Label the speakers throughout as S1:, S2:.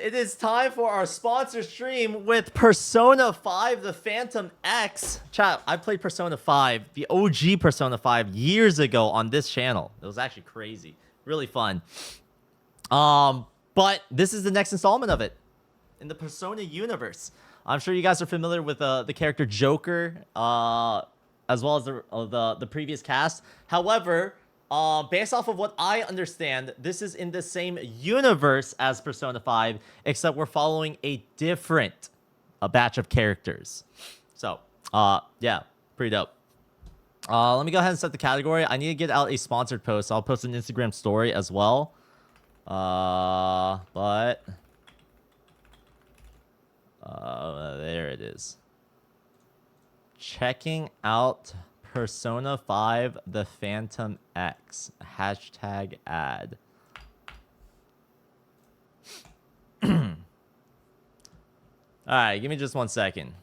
S1: It is time for our sponsor stream with Persona 5, the Phantom X. Chat, I played Persona 5, the OG Persona 5, years ago on this channel. It was actually crazy. Really fun. But this is the next installment of it in the Persona universe. I'm sure you guys are familiar with the character Joker, as well as the previous cast. However, based off of what I understand, this is in the same universe as Persona 5, except we're following a different batch of characters. So, yeah, pretty dope. Let me go ahead and set the category. I need to get out a sponsored post. I'll post an Instagram story as well. There it is. Checking out Persona 5 The Phantom X. Hashtag ad. Alright, give me just 1 second.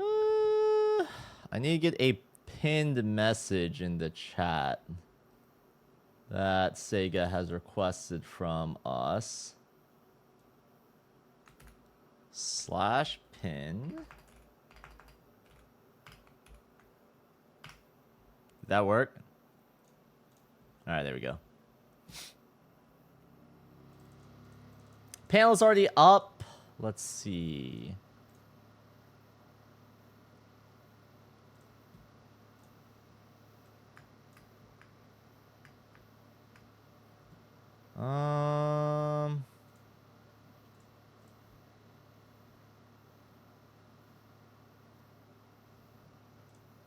S1: I need to get a pinned message in the chat that Sega has requested from us. /pin. Did that work? All right, there we go. Panel's already up. Let's see.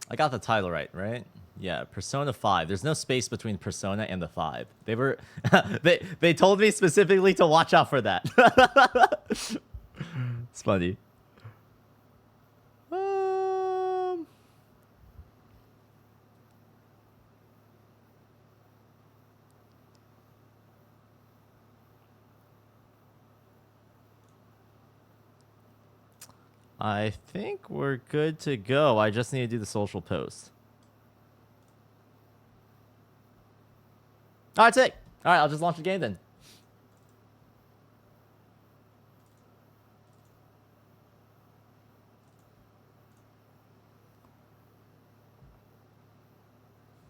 S1: I got the title right? Yeah, Persona 5. There's no space between Persona and the 5. They were they told me specifically to watch out for that. It's funny. I think we're good to go. I just need to do the social post. All right, sick. All right, I'll just launch the game then.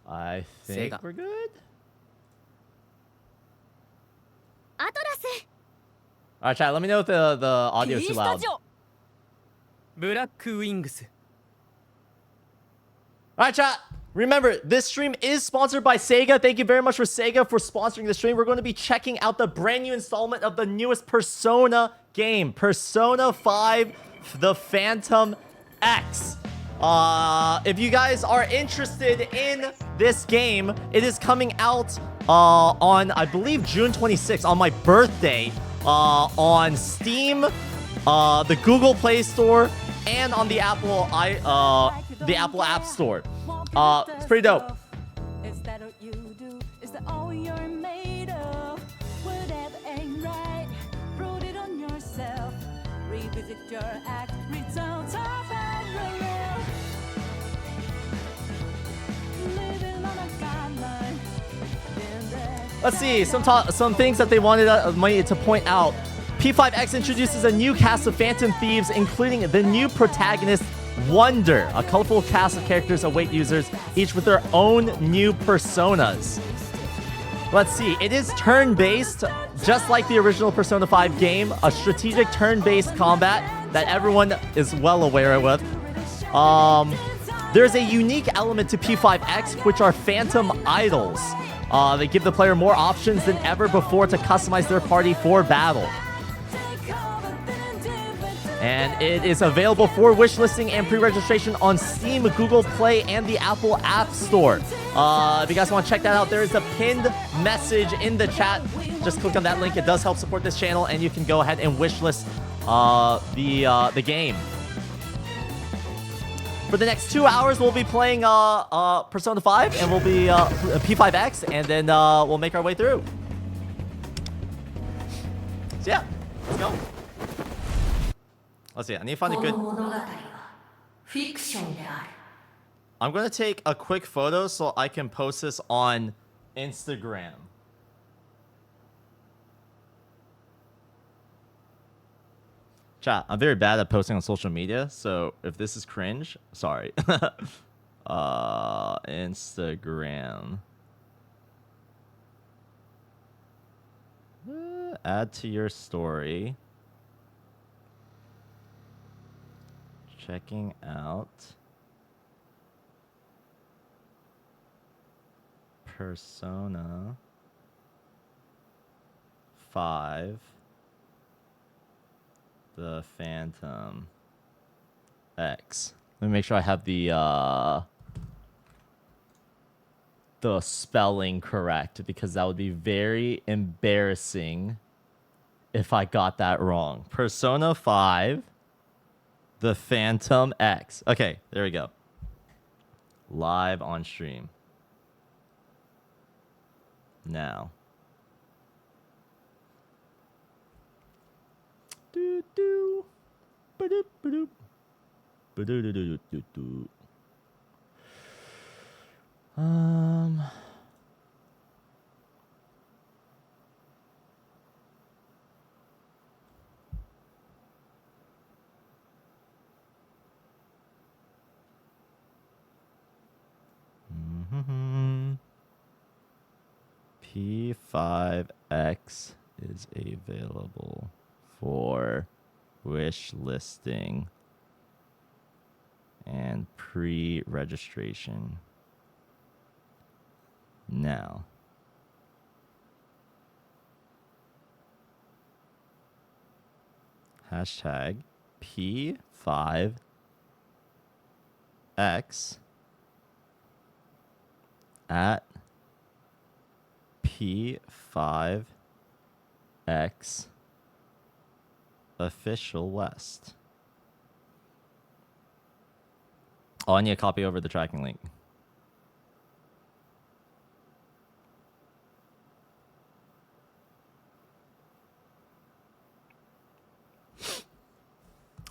S1: I think we're good. All right, chat, let me know if the audio is too loud. Alright, chat. Remember, this stream is sponsored by Sega. Thank you very much for Sega for sponsoring the stream. We're going to be checking out the brand new installment of the newest Persona game, Persona 5, The Phantom X. If you guys are interested in this game, it is coming out on, I believe, June 26th, on my birthday, on Steam, the Google Play Store, and on the Apple App Store. It's pretty dope. Is that what you do? Is that all you're made of? Whatever ain't right, prove it on yourself. Revisit your act, results are parallel. Living on a guideline. Let's see some things that they wanted me to point out. P5X introduces a new cast of Phantom Thieves, including the new protagonist, Wonder. A colorful cast of characters await users, each with their own new personas. Let's see. It is turn-based, just like the original Persona 5 game. A strategic turn-based combat that everyone is well aware with. There's a unique element to P5X, which are Phantom Idols. They give the player more options than ever before to customize their party for battle. And it is available for wishlisting and pre-registration on Steam, Google Play, and the Apple App Store. If you guys want to check that out, there is a pinned message in the chat. Just click on that link. It does help support this channel, and you can go ahead and wishlist the game. For the next 2 hours, we'll be playing Persona 5, and we'll be P5X, and then we'll make our way through. So yeah, let's go. Let's see, I need to find a good... I'm going to take a quick photo so I can post this on Instagram. Chat, I'm very bad at posting on social media, so if this is cringe, sorry. Instagram. Add to your story. Checking out Persona 5 The Phantom X. Let me make sure I have the spelling correct, because that would be very embarrassing if I got that wrong. Persona 5 The Phantom X. Okay, there we go. Live on stream. Now. Doo doo. Ba-doop ba-doop. Ba-doo-doo-doo-doo-doo. P5X is available for wish listing and pre-registration now. Hashtag P5X at P5X Official West. Oh, I need to copy over the tracking link.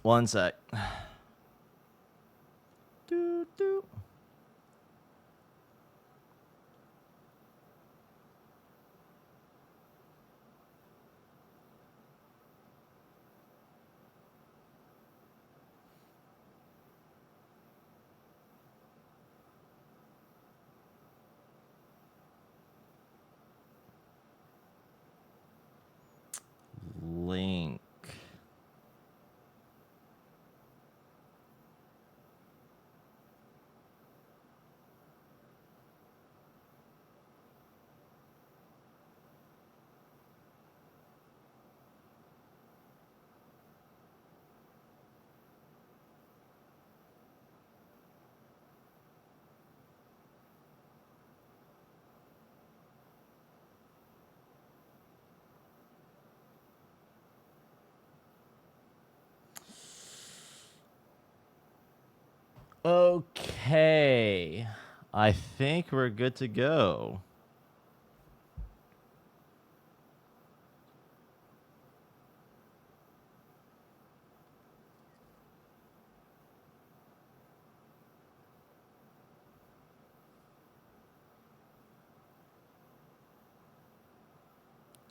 S1: One sec. Doo, doo. Link. Okay. I think we're good to go.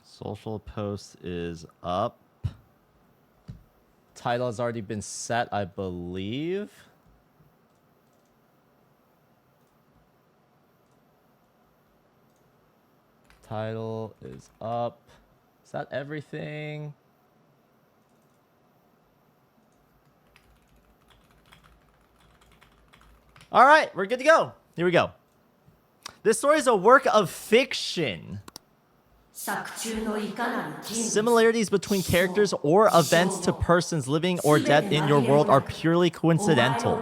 S1: Social post is up. Title has already been set, I believe. Title is up. Is that everything? All right, we're good to go. Here we go. This story is a work of fiction. Similarities between characters or events to persons living or dead in your world are purely coincidental.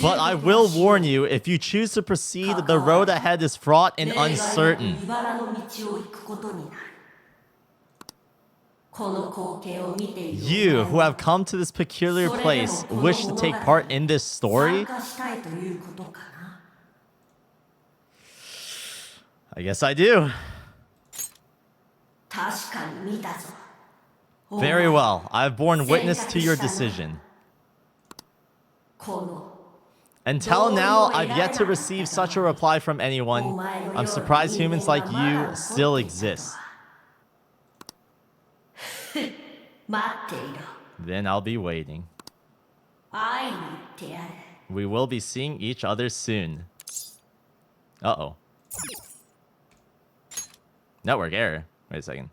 S1: But I will warn you, if you choose to proceed, the road ahead is fraught and uncertain. You, who have come to this peculiar place, wish to take part in this story? I guess I do. Very well. I've borne witness to your decision. Until now, I've yet to receive such a reply from anyone. I'm surprised humans like you still exist. Then I'll be waiting. We will be seeing each other soon. Uh-oh. Network error. Wait a second.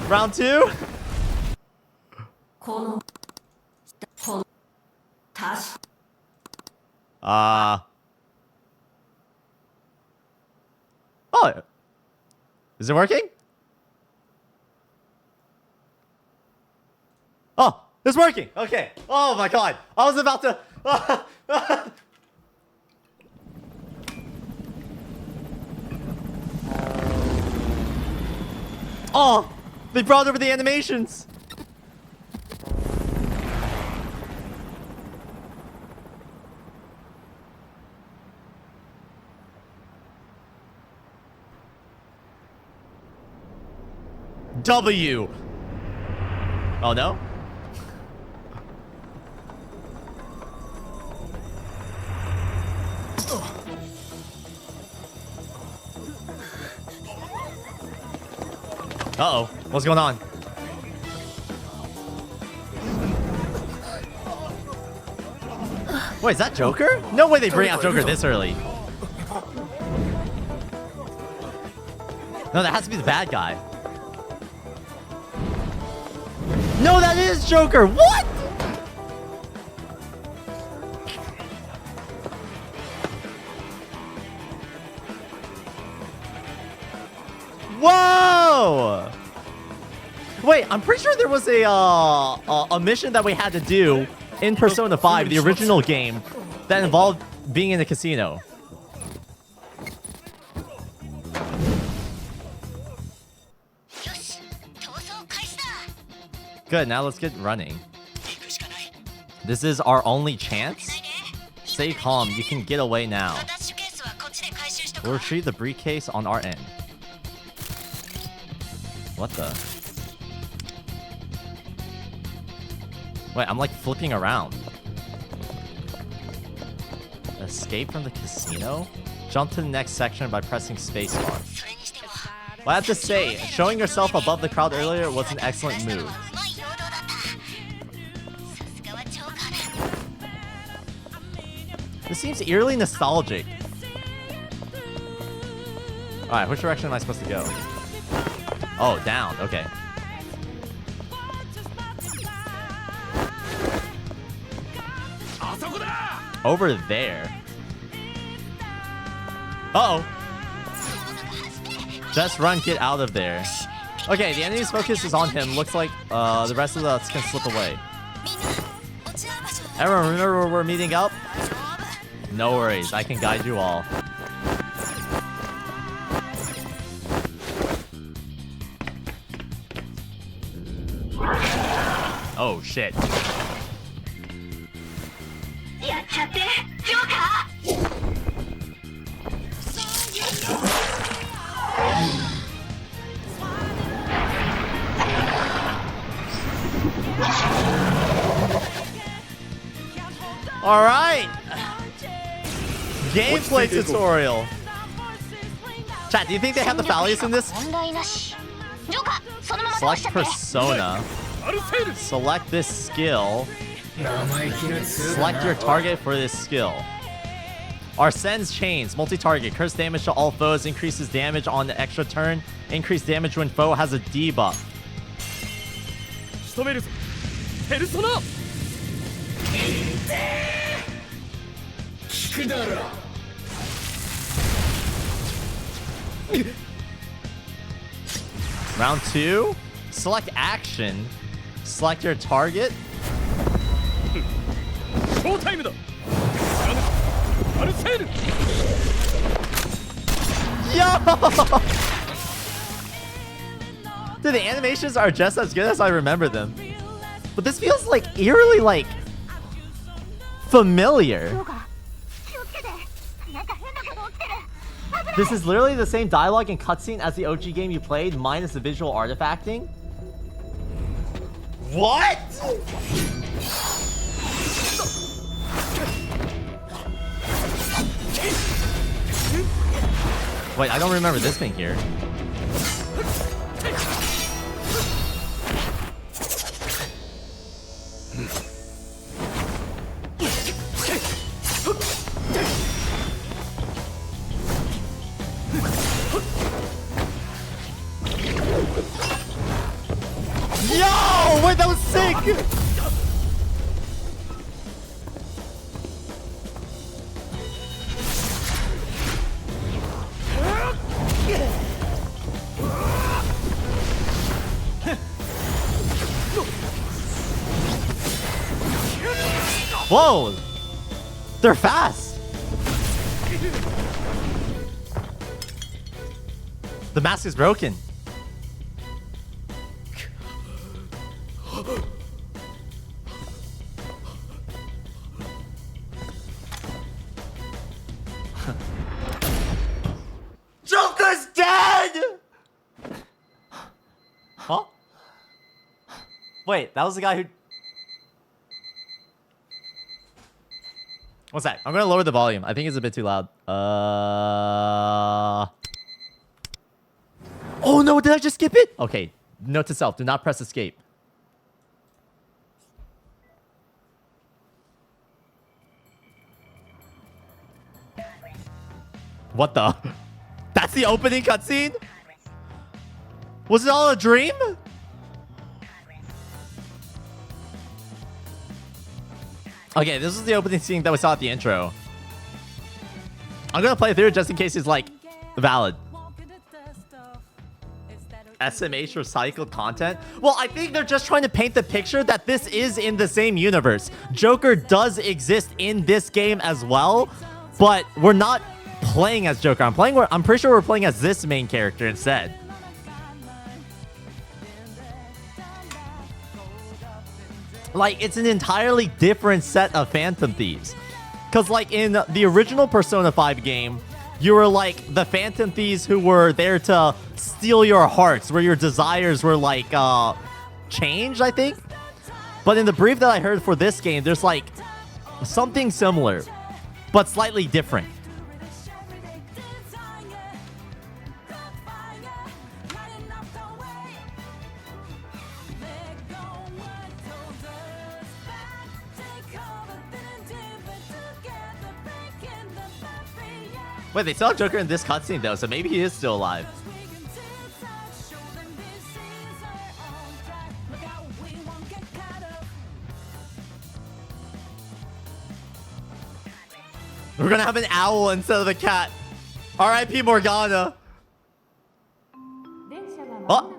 S1: Round 2? Oh. Is it working? Oh, it's working. Okay. Oh my god. I was about to... Oh, they brought over the animations. W. Oh no? Uh-oh. What's going on? Wait, is that Joker? No way they bring out Joker this early. No, that has to be the bad guy. No, that is Joker! What?! Whoa! Wait, I'm pretty sure there was a mission that we had to do in Persona 5, the original game, that involved being in a casino. Good, now let's get running. This is our only chance? Stay calm, you can get away now. We'll retrieve the briefcase on our end. What the? Wait, I'm like flipping around. Escape from the casino? Jump to the next section by pressing spacebar. Well, I have to say, showing yourself above the crowd earlier was an excellent move. This seems eerily nostalgic. Alright, which direction am I supposed to go? Oh, down. Okay. Over there. Uh-oh. Just run, get out of there. Okay, the enemy's focus is on him. Looks like the rest of us can slip away. Everyone, remember where we're meeting up? No worries, I can guide you all. Oh shit. All right. Gameplay tutorial. Chat, do you think they have the Fallius in this? Select persona. Select this skill. Select your target for this skill. Arsène's chains. Multi-target. Curse damage to all foes. Increases damage on the extra turn. Increased damage when foe has a debuff. Round 2. Select action. Select your target. Yo! Dude, the animations are just as good as I remember them. But this feels like eerily like familiar. This is literally the same dialogue and cutscene as the OG game you played, minus the visual artifacting. What? Wait, I don't remember this being here. Yo! Wait, that was sick! Whoa! They're fast! The mask is broken. Joker's dead! Huh? Wait, that was the guy who... What's that? I'm gonna lower the volume. I think it's a bit too loud. Oh no, did I just skip it? Okay, note to self, do not press escape. What the? That's the opening cutscene? Was it all a dream? Okay, this is the opening scene that we saw at the intro. I'm gonna play through it just in case it's like valid. SMH recycled content? Well, I think they're just trying to paint the picture that this is in the same universe. Joker does exist in this game as well, but we're not playing as Joker. I'm pretty sure we're playing as this main character instead. Like, it's an entirely different set of Phantom Thieves. Because, like, in the original Persona 5 game, you were, like, the Phantom Thieves who were there to steal your hearts, where your desires were, like, changed, I think? But in the brief that I heard for this game, there's, like, something similar, but slightly different. Wait, they saw Joker in this cutscene though, so maybe he is still alive. We're gonna have an owl instead of a cat. R.I.P. Morgana. Oh!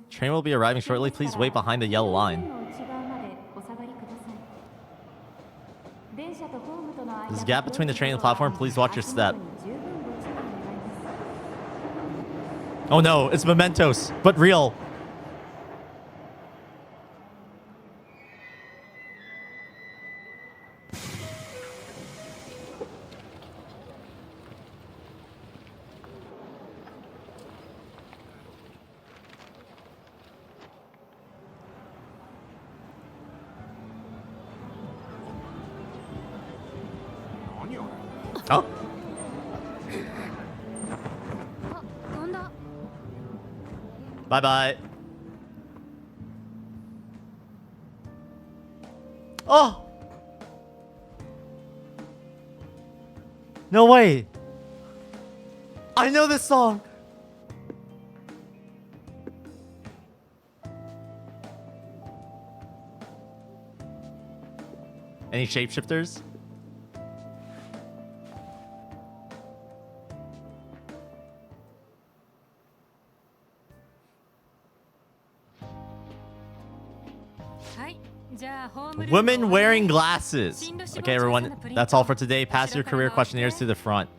S1: Train will be arriving shortly. Please wait behind the yellow line. There's a gap between the train and the platform. Please watch your step. Oh no, it's Mementos, but real. Oh. Bye-bye. Oh! No way! I know this song! Any shapeshifters? Women wearing glasses. Okay, everyone. That's all for today. Pass your career questionnaires to the front.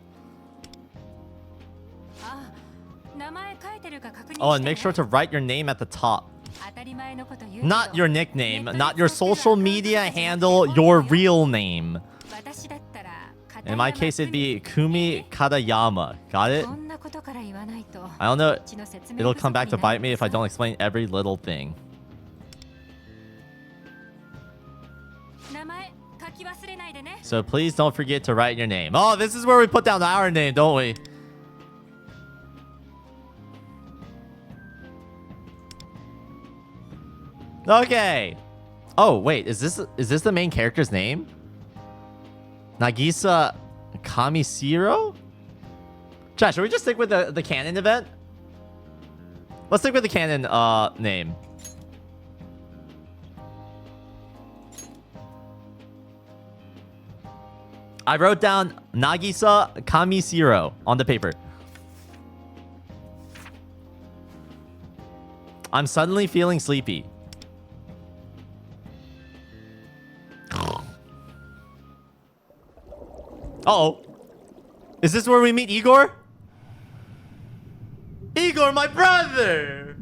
S1: Oh, and make sure to write your name at the top. Not your nickname, not your social media handle, your real name. In my case, it'd be Kumi Kadayama. Got it? I don't know. It'll come back to bite me if I don't explain every little thing. So please don't forget to write your name. Oh, this is where we put down our name, don't we? Okay. Oh, wait. Is this the main character's name? Nagisa Kamishiro? Chat, should we just stick with the canon event? Let's stick with the canon name. I wrote down Nagisa Kamishiro on the paper. I'm suddenly feeling sleepy. Uh-oh. Is this where we meet Igor? Igor, my brother!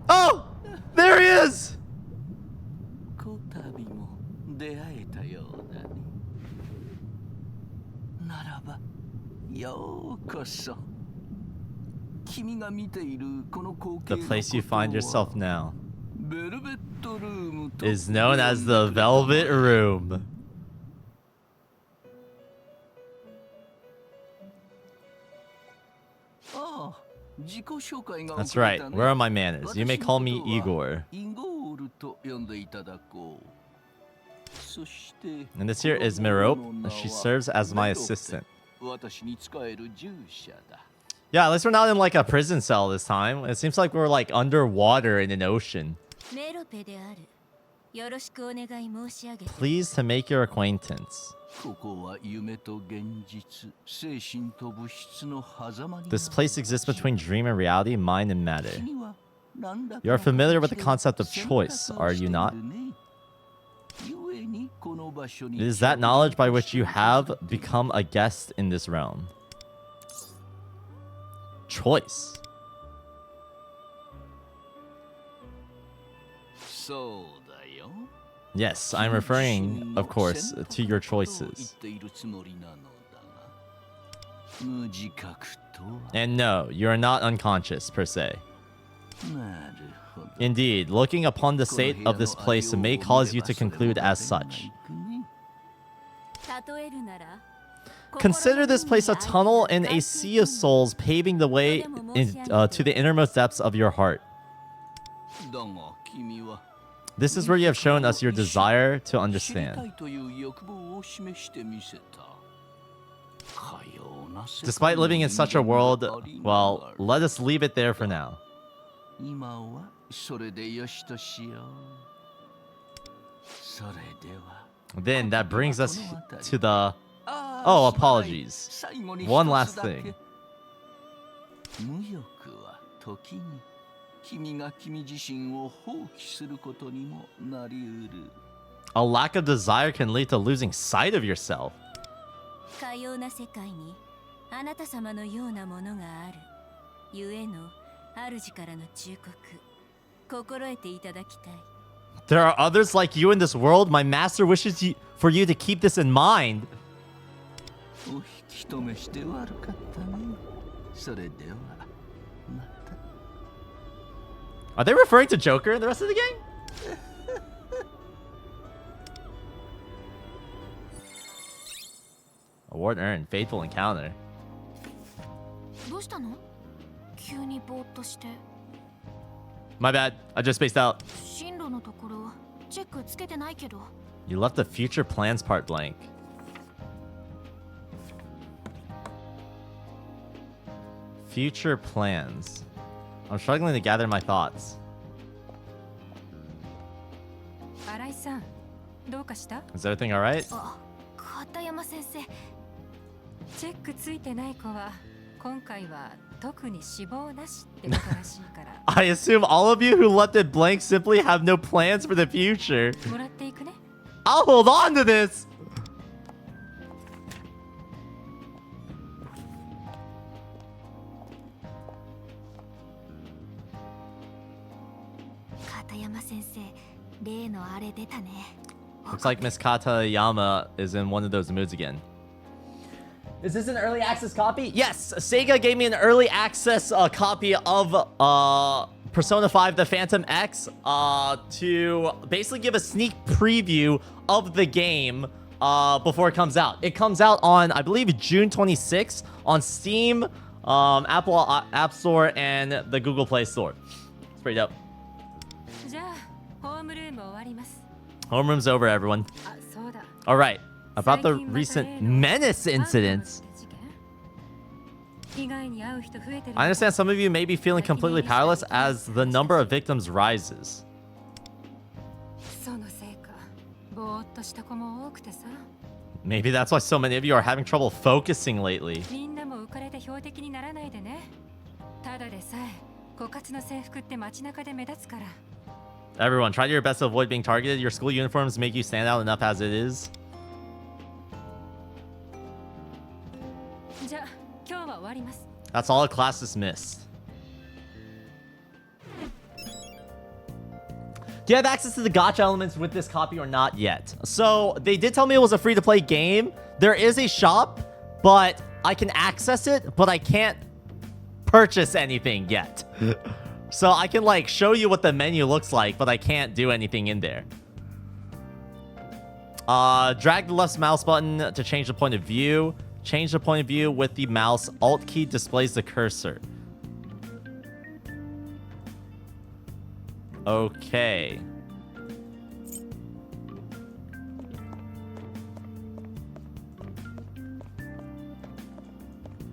S1: Oh! There he is! The place you find yourself now is known as the Velvet Room. That's right. Where are my manners? You may call me Igor. And this here is Mirope. She serves as my assistant. Yeah, at least we're not in like a prison cell this time. It seems like we're like underwater in an ocean. Pleased to make your acquaintance. This place exists between dream and reality, mind and matter. You are familiar with the concept of choice, are you not? It is that knowledge by which you have become a guest in this realm. Choice. Yes, I'm referring, of course, to your choices. And no, you are not unconscious, per se. Indeed, looking upon the state of this place may cause you to conclude as such. Consider this place a tunnel in a sea of souls paving the way to the innermost depths of your heart. This is where you have shown us your desire to understand. Despite living in such a world, well, let us leave it there for now. Then that brings us to the... Oh, apologies. One last thing. A lack of desire can lead to losing sight of yourself. There are others like you in this world. My master wishes for you to keep this in mind. Are they referring to Joker in the rest of the game? Award earned. Faithful encounter. My bad. I just spaced out. You left the future plans part blank. Future plans. I'm struggling to gather my thoughts. Is everything alright? I assume all of you who left it blank simply have no plans for the future. I'll hold on to this! Looks like Miss Katayama is in one of those moods again. Is this an early access copy? Yes, Sega gave me an early access copy of Persona 5 The Phantom X to basically give a sneak preview of the game before it comes out. It comes out on, I believe, June 26th on Steam, Apple App Store, and the Google Play Store. It's pretty dope. Homeroom's over, everyone. All right. About the recent menace incidents. I understand some of you may be feeling completely powerless as the number of victims rises. Maybe that's why so many of you are having trouble focusing lately. Everyone, try your best to avoid being targeted. Your school uniforms make you stand out enough as it is. That's all a class dismissed. Do you have access to the gacha elements with this copy or not yet? So they did tell me it was a free-to-play game. There is a shop, but I can access it, but I can't purchase anything yet. So I can like show you what the menu looks like, but I can't do anything in there. Drag the left mouse button to change the point of view. Change the point of view with the mouse. Alt key displays the cursor. Okay.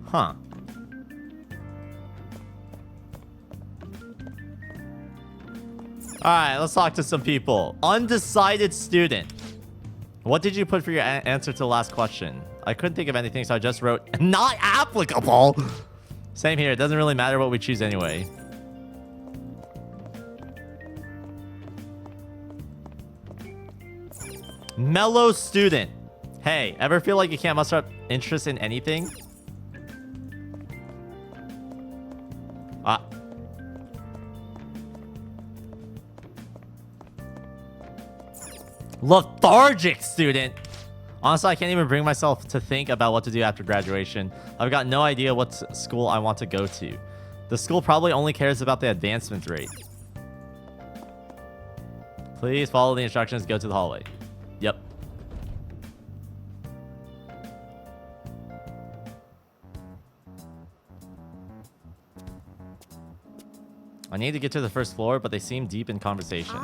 S1: Huh. Alright, let's talk to some people. Undecided student. What did you put for your answer to the last question? I couldn't think of anything, so I just wrote, not applicable. Same here. It doesn't really matter what we choose anyway. Mellow student. Hey, ever feel like you can't muster up interest in anything? Lethargic student. Honestly, I can't even bring myself to think about what to do after graduation. I've got no idea what school I want to go to. The school probably only cares about the advancement rate. Please follow the instructions. Go to the hallway. Yep. I need to get to the first floor, but they seem deep in conversation.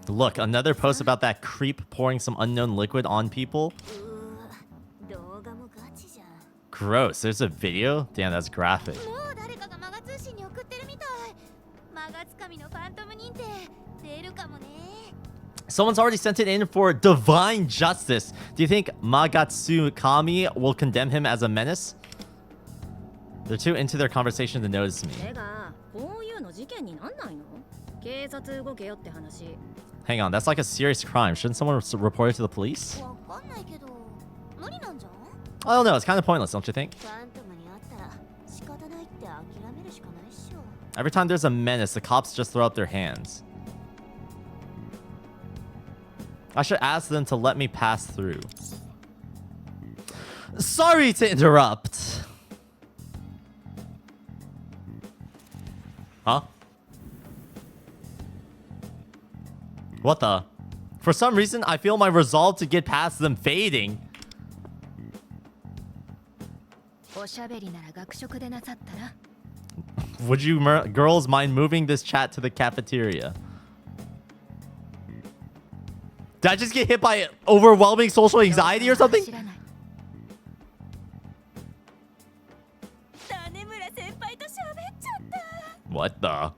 S1: Look, another post about that creep pouring some unknown liquid on people. Gross. There's a video? Damn, that's graphic. Someone's already sent it in for divine justice. Do you think Magatsukami will condemn him as a menace? They're too into their conversation to notice me. Hang on, that's like a serious crime. Shouldn't someone report it to the police? I don't know, it's kind of pointless, don't you think? Every time there's a menace, the cops just throw up their hands. I should ask them to let me pass through. Sorry to interrupt. Huh? What the? For some reason, I feel my resolve to get past them fading. Would you girls mind moving this chat to the cafeteria? Did I just get hit by overwhelming social anxiety or something? What the?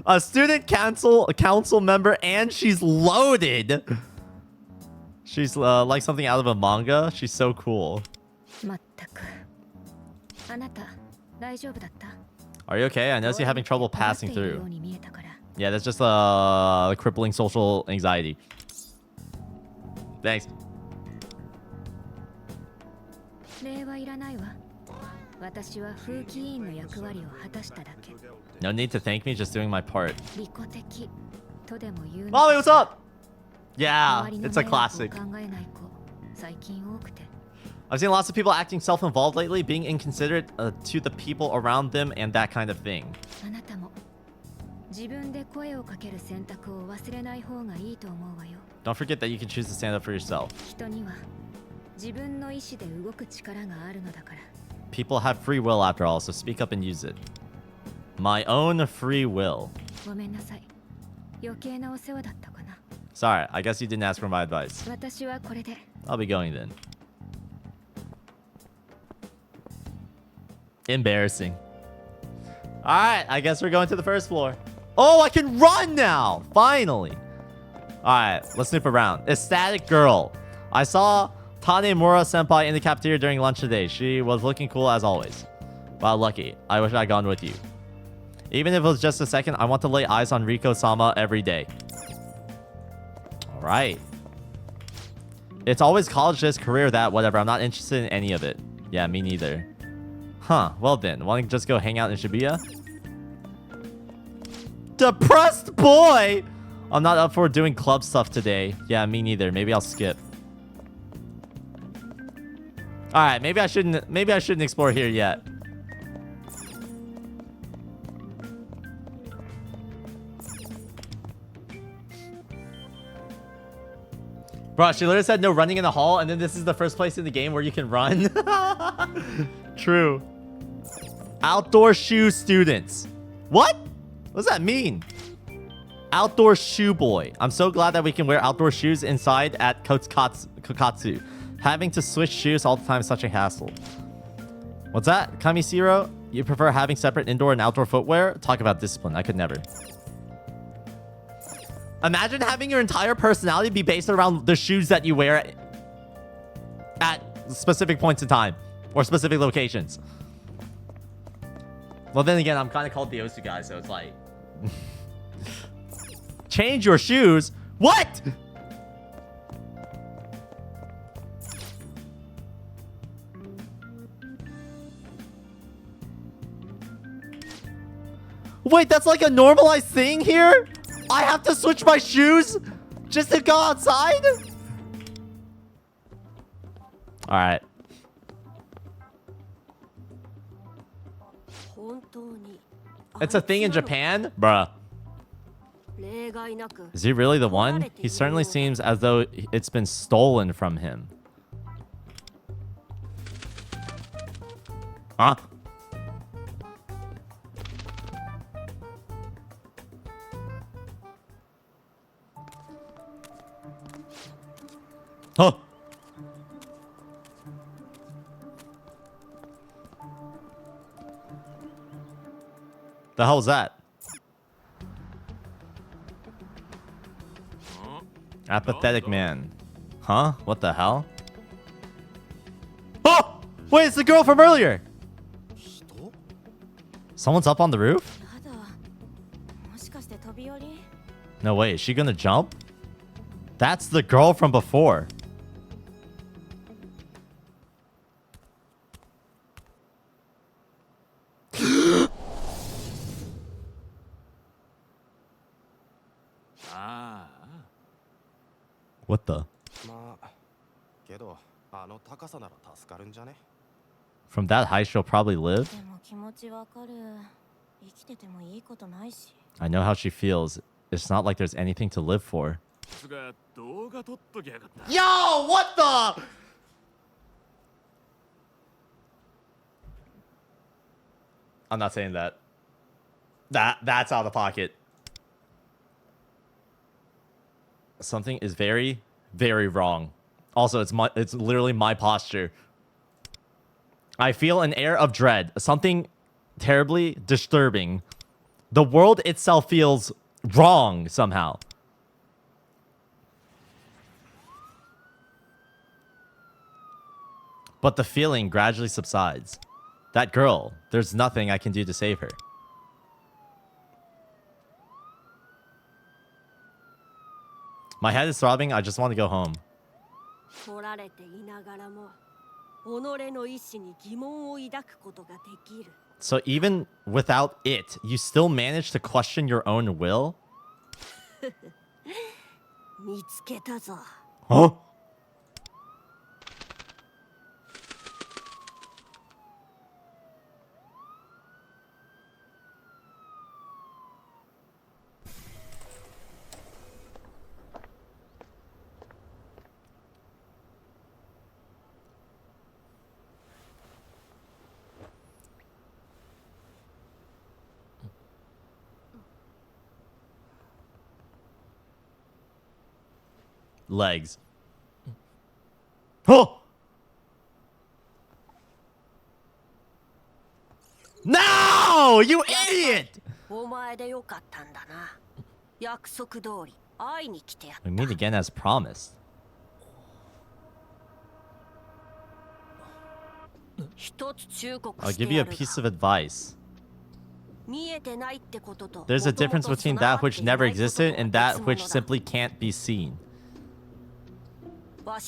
S1: A student council member, and she's loaded. She's like something out of a manga. She's so cool. Are you okay? I notice you're having trouble passing through. Yeah, that's just crippling social anxiety. Thanks. No need to thank me, just doing my part. Molly, what's up? Yeah, it's a classic. I've seen lots of people acting self-involved lately, being inconsiderate to the people around them and that kind of thing. Don't forget that you can choose to stand up for yourself. People have free will after all, so speak up and use it. My own free will. Sorry, I guess you didn't ask for my advice. I'll be going then. Embarrassing. Alright, I guess we're going to the first floor. Oh, I can run now! Finally. Alright, let's snoop around. Ecstatic girl. I saw Tanemura senpai in the cafeteria during lunch today. She was looking cool as always. Wow, lucky. I wish I'd gone with you. Even if it was just a second, I want to lay eyes on Riko-sama every day. Alright. It's always college this, career that, whatever. I'm not interested in any of it. Yeah, me neither. Huh, well then. Want to just go hang out in Shibuya? Depressed boy! I'm not up for doing club stuff today. Yeah, me neither. Maybe I'll skip. Alright, maybe I shouldn't explore here yet. Bro, she literally said no running in the hall, and then this is the first place in the game where you can run. True. Outdoor shoe students. What? What does that mean? Outdoor shoe boy. I'm so glad that we can wear outdoor shoes inside at Kokatsu. Having to switch shoes all the time is such a hassle. What's that? Kamisiro? You prefer having separate indoor and outdoor footwear? Talk about discipline. I could never. Imagine having your entire personality be based around the shoes that you wear at specific points in time or specific locations. Well, then again, I'm kind of called the Osu guy, so it's like... Change your shoes? What? Wait, that's like a normalized thing here? I have to switch my shoes just to go outside? Alright. It's a thing in Japan? Bruh. Is he really the one? He certainly seems as though it's been stolen from him. Huh? Huh? The hell's that? Apathetic man. Huh? What the hell? Oh! Wait, it's the girl from earlier! Someone's up on the roof? No way, is she gonna jump? That's the girl from before. What the? From that height, she'll probably live. I know how she feels. It's not like there's anything to live for. Yo, what the? I'm not saying that. That's out of pocket. Something is very, very wrong. Also, it's literally my posture. I feel an air of dread. Something terribly disturbing. The world itself feels wrong somehow. But the feeling gradually subsides. That girl, there's nothing I can do to save her. My head is throbbing. I just want to go home. So even without it, you still manage to question your own will? Huh? Legs. Oh! No! You idiot! We meet again as promised. I'll give you a piece of advice. There's a difference between that which never existed and that which simply can't be seen. I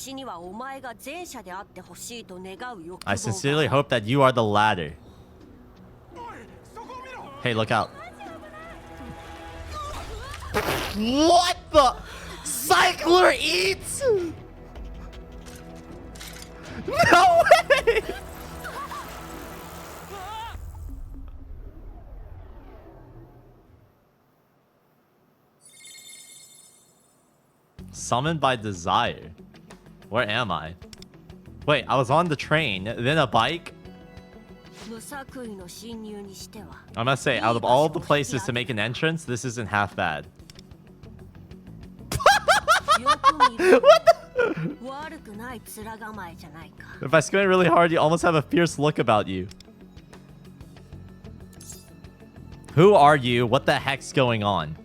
S1: sincerely hope that you are the latter. Hey, look out. What the? Cycler eats? No way! Summoned by desire. Where am I? Wait, I was on the train, then a bike? I must say, out of all the places to make an entrance, this isn't half bad. What the? If I squint really hard, you almost have a fierce look about you. Who are you? What the heck's going on?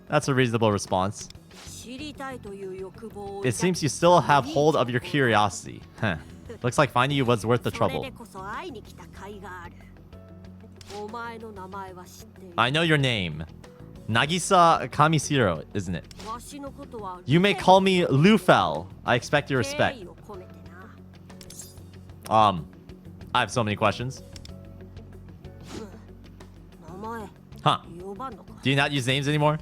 S1: That's a reasonable response. It seems you still have hold of your curiosity. Huh. Looks like finding you was worth the trouble. I know your name. Nagisa Kamishiro, isn't it? You may call me Lufel. I expect your respect. I have so many questions. Huh. Do you not use names anymore?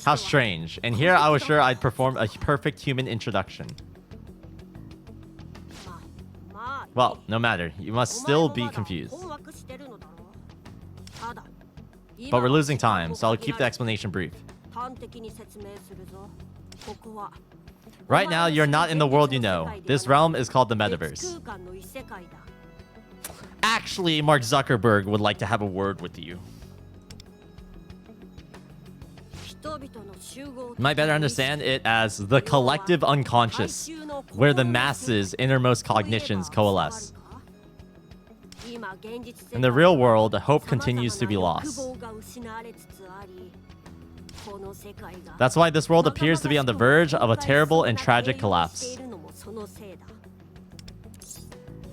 S1: How strange. And here I was sure I'd perform a perfect human introduction. Well, no matter. You must still be confused. But we're losing time, so I'll keep the explanation brief. Right now, you're not in the world you know. This realm is called the Metaverse. Actually, Mark Zuckerberg would like to have a word with you. You might better understand it as the collective unconscious, where the masses' innermost cognitions coalesce. In the real world, hope continues to be lost. That's why this world appears to be on the verge of a terrible and tragic collapse.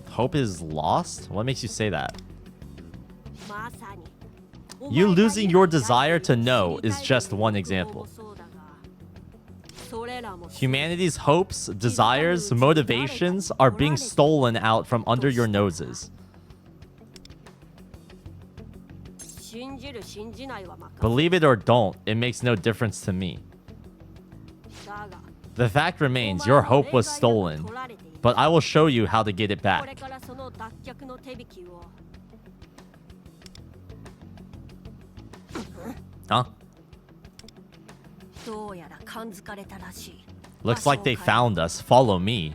S1: Hope is lost? What makes you say that? You losing your desire to know is just one example. Humanity's hopes, desires, motivations are being stolen out from under your noses. Believe it or don't, it makes no difference to me. The fact remains, your hope was stolen, but I will show you how to get it back. Huh? Looks like they found us. Follow me.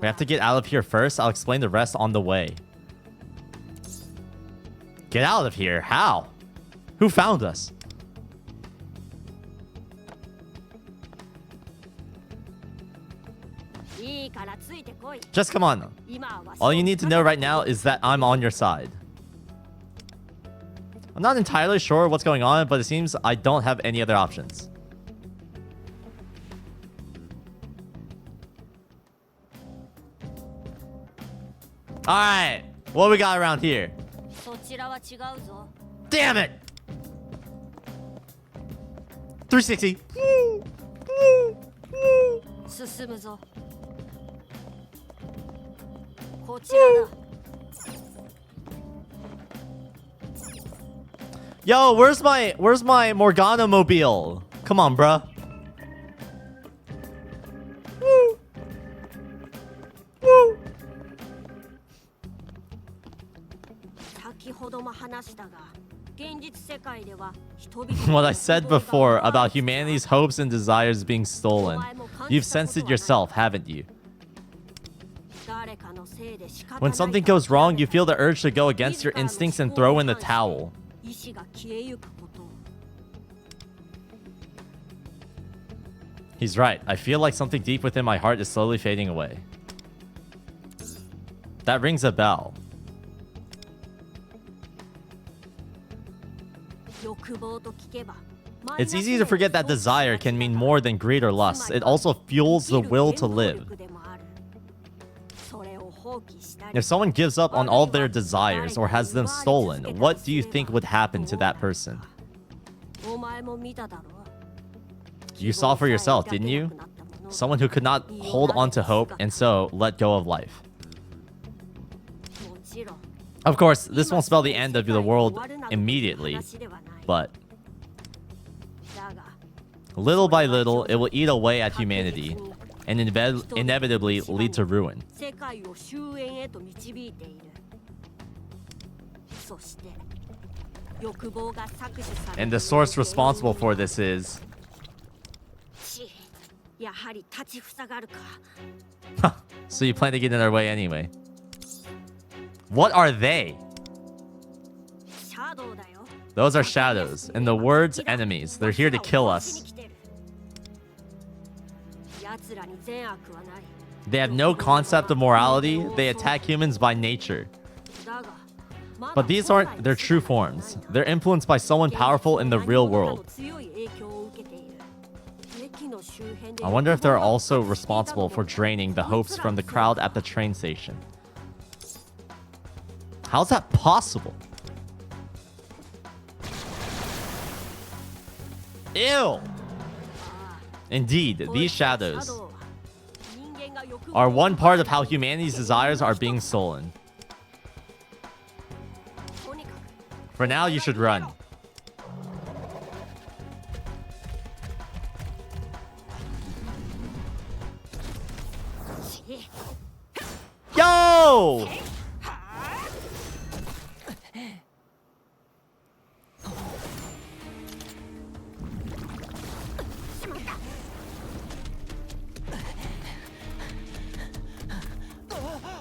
S1: We have to get out of here first. I'll explain the rest on the way. Get out of here? How? Who found us? Just come on. All you need to know right now is that I'm on your side. I'm not entirely sure what's going on, but it seems I don't have any other options. Alright, what we got around here? Damn it! 360. Woo! Woo! Woo! Yo, where's my Morgana mobile? Come on, bruh. Woo! Woo! What I said before about humanity's hopes and desires being stolen. You've sensed it yourself, haven't you? When something goes wrong, you feel the urge to go against your instincts and throw in the towel. He's right. I feel like something deep within my heart is slowly fading away. That rings a bell. It's easy to forget that desire can mean more than greed or lust. It also fuels the will to live. If someone gives up on all their desires or has them stolen, what do you think would happen to that person? You saw for yourself, didn't you? Someone who could not hold on to hope and so let go of life. Of course, this won't spell the end of the world immediately, but little by little, it will eat away at humanity and inevitably lead to ruin. And the source responsible for this is... So you plan to get in their way anyway. What are they? Those are shadows, and the words enemies. They're here to kill us. They have no concept of morality. They attack humans by nature. But these aren't their true forms. They're influenced by someone powerful in the real world. I wonder if they're also responsible for draining the hopes from the crowd at the train station. How's that possible? Ew! Indeed, these shadows are one part of how humanity's desires are being stolen. For now, you should run. Yo!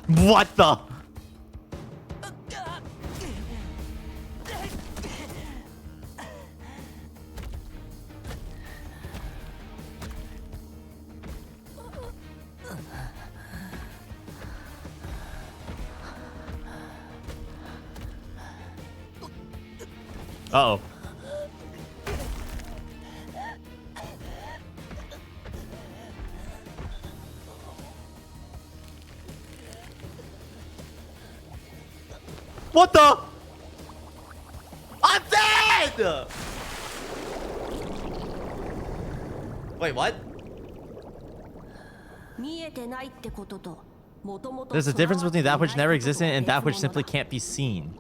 S1: What the? Uh-oh. What the? I'm dead! Wait, what? There's a difference between that which never existed and that which simply can't be seen.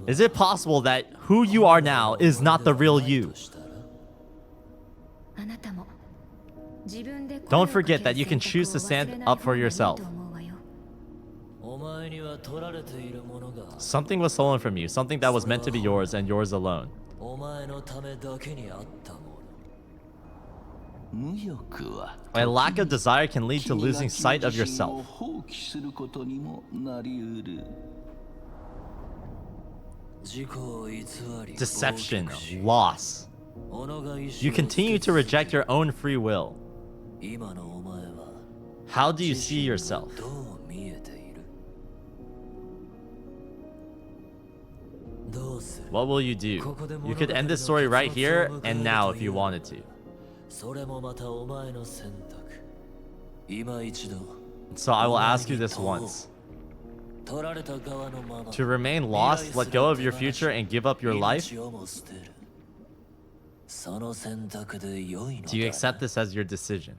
S1: Is it possible that who you are now is not the real you? Don't forget that you can choose to stand up for yourself. Something was stolen from you, something that was meant to be yours and yours alone. A lack of desire can lead to losing sight of yourself. Deception, loss. You continue to reject your own free will. How do you see yourself? What will you do? You could end this story right here and now if you wanted to. So I will ask you this once. To remain lost, let go of your future, and give up your life? Do you accept this as your decision?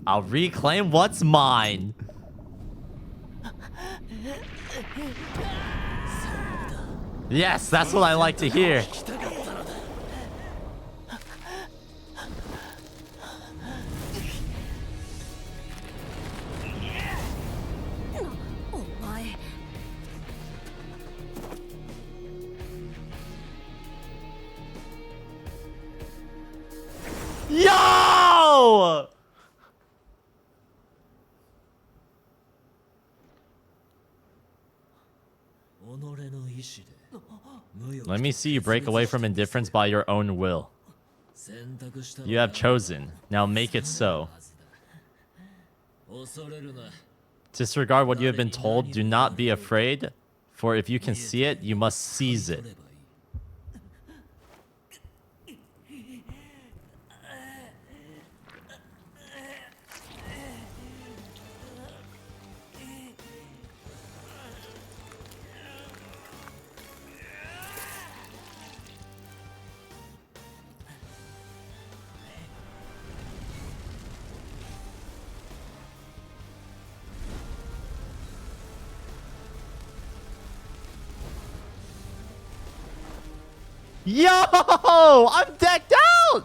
S1: I'll reclaim what's mine. Yes, that's what I like to hear. Yo! Let me see you break away from indifference by your own will. You have chosen. Now make it so. Disregard what you have been told. Do not be afraid, for if you can see it, you must seize it. Yo! I'm decked out!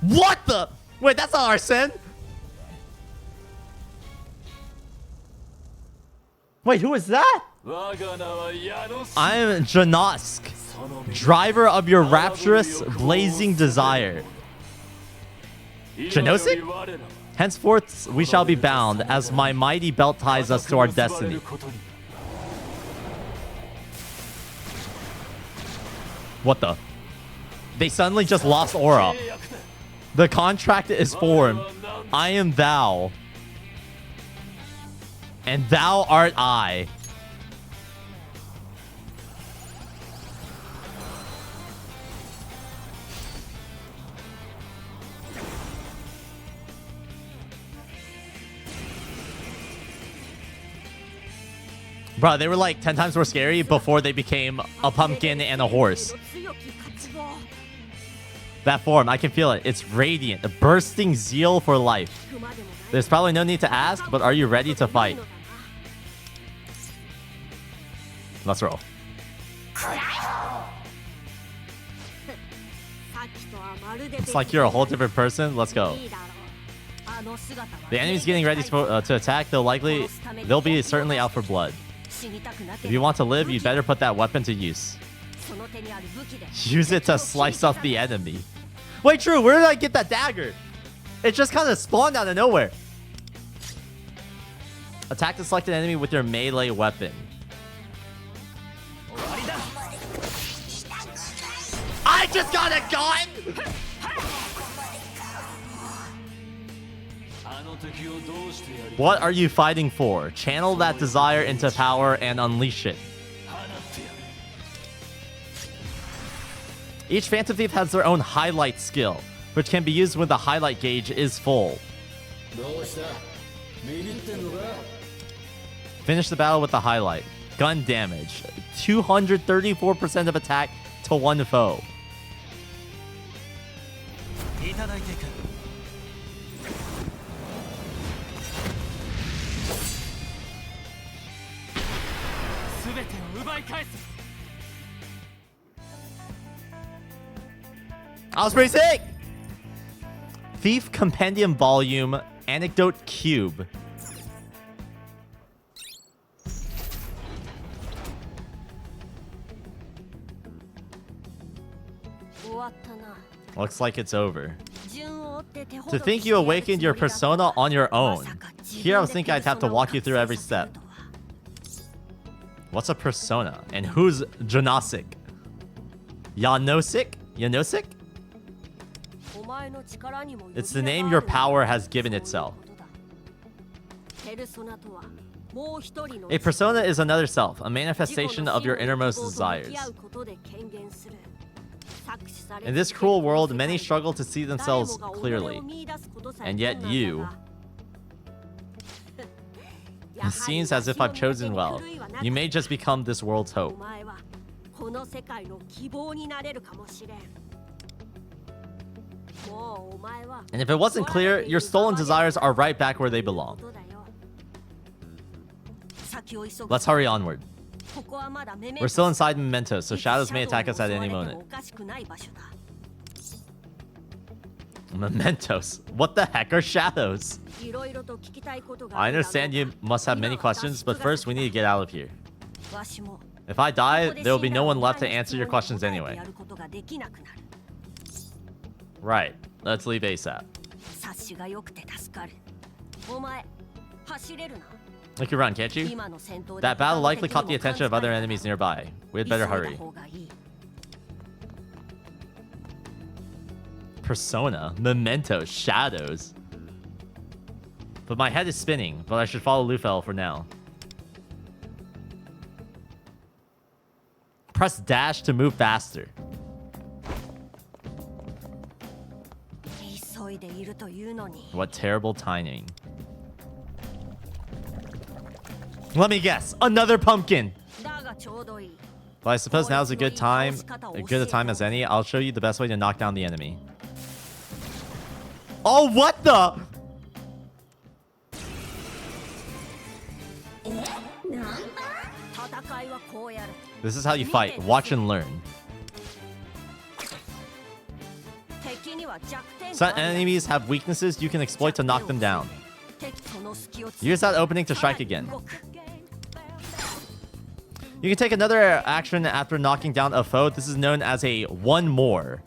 S1: What the? Wait, that's not Arsene. Wait, who is that? I am Janosk, driver of your rapturous, blazing desire. Genosik? Henceforth, we shall be bound, as my mighty belt ties us to our destiny. What the? They suddenly just lost aura. The contract is formed. I am thou. And thou art I. Bro, they were like 10 times more scary before they became a pumpkin and a horse. That form, I can feel it. It's radiant, a bursting zeal for life. There's probably no need to ask, but are you ready to fight? Let's roll. It's like you're a whole different person. Let's go. The enemy's getting ready to attack. They'll be certainly out for blood. If you want to live, you'd better put that weapon to use. Use it to slice up the enemy. Wait, true. Where did I get that dagger? It just kind of spawned out of nowhere. Attack the selected enemy with your melee weapon. I just got a gun! What are you fighting for? Channel that desire into power and unleash it. Each Phantom Thief has their own highlight skill, which can be used when the highlight gauge is full. Finish the battle with the highlight. Gun damage. 234% of attack to one foe. I was pretty sick! Thief Compendium Volume, Anecdote Cube. Looks like it's over. To think you awakened your persona on your own. Here I was thinking I'd have to walk you through every step. What's a persona? And who's Janosik? Yanosik? Yanosik? It's the name your power has given itself. A persona is another self, a manifestation of your innermost desires. In this cruel world, many struggle to see themselves clearly. And yet you... It seems as if I've chosen well. You may just become this world's hope. And if it wasn't clear, your stolen desires are right back where they belong. Let's hurry onward. We're still inside Memento, so shadows may attack us at any moment. Mementos? What the heck are shadows? I understand you must have many questions, but first we need to get out of here. If I die, there will be no one left to answer your questions anyway. Right. Let's leave ASAP. You can run, can't you? That battle likely caught the attention of other enemies nearby. We had better hurry. Persona, Memento, shadows. But my head is spinning, but I should follow Lufel for now. Press dash to move faster. What terrible timing. Let me guess, another pumpkin. But I suppose now's a good time, as good a time as any. I'll show you the best way to knock down the enemy. Oh, what the? This is how you fight. Watch and learn. Some enemies have weaknesses you can exploit to knock them down. Use that opening to strike again. You can take another action after knocking down a foe. This is known as a one more.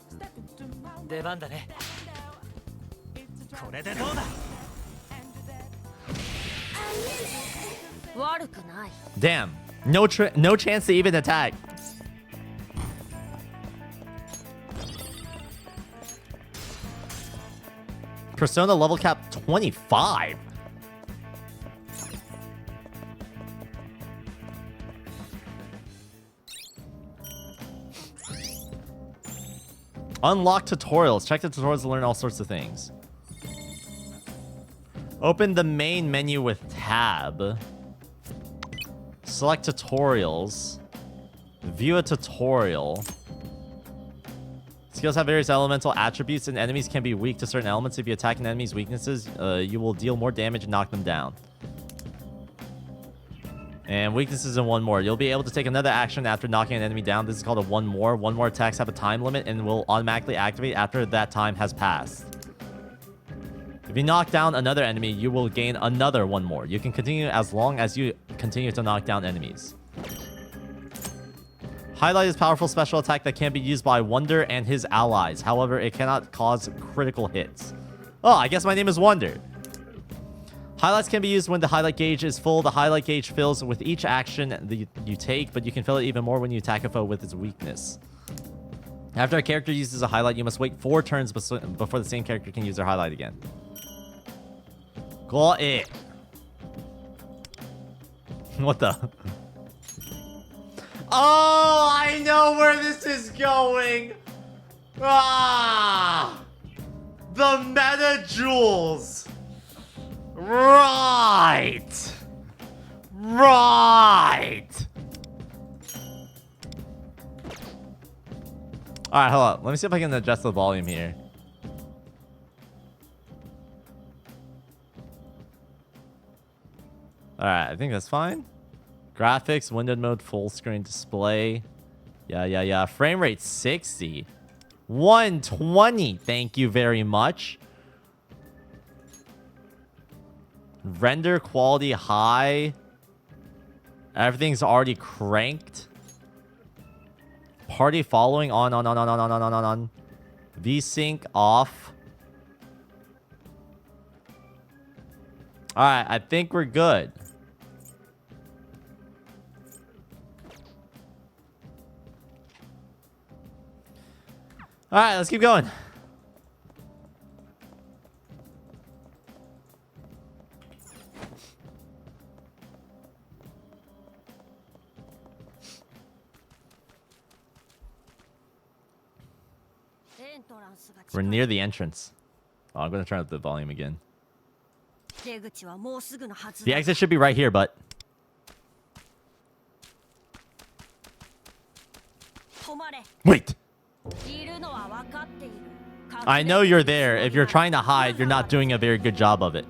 S1: Damn. No chance to even attack. Persona level cap 25. Unlock tutorials. Check the tutorials to learn all sorts of things. Open the main menu with tab. Select tutorials. View a tutorial. Skills have various elemental attributes, and enemies can be weak to certain elements. If you attack an enemy's weaknesses, you will deal more damage and knock them down. And weaknesses in one more. You'll be able to take another action after knocking an enemy down. This is called a one more. One more attacks have a time limit and will automatically activate after that time has passed. If you knock down another enemy, you will gain another one more. You can continue as long as you continue to knock down enemies. Highlight is a powerful special attack that can be used by Wonder and his allies. However, it cannot cause critical hits. Oh, I guess my name is Wonder. Highlights can be used when the highlight gauge is full. The highlight gauge fills with each action that you take, but you can fill it even more when you attack a foe with its weakness. After a character uses a highlight, you must wait 4 turns before the same character can use their highlight again. Got it. What the? Oh, I know where this is going. Ah, the meta jewels. Right. Right. All right, hold on. Let me see if I can adjust the volume here. All right, I think that's fine. Graphics, windowed mode, full screen display. Yeah. Frame rate 60. 120. Thank you very much. Render quality high. Everything's already cranked. Party following on. VSync off. All right, I think we're good. All right, let's keep going. We're near the entrance. Oh, I'm gonna turn up the volume again. The exit should be right here, but... Wait! I know you're there. If you're trying to hide, you're not doing a very good job of it.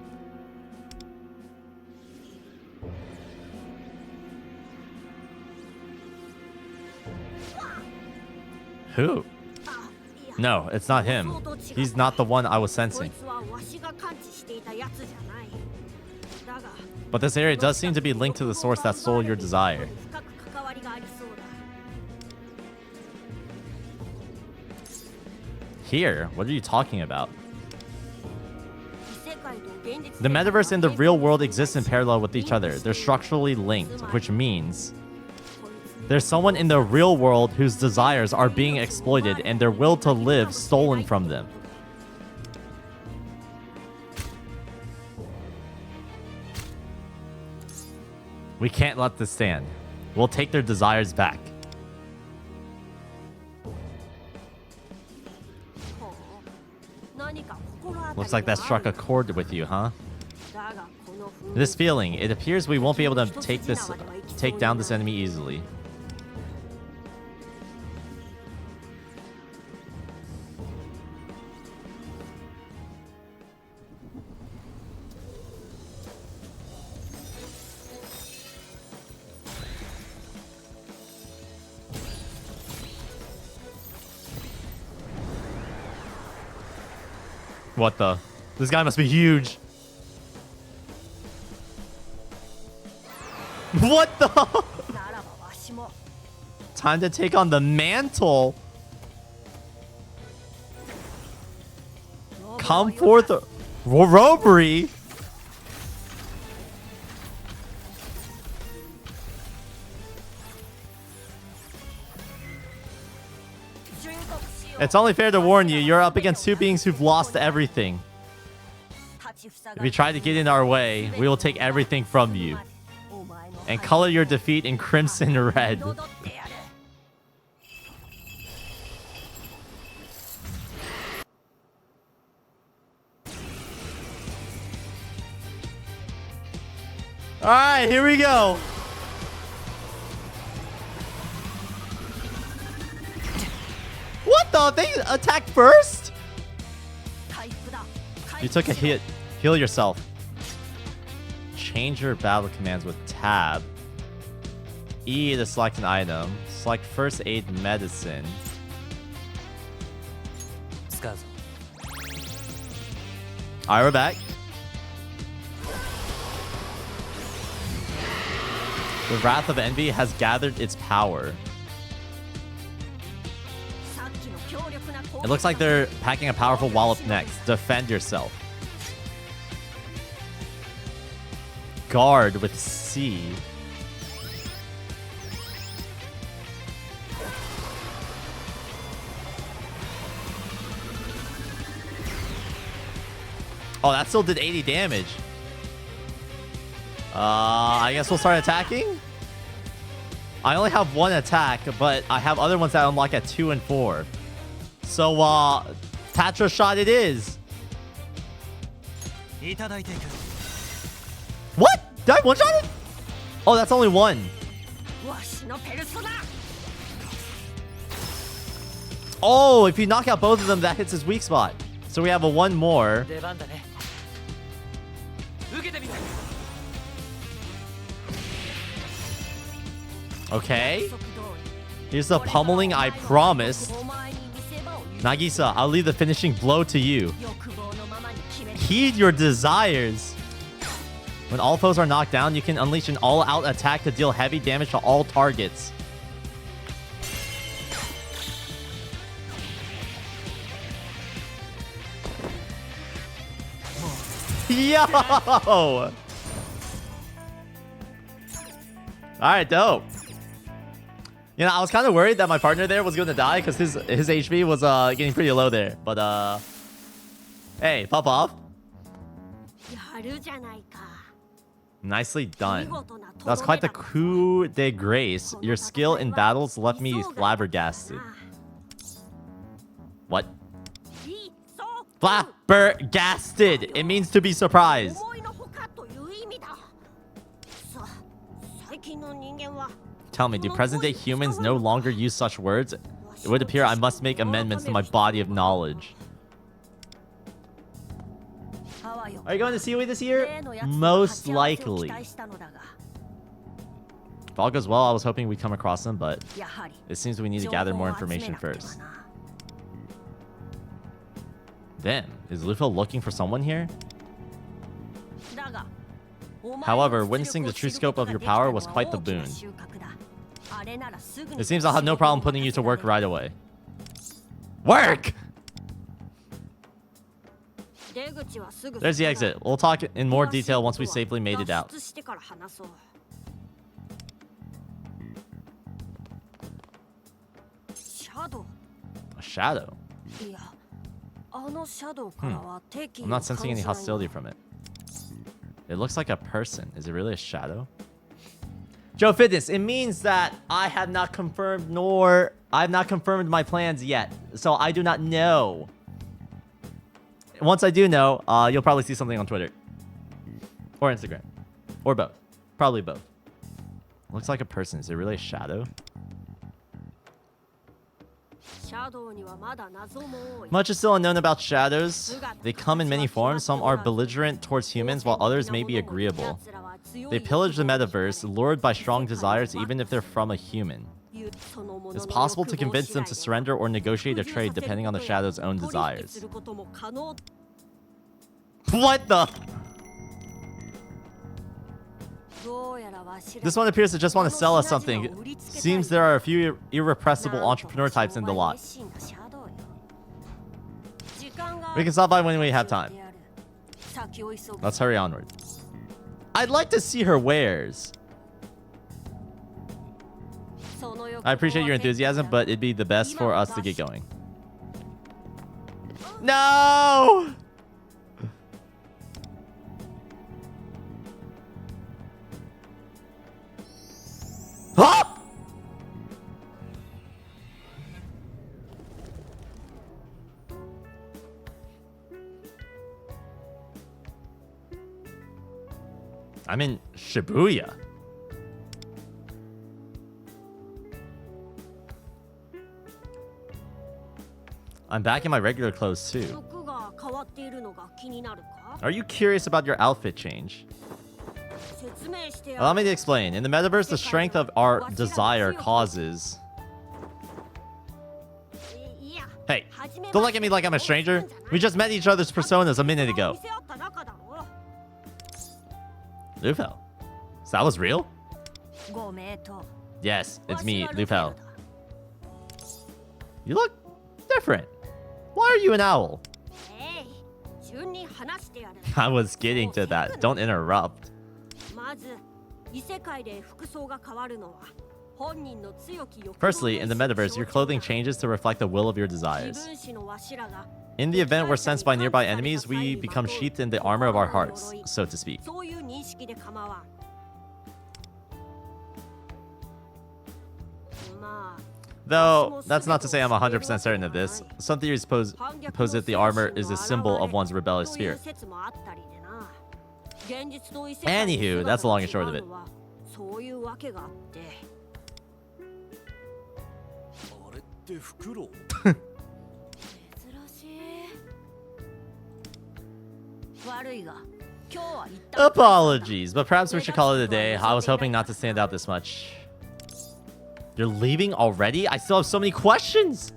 S1: Who? No, it's not him. He's not the one I was sensing. But this area does seem to be linked to the source that stole your desire. Here? What are you talking about? The metaverse and the real world exist in parallel with each other. They're structurally linked, which means there's someone in the real world whose desires are being exploited and their will to live stolen from them. We can't let this stand. We'll take their desires back. Looks like that struck a chord with you, huh? This feeling, it appears we won't be able to take down this enemy easily. What the? This guy must be huge. What the? Time to take on the mantle. Come forth, robbery. It's only fair to warn you, you're up against two beings who've lost everything. If you try to get in our way, we will take everything from you. And color your defeat in crimson red. Alright, here we go. What the? They attacked first? You took a hit. Heal yourself. Change your battle commands with tab. E to select an item. Select first aid medicine. Alright, we're back. The Wrath of Envy has gathered its power. It looks like they're packing a powerful wallop next. Defend yourself. Guard with C. Oh, that still did 80 damage. I guess we'll start attacking? I only have one attack, but I have other ones that unlock at 2 and 4. So, Tatra shot it is. What? Did I one-shot it? Oh, that's only one. Oh, if you knock out both of them, that hits his weak spot. So we have a one more. Okay. Here's the pummeling I promised. Nagisa, I'll leave the finishing blow to you. Heed your desires. When all foes are knocked down, you can unleash an all-out attack to deal heavy damage to all targets. Yo! Alright, dope. You know, I was kind of worried that my partner there was going to die because his HP was getting pretty low there. But, hey, pop off. Nicely done. That's quite the coup de grace. Your skill in battles left me flabbergasted. What? Flabbergasted. It means to be surprised. Tell me, do present-day humans no longer use such words? It would appear I must make amendments to my body of knowledge. Are you going to Seaway this year? Most likely. If all goes well, I was hoping we'd come across them, but it seems we need to gather more information first. Damn, is Luffy looking for someone here? However, witnessing the true scope of your power was quite the boon. It seems I'll have no problem putting you to work right away. Work! There's the exit. We'll talk in more detail once we safely made it out. A shadow? I'm not sensing any hostility from it. It looks like a person. Is it really a shadow? Joe Fitness, it means that I have not confirmed my plans yet. So I do not know. Once I do know, you'll probably see something on Twitter. Or Instagram. Or both. Probably both. Looks like a person. Is it really a shadow? Much is still unknown about shadows. They come in many forms. Some are belligerent towards humans, while others may be agreeable. They pillage the metaverse, lured by strong desires, even if they're from a human. It's possible to convince them to surrender or negotiate a trade depending on the shadow's own desires. What the? This one appears to just want to sell us something. Seems there are a few irrepressible entrepreneur types in the lot. We can stop by when we have time. Let's hurry onward. I'd like to see her wares. I appreciate your enthusiasm, but it'd be the best for us to get going. No! Huh? I'm in Shibuya. I'm back in my regular clothes too. Are you curious about your outfit change? Allow me to explain. In the metaverse, the strength of our desire causes... Hey, don't look at me like I'm a stranger. We just met each other's personas a minute ago. Lufel. So that was real? Yes, it's me, Lufel. You look different. Why are you an owl? I was getting to that. Don't interrupt. Firstly, in the metaverse, your clothing changes to reflect the will of your desires. In the event we're sensed by nearby enemies, we become sheathed in the armor of our hearts, so to speak. Though, that's not to say I'm 100% certain of this. Some theories posit the armor is a symbol of one's rebellious spirit. Anywho, that's the long and short of it. Apologies, but perhaps we should call it a day. I was hoping not to stand out this much. You're leaving already? I still have so many questions.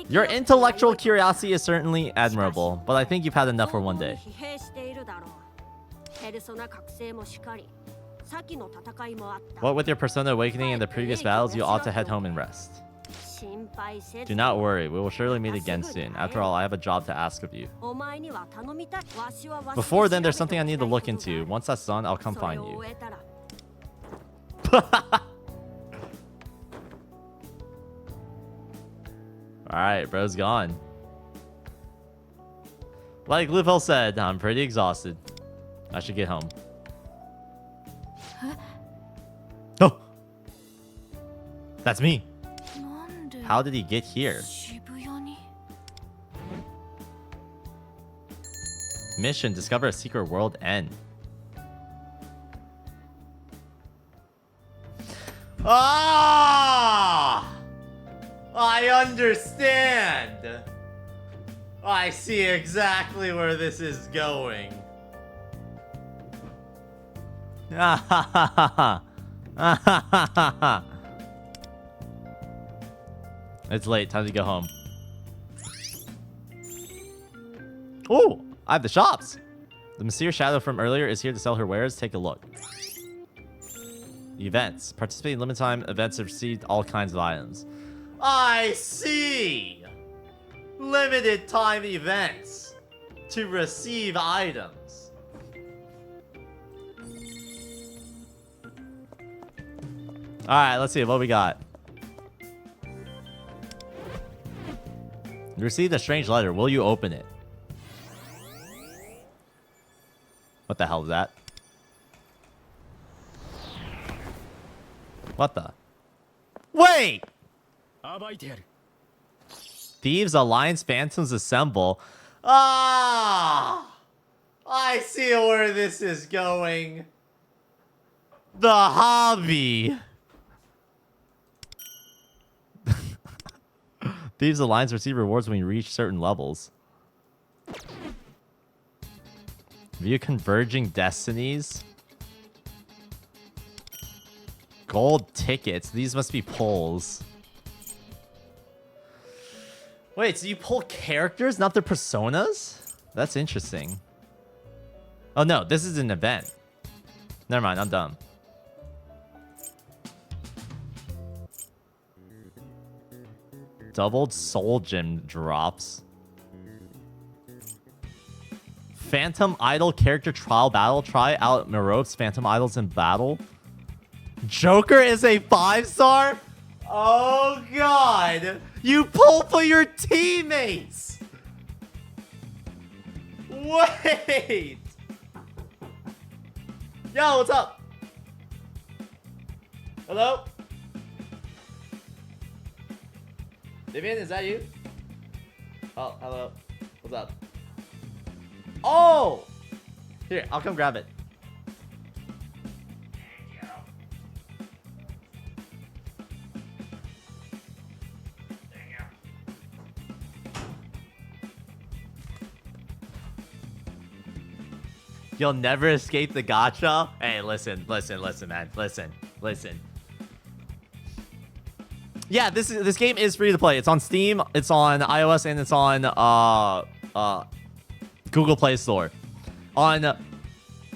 S1: Your intellectual curiosity is certainly admirable, but I think you've had enough for one day. What with your Persona Awakening and the previous battles, you ought to head home and rest. Do not worry, we will surely meet again soon. After all, I have a job to ask of you. Before then, there's something I need to look into. Once that's done, I'll come find you. Alright, bro's gone. Like Lufel said, I'm pretty exhausted. I should get home. Oh! That's me! How did he get here? Mission, discover a secret world end. Ah! I understand. I see exactly where this is going. Ah ha ha ha ha. Ah ha ha ha ha. It's late. Time to go home. Oh, I have the shops. The mysterious shadow from earlier is here to sell her wares. Take a look. Events. Participate in limited time events have received all kinds of items. I see. Limited time events to receive items. All right, let's see what we got. You received a strange letter. Will you open it? What the hell is that? What the? Wait! Thieves, Alliance, Phantoms assemble. Ah! I see where this is going. The hobby. Thieves Alliance receive rewards when you reach certain levels. View converging destinies. Gold tickets. These must be polls. Wait, so you pull characters, not their personas? That's interesting. Oh no, this is an event. Never mind, I'm dumb. Doubled soul gem drops. Phantom Idol character trial battle. Try out Mirope's Phantom Idols in battle. Joker is a 5-star? Oh god. You pull for your teammates. Wait. Yo, what's up? Hello? Vivian, is that you? Oh, hello. What's up? Oh! Here, I'll come grab it. You'll never escape the gacha? Hey, listen, man. Listen. Yeah, this game is free to play. It's on Steam, it's on iOS, and it's on Google Play Store. On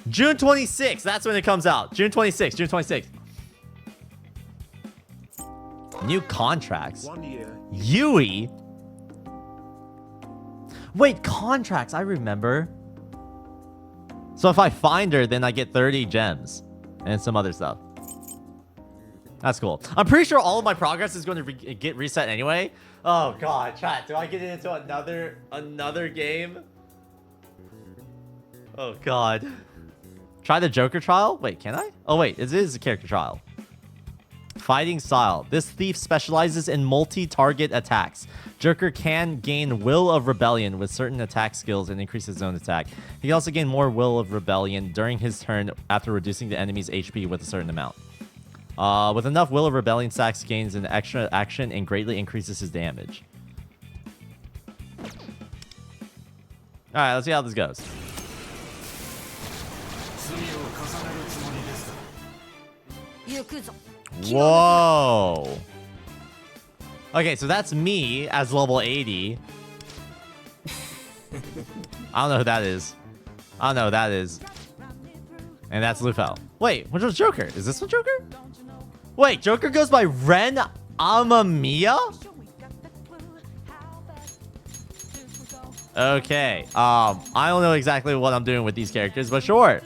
S1: June 26th, that's when it comes out. June 26th. New contracts.
S2: 1 year.
S1: Yui? Wait, contracts, I remember. So if I find her, then I get 30 gems and some other stuff. That's cool. I'm pretty sure all of my progress is going to get reset anyway. Oh god, chat. Do I get into another game? Oh god. Try the Joker trial? Wait, can I? Oh wait, it is a character trial. Fighting style. This thief specializes in multi-target attacks. Joker can gain Will of Rebellion with certain attack skills and increase his own attack. He can also gain more Will of Rebellion during his turn after reducing the enemy's HP with a certain amount. With enough Will of Rebellion stacks, gains an extra action and greatly increases his damage. Alright, let's see how this goes. Whoa. Okay, so that's me as level 80. I don't know who that is. And that's Lufel. Wait, which was Joker? Is this one Joker? Wait, Joker goes by Ren Amamiya? Okay. I don't know exactly what I'm doing with these characters, but sure.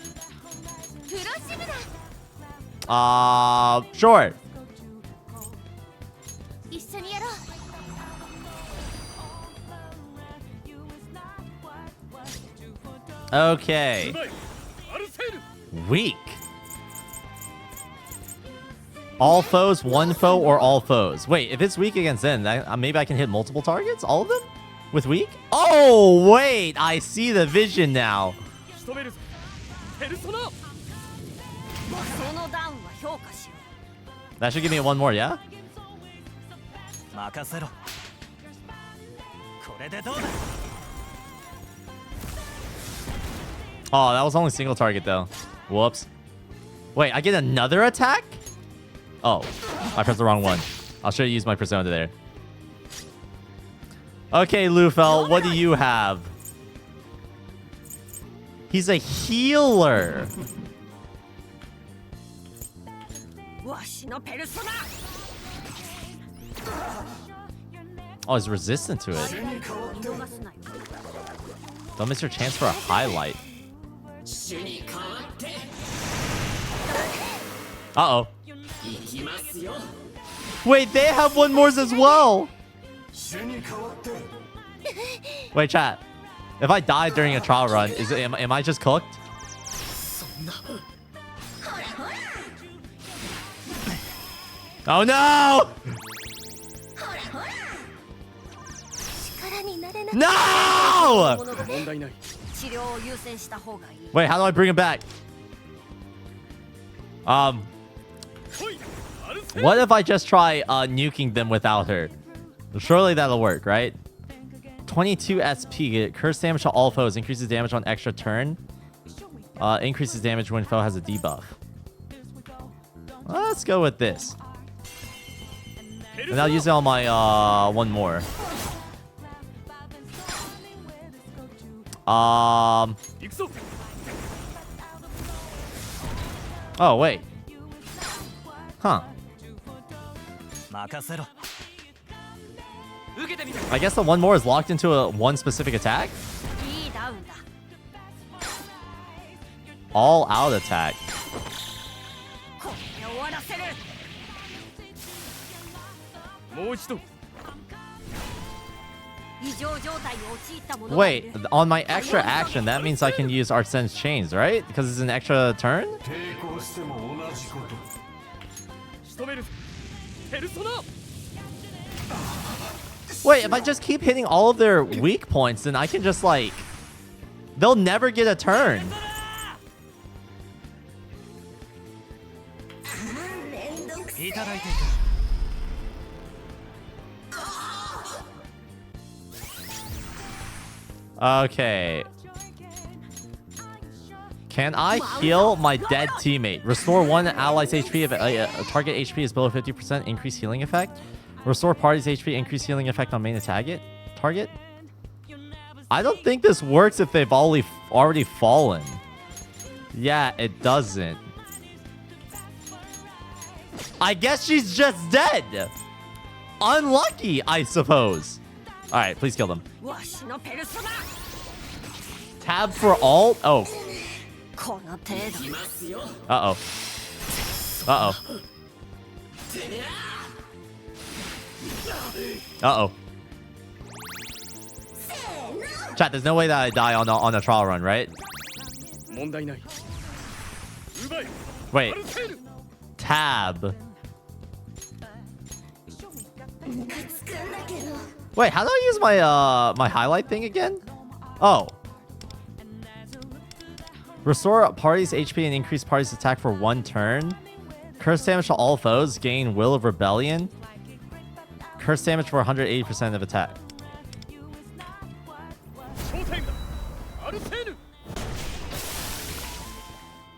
S1: Sure. Okay. Weak. All foes, one foe, or all foes. Wait, if it's weak against them, maybe I can hit multiple targets? All of them? With weak? Oh, wait. I see the vision now. That should give me one more, yeah? Oh, that was only single target, though. Whoops. Wait, I get another attack? Oh, I pressed the wrong one. I'll show you use my persona there. Okay, Lufel, what do you have? He's a healer. Oh, he's resistant to it. Don't miss your chance for a highlight. Uh-oh. Wait, they have one more as well. Wait, chat. If I die during a trial run, am I just cooked? Oh no! No! Wait, how do I bring him back? What if I just try nuking them without her? Surely that'll work, right? 22 SP. Curse damage to all foes. Increases damage on extra turn. Increases damage when foe has a debuff. Let's go with this. And I'll use it on my one more. Oh, wait. Huh. I guess the one more is locked into one specific attack? All out attack. Wait, on my extra action, that means I can use Arsène's Chains, right? Because it's an extra turn? Wait, if I just keep hitting all of their weak points, then I can just, like... They'll never get a turn. Okay. Can I heal my dead teammate? Restore one ally's HP if a target HP is below 50%. Increase healing effect. Restore party's HP. Increase healing effect on main target. I don't think this works if they've already fallen. Yeah, it doesn't. I guess she's just dead. Unlucky, I suppose. All right, please kill them. Tab for alt? Oh. Uh-oh. Uh-oh. Uh-oh. Chat, there's no way that I die on a trial run, right? Wait. Tab. Wait, how do I use my my highlight thing again? Oh. Restore party's HP and increase party's attack for one turn. Curse damage to all foes. Gain Will of Rebellion. Curse damage for 180% of attack.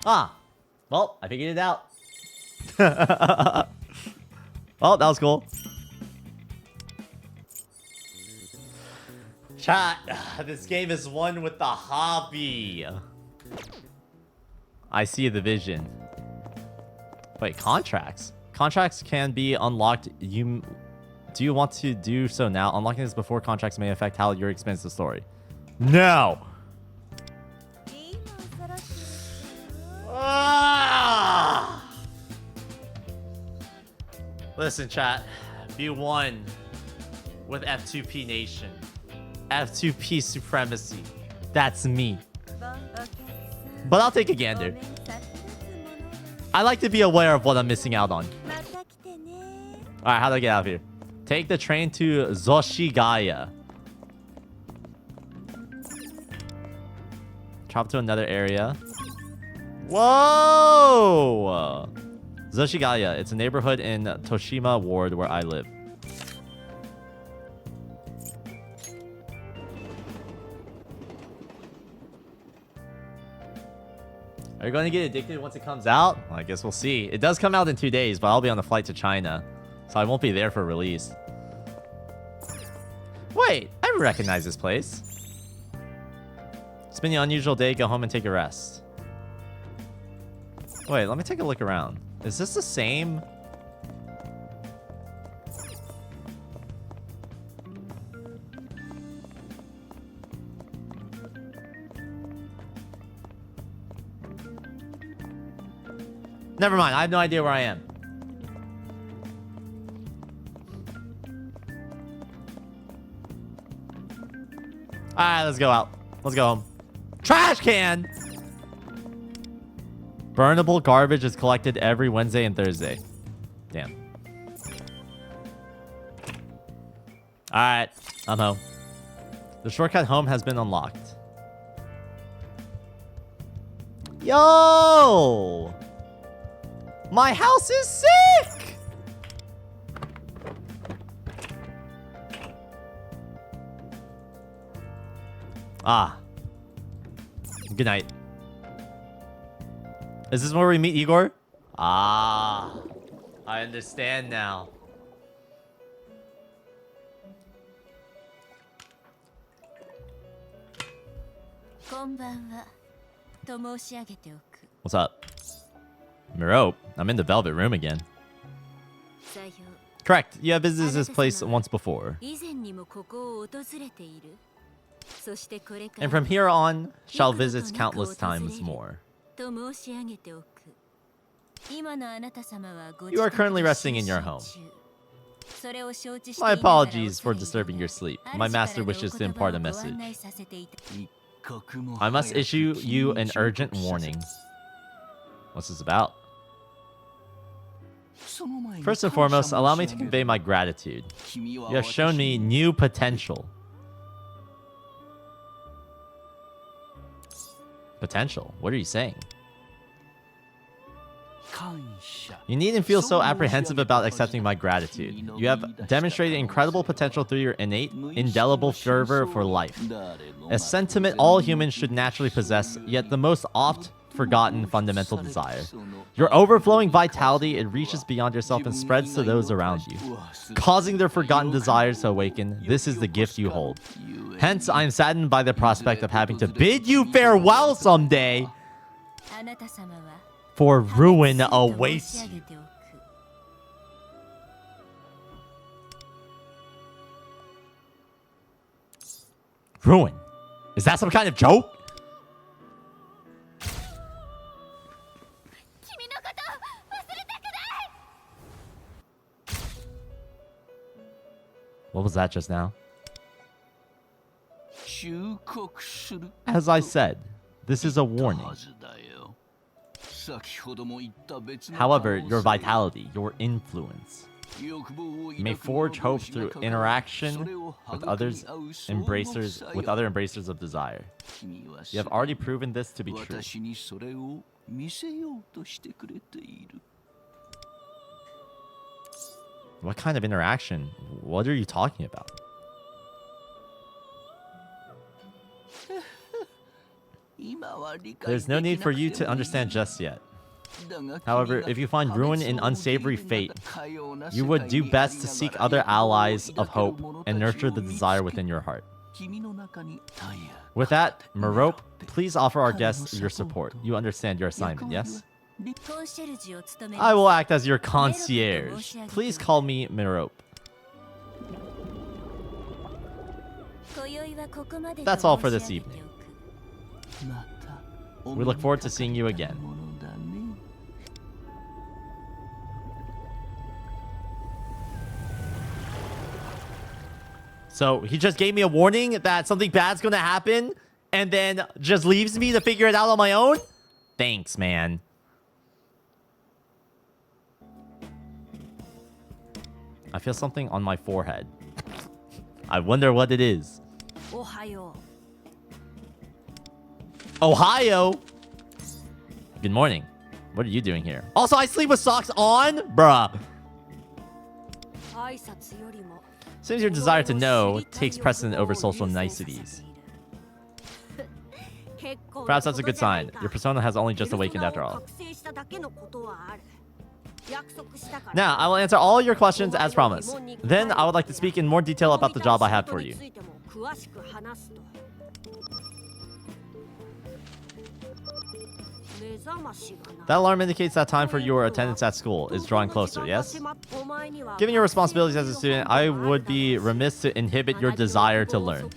S1: Ah. Well, I figured it out. Well, that was cool. Chat, this game is one with the hobby. I see the vision. Wait, contracts? Contracts can be unlocked. Do you want to do so now? Unlocking this before contracts may affect how your experience the story. No! Ah! Listen, chat. Be one with F2P Nation. F2P Supremacy. That's me. But I'll take a gander. I like to be aware of what I'm missing out on. Alright, how do I get out of here? Take the train to Zoshigaya. Travel to another area. Whoa! Zoshigaya. It's a neighborhood in Toshima Ward where I live. Are you going to get addicted once it comes out? Well, I guess we'll see. It does come out in 2 days, but I'll be on a flight to China. So I won't be there for release. Wait, I recognize this place. It's been an unusual day. Go home and take a rest. Wait, let me take a look around. Is this the same? Never mind. I have no idea where I am. Alright, let's go out. Let's go home. Trash can! Burnable garbage is collected every Wednesday and Thursday. Damn. Alright, I'm home. The shortcut home has been unlocked. Yo! My house is sick! Ah. Good night. Is this where we meet Igor? Ah. I understand now. What's up? Mirope, I'm in the Velvet Room again. Correct. You have visited this place once before. And from here on, shall visit countless times more. You are currently resting in your home. My apologies for disturbing your sleep. My master wishes to impart a message. I must issue you an urgent warning. What's this about? First and foremost, allow me to convey my gratitude. You have shown me new potential. Potential? What are you saying? You needn't feel so apprehensive about accepting my gratitude. You have demonstrated incredible potential through your innate, indelible fervor for life. A sentiment all humans should naturally possess, yet the most oft-forgotten fundamental desire. Your overflowing vitality, it reaches beyond yourself and spreads to those around you, causing their forgotten desires to awaken. This is the gift you hold. Hence, I am saddened by the prospect of having to bid you farewell someday, for ruin awaits you. Ruin? Is that some kind of joke? What was that just now? As I said, this is a warning. However, your vitality, your influence, may forge hope through interaction with other embracers of desire. You have already proven this to be true. What kind of interaction? What are you talking about? There's no need for you to understand just yet. However, if you find ruin in unsavory fate, you would do best to seek other allies of hope and nurture the desire within your heart. With that, Mirope, please offer our guests your support. You understand your assignment, yes? I will act as your concierge. Please call me Mirope. That's all for this evening. We look forward to seeing you again. So he just gave me a warning that something bad's gonna happen and then just leaves me to figure it out on my own? Thanks, man. I feel something on my forehead. I wonder what it is. Ohio. Good morning. What are you doing here? Also, I sleep with socks on? Bruh. Seems your desire to know takes precedent over social niceties. Perhaps that's a good sign. Your persona has only just awakened after all. Now, I will answer all your questions as promised. Then, I would like to speak in more detail about the job I have for you. That alarm indicates that time for your attendance at school is drawing closer, yes? Given your responsibilities as a student, I would be remiss to inhibit your desire to learn.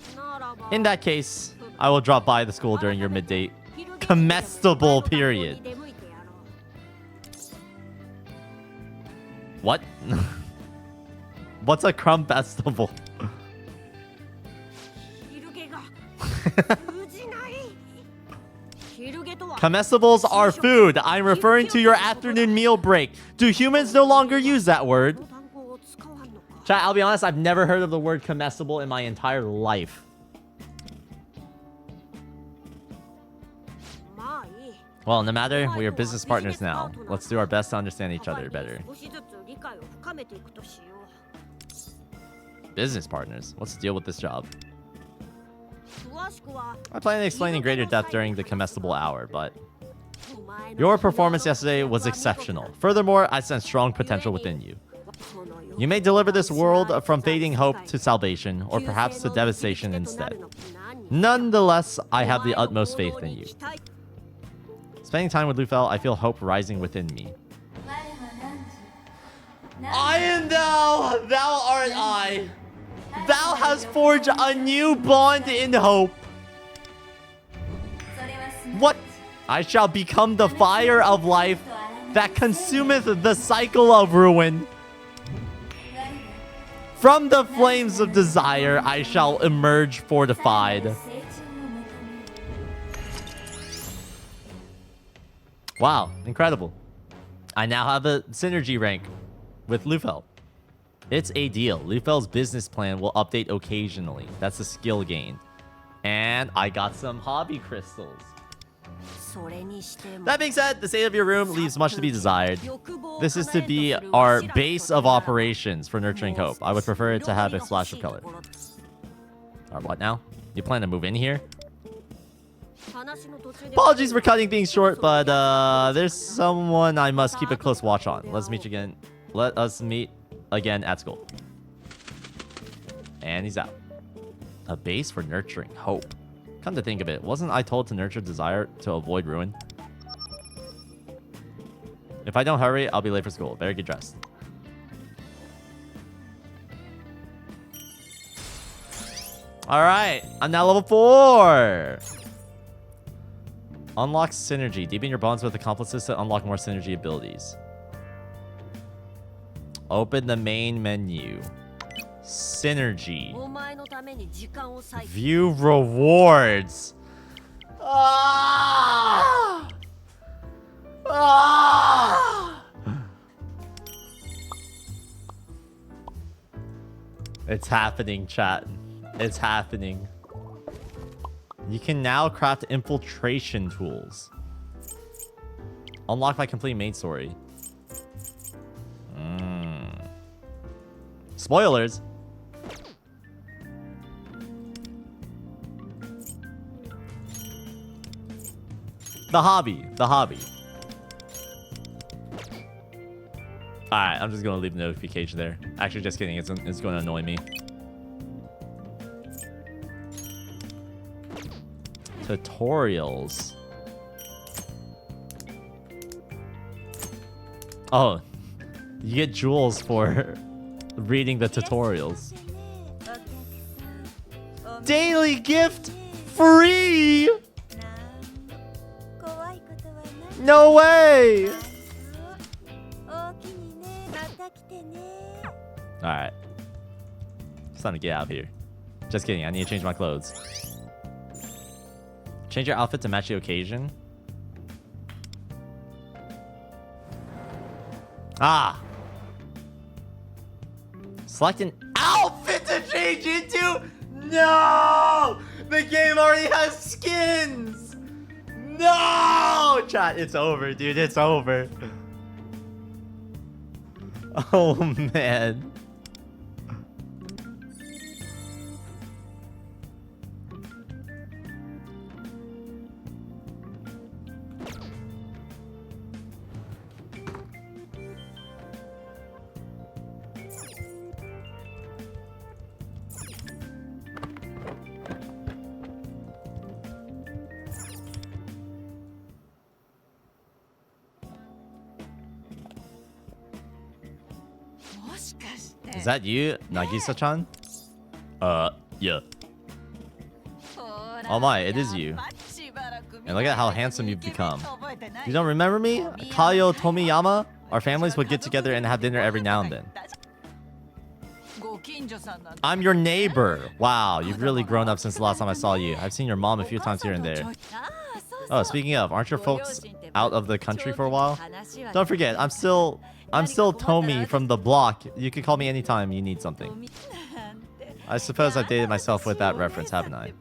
S1: In that case, I will drop by the school during your midday comestible period. What? What's a crumb festival? Comestibles are food. I'm referring to your afternoon meal break. Do humans no longer use that word? Chat, I'll be honest, I've never heard of the word comestible in my entire life. Well, no matter, we are business partners now. Let's do our best to understand each other better. Business partners? What's the deal with this job? I plan to explain in greater depth during the comestible hour, but your performance yesterday was exceptional. Furthermore, I sense strong potential within you. You may deliver this world from fading hope to salvation, or perhaps to devastation instead. Nonetheless, I have the utmost faith in you. Spending time with Lufel, I feel hope rising within me. I am thou, thou art I. Thou hast forged a new bond in hope. What? I shall become the fire of life that consumeth the cycle of ruin. From the flames of desire, I shall emerge fortified. Wow, incredible. I now have a synergy rank with Lufel. It's a deal. Lufel's business plan will update occasionally. That's a skill gain. And I got some hobby crystals. That being said, the state of your room leaves much to be desired. This is to be our base of operations for nurturing hope. I would prefer it to have a splash of color. Alright, what now? You plan to move in here? Apologies for cutting things short, but there's someone I must keep a close watch on. Let us meet again at school. And he's out. A base for nurturing hope. Come to think of it, wasn't I told to nurture desire to avoid ruin? If I don't hurry, I'll be late for school. Better get dressed. Alright, I'm now level 4. Unlock synergy. Deepen your bonds with accomplices to unlock more synergy abilities. Open the main menu. Synergy. View rewards. Ah! Ah! It's happening, chat. It's happening. You can now craft infiltration tools. Unlock by complete main story. Spoilers. The hobby. Alright, I'm just gonna leave the notification there. Actually, just kidding. It's gonna annoy me. Tutorials. Oh, you get jewels for reading the tutorials. Daily gift free. No way. Alright. It's time to get out of here. Just kidding. I need to change my clothes. Change your outfit to match the occasion. Ah. Select an outfit to change into. No! The game already has skins. No! Chat, it's over, dude. It's over. Oh, man. Is that you, Nagisa-chan? Yeah. Oh my, it is you. And look at how handsome you've become. You don't remember me? Kayo Tomiyama? Our families would get together and have dinner every now and then. I'm your neighbor. Wow, you've really grown up since the last time I saw you. I've seen your mom a few times here and there. Oh, speaking of, aren't your folks out of the country for a while? Don't forget, I'm still Tomi from the block. You can call me anytime you need something. I suppose I've dated myself with that reference, haven't I?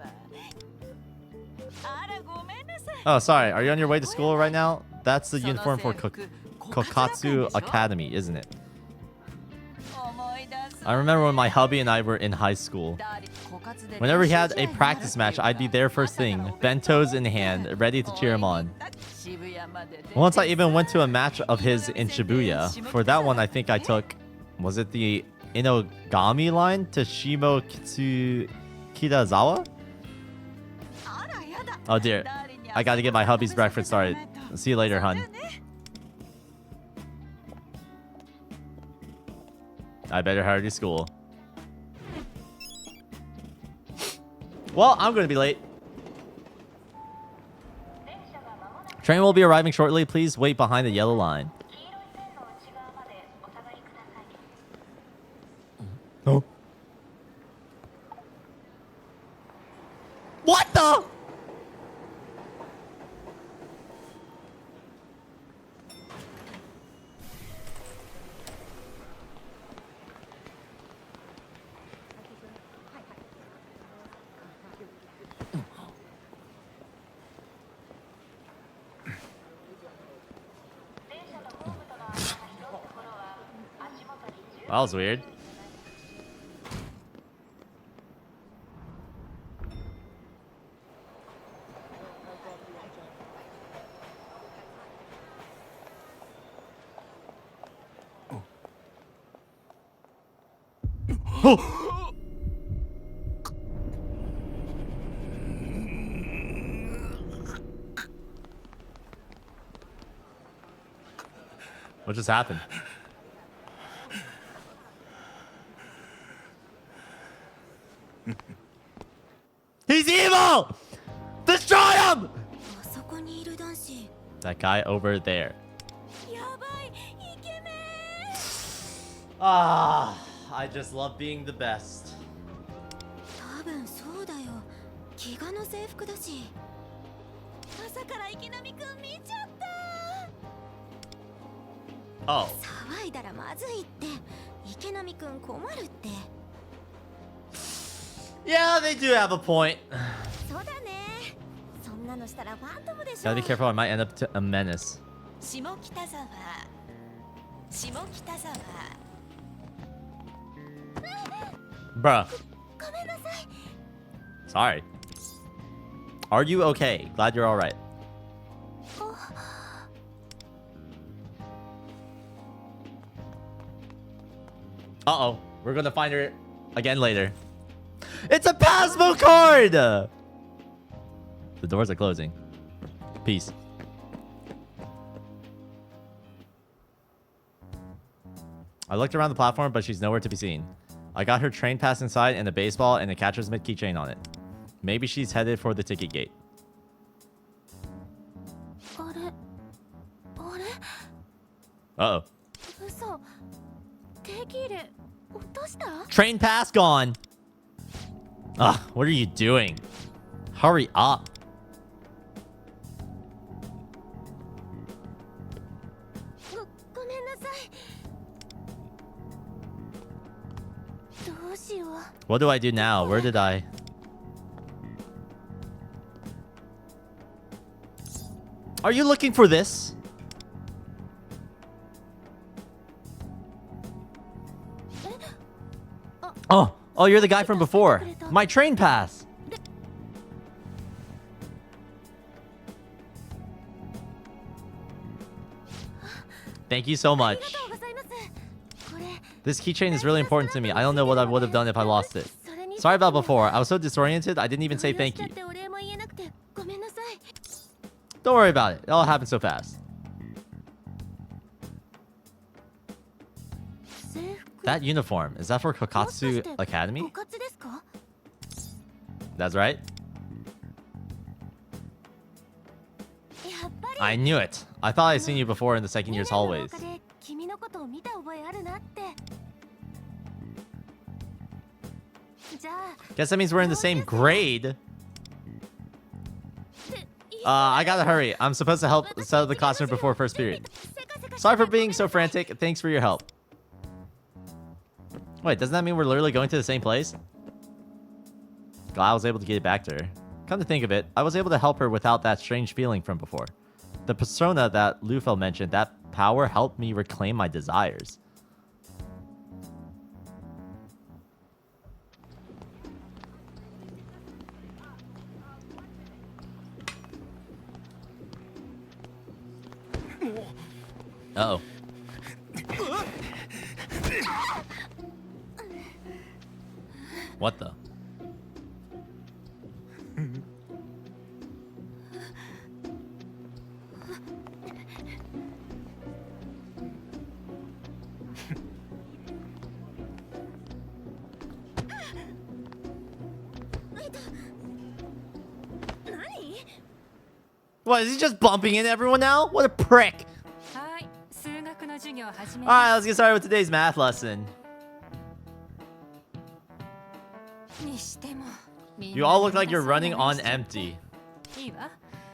S1: Oh, sorry. Are you on your way to school right now? That's the uniform for Kokatsu Academy, isn't it? I remember when my hubby and I were in high school. Whenever he had a practice match, I'd be there first thing, bentos in hand, ready to cheer him on. Once I even went to a match of his in Shibuya. For that one, I think I took... Was it the Inogami line to Shimo Kitazawa? Oh dear. I gotta get my hubby's breakfast started. See you later, hun. I better hurry to school. Well, I'm gonna be late. Train will be arriving shortly. Please wait behind the yellow line. Oh. What the? That was weird. Oh. What just happened? He's evil! Destroy him! That guy over there. Ah, I just love being the best. Oh. Yeah, they do have a point. Gotta be careful, I might end up to a menace. Bruh. Sorry. Are you okay? Glad you're alright. Uh-oh. We're gonna find her again later. It's a Pasmo card! The doors are closing. Peace. I looked around the platform, but she's nowhere to be seen. I got her train pass inside and a baseball and a catcher's mitt keychain on it. Maybe she's headed for the ticket gate. Uh-oh. Train pass gone. Ugh, what are you doing? Hurry up. What do I do now? Where did I... Are you looking for this? Oh, you're the guy from before. My train pass. Thank you so much. This keychain is really important to me. I don't know what I would have done if I lost it. Sorry about before. I was so disoriented, I didn't even say thank you. Don't worry about it. It all happened so fast. That uniform, is that for Kokatsu Academy? That's right. I knew it. I thought I'd seen you before in the second year's hallways. Guess that means we're in the same grade. I gotta hurry. I'm supposed to help set up the classroom before first period. Sorry for being so frantic. Thanks for your help. Wait, doesn't that mean we're literally going to the same place? Glad I was able to get it back to her. Come to think of it, I was able to help her without that strange feeling from before. The persona that Lufel mentioned, that power helped me reclaim my desires. Uh-oh. What the? What, is he just bumping into everyone now? What a prick! Alright, let's get started with today's math lesson. You all look like you're running on empty.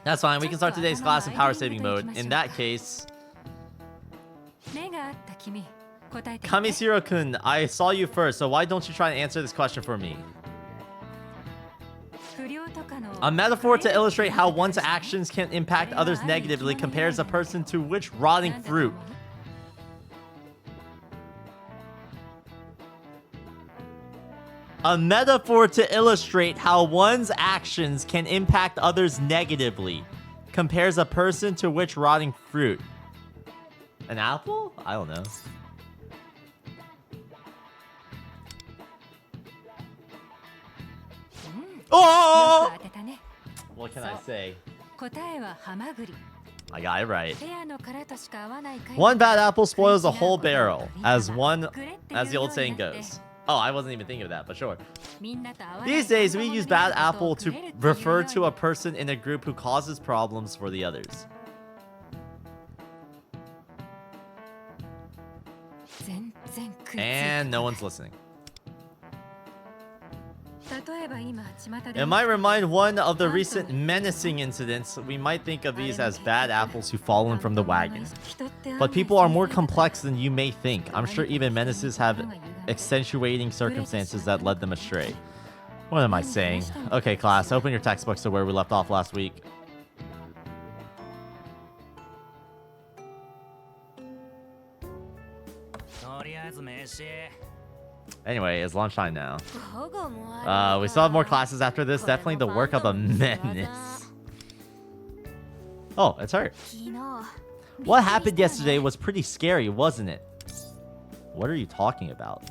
S1: That's fine, we can start today's class in power saving mode. In that case... Kamisiro-kun, I saw you first, so why don't you try and answer this question for me? A metaphor to illustrate how one's actions can impact others negatively compares a person to which rotting fruit? A metaphor to illustrate how one's actions can impact others negatively compares a person to which rotting fruit? An apple? I don't know. Oh! What can I say? I got it right. One bad apple spoils a whole barrel, as the old saying goes. Oh, I wasn't even thinking of that, but sure. These days, we use bad apple to refer to a person in a group who causes problems for the others. And no one's listening. It might remind one of the recent menacing incidents. We might think of these as bad apples who've fallen from the wagon. But people are more complex than you may think. I'm sure even menaces have accentuating circumstances that led them astray. What am I saying? Okay, class, open your textbooks to where we left off last week. Anyway, it's lunchtime now. We still have more classes after this. Definitely the work of a menace. Oh, it's her. What happened yesterday was pretty scary, wasn't it? What are you talking about?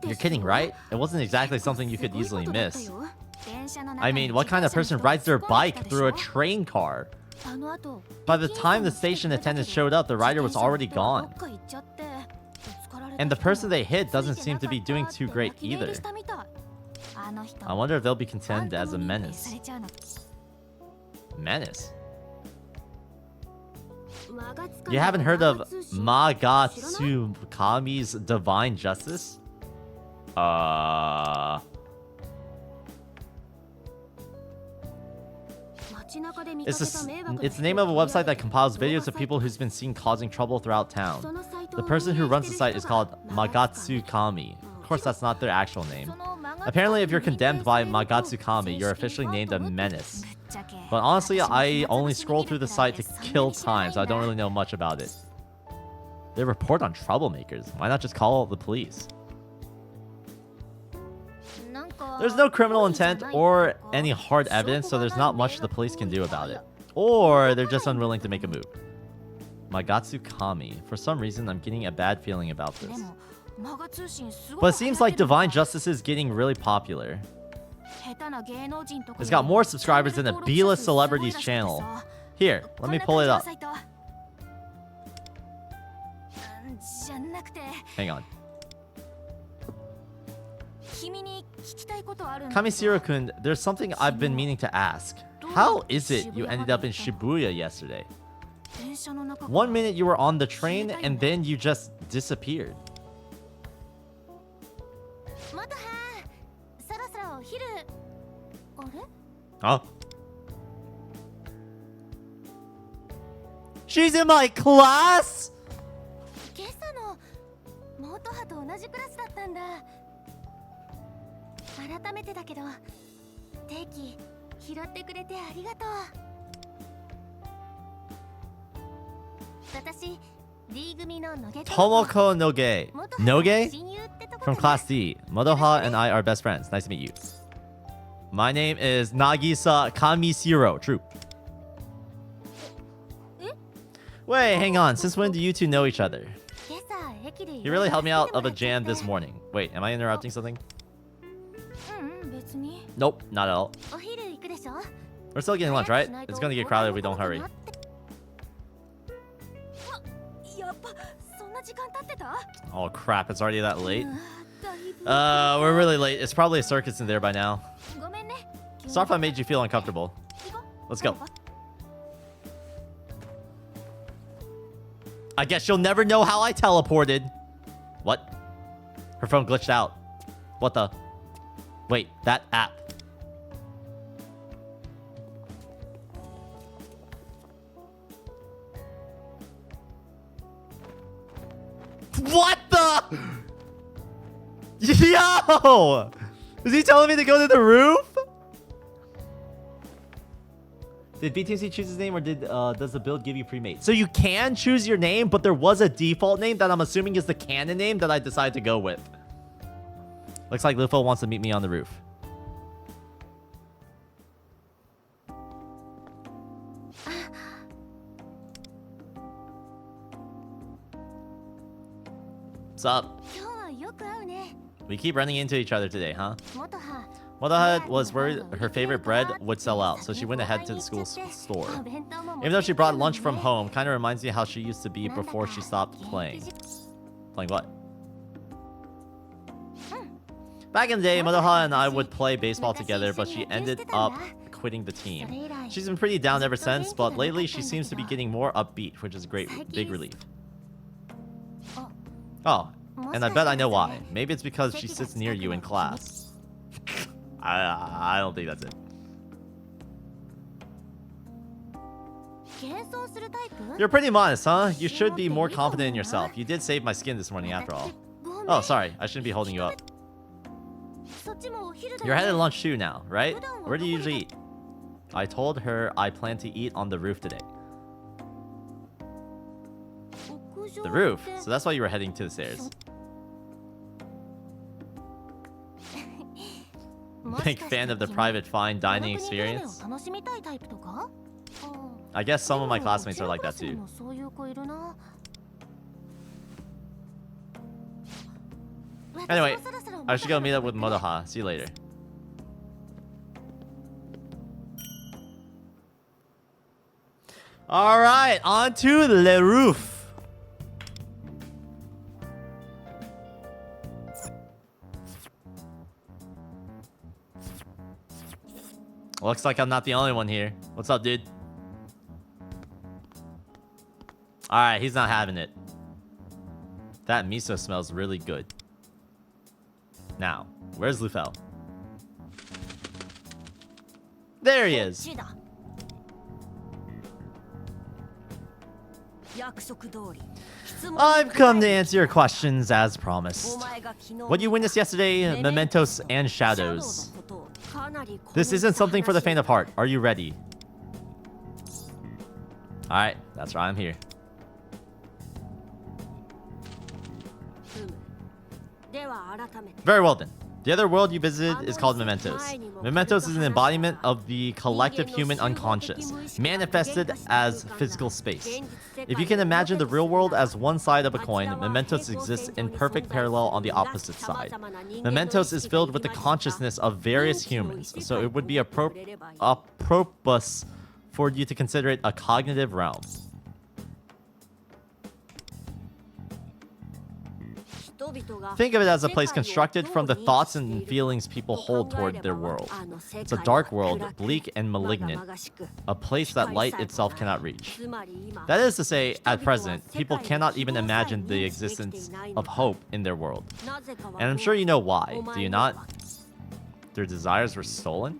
S1: You're kidding, right? It wasn't exactly something you could easily miss. I mean, what kind of person rides their bike through a train car? By the time the station attendant showed up, the rider was already gone. And the person they hit doesn't seem to be doing too great either. I wonder if they'll be condemned as a menace. Menace? You haven't heard of Magatsukami's divine justice? It's the name of a website that compiles videos of people who's been seen causing trouble throughout town. The person who runs the site is called Magatsukami. course, that's not their actual name. Apparently, if you're condemned by Magatsukami, you're officially named a menace. But honestly, I only scroll through the site to kill time, so I don't really know much about it. They report on troublemakers. Why not just call the police? There's no criminal intent or any hard evidence, so there's not much the police can do about it. Or they're just unwilling to make a move. Magatsukami. For some reason, I'm getting a bad feeling about this. But it seems like Divine Justice is getting really popular. It's got more subscribers than a B-list celebrities channel. Here, let me pull it up. Hang on. Kamisiro-kun, there's something I've been meaning to ask. How is it you ended up in Shibuya yesterday? 1 minute you were on the train and then you just disappeared. Huh? She's in my class?! Tomoko Noge. Noge? From Class D. Motoha and I are best friends. Nice to meet you. My name is Nagisa Kamisiro. True. Wait, hang on. Since when do you two know each other? You really helped me out of a jam this morning. Wait, am I interrupting something? Nope, not at all. We're still getting lunch, right? It's gonna get crowded if we don't hurry. Oh crap, it's already that late? We're really late. It's probably a circus in there by now. Sorry if I made you feel uncomfortable. Let's go. I guess you'll never know how I teleported. What? Her phone glitched out. What the? Wait, that app. What the? Yo! Is he telling me to go to the roof? Did BTMC choose his name or does the build give you pre-made? So you can choose your name, but there was a default name that I'm assuming is the canon name that I decided to go with. Looks like Lufo wants to meet me on the roof. What's up? We keep running into each other today, huh? Motoha was worried her favorite bread would sell out, so she went ahead to the school store. Even though she brought lunch from home, kind of reminds me how she used to be before she stopped playing. Playing what? Back in the day, Motoha and I would play baseball together, but she ended up quitting the team. She's been pretty down ever since, but lately she seems to be getting more upbeat, which is a big relief. Oh, and I bet I know why. Maybe it's because she sits near you in class. I don't think that's it. You're pretty modest, huh? You should be more confident in yourself. You did save my skin this morning after all. Oh, sorry. I shouldn't be holding you up. You're headed to lunch too now, right? Where do you usually eat? I told her I plan to eat on the roof today. The roof? So that's why you were heading to the stairs. Big fan of the private fine dining experience? I guess some of my classmates are like that too. Anyway, I should go meet up with Motoha. See you later. Alright, on to the roof. Looks like I'm not the only one here. What's up, dude? Alright, he's not having it. That miso smells really good. Now, where's Lufel? There he is. I've come to answer your questions as promised. What you witnessed yesterday, mementos and shadows. This isn't something for the faint of heart. Are you ready? Alright, that's why I'm here. Very well then. The other world you visited is called Mementos. Mementos is an embodiment of the collective human unconscious, manifested as physical space. If you can imagine the real world as one side of a coin, Mementos exists in perfect parallel on the opposite side. Mementos is filled with the consciousness of various humans, so it would be apropos for you to consider it a cognitive realm. Think of it as a place constructed from the thoughts and feelings people hold toward their world. It's a dark world, bleak and malignant, a place that light itself cannot reach. That is to say, at present, people cannot even imagine the existence of hope in their world. And I'm sure you know why, do you not? Their desires were stolen?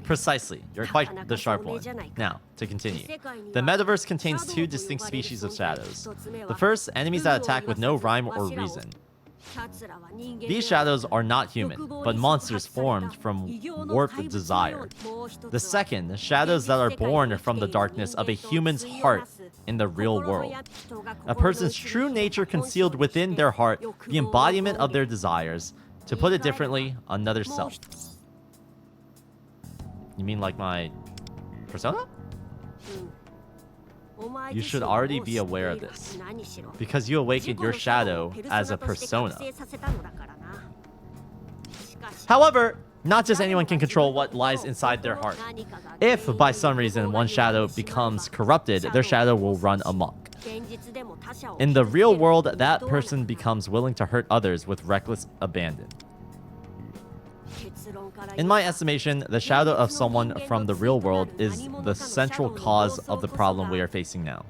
S1: Precisely. You're quite the sharp one. Now, to continue. The metaverse contains two distinct species of shadows. The first, enemies that attack with no rhyme or reason. These shadows are not human, but monsters formed from warped desire. The second, shadows that are born from the darkness of a human's heart in the real world. A person's true nature concealed within their heart, the embodiment of their desires. To put it differently, another self. You mean like my persona? You should already be aware of this, because you awakened your shadow as a persona. However, not just anyone can control what lies inside their heart. If, by some reason, one shadow becomes corrupted, their shadow will run amok. In the real world, that person becomes willing to hurt others with reckless abandon. In my estimation, the shadow of someone from the real world is the central cause of the problem we are facing now.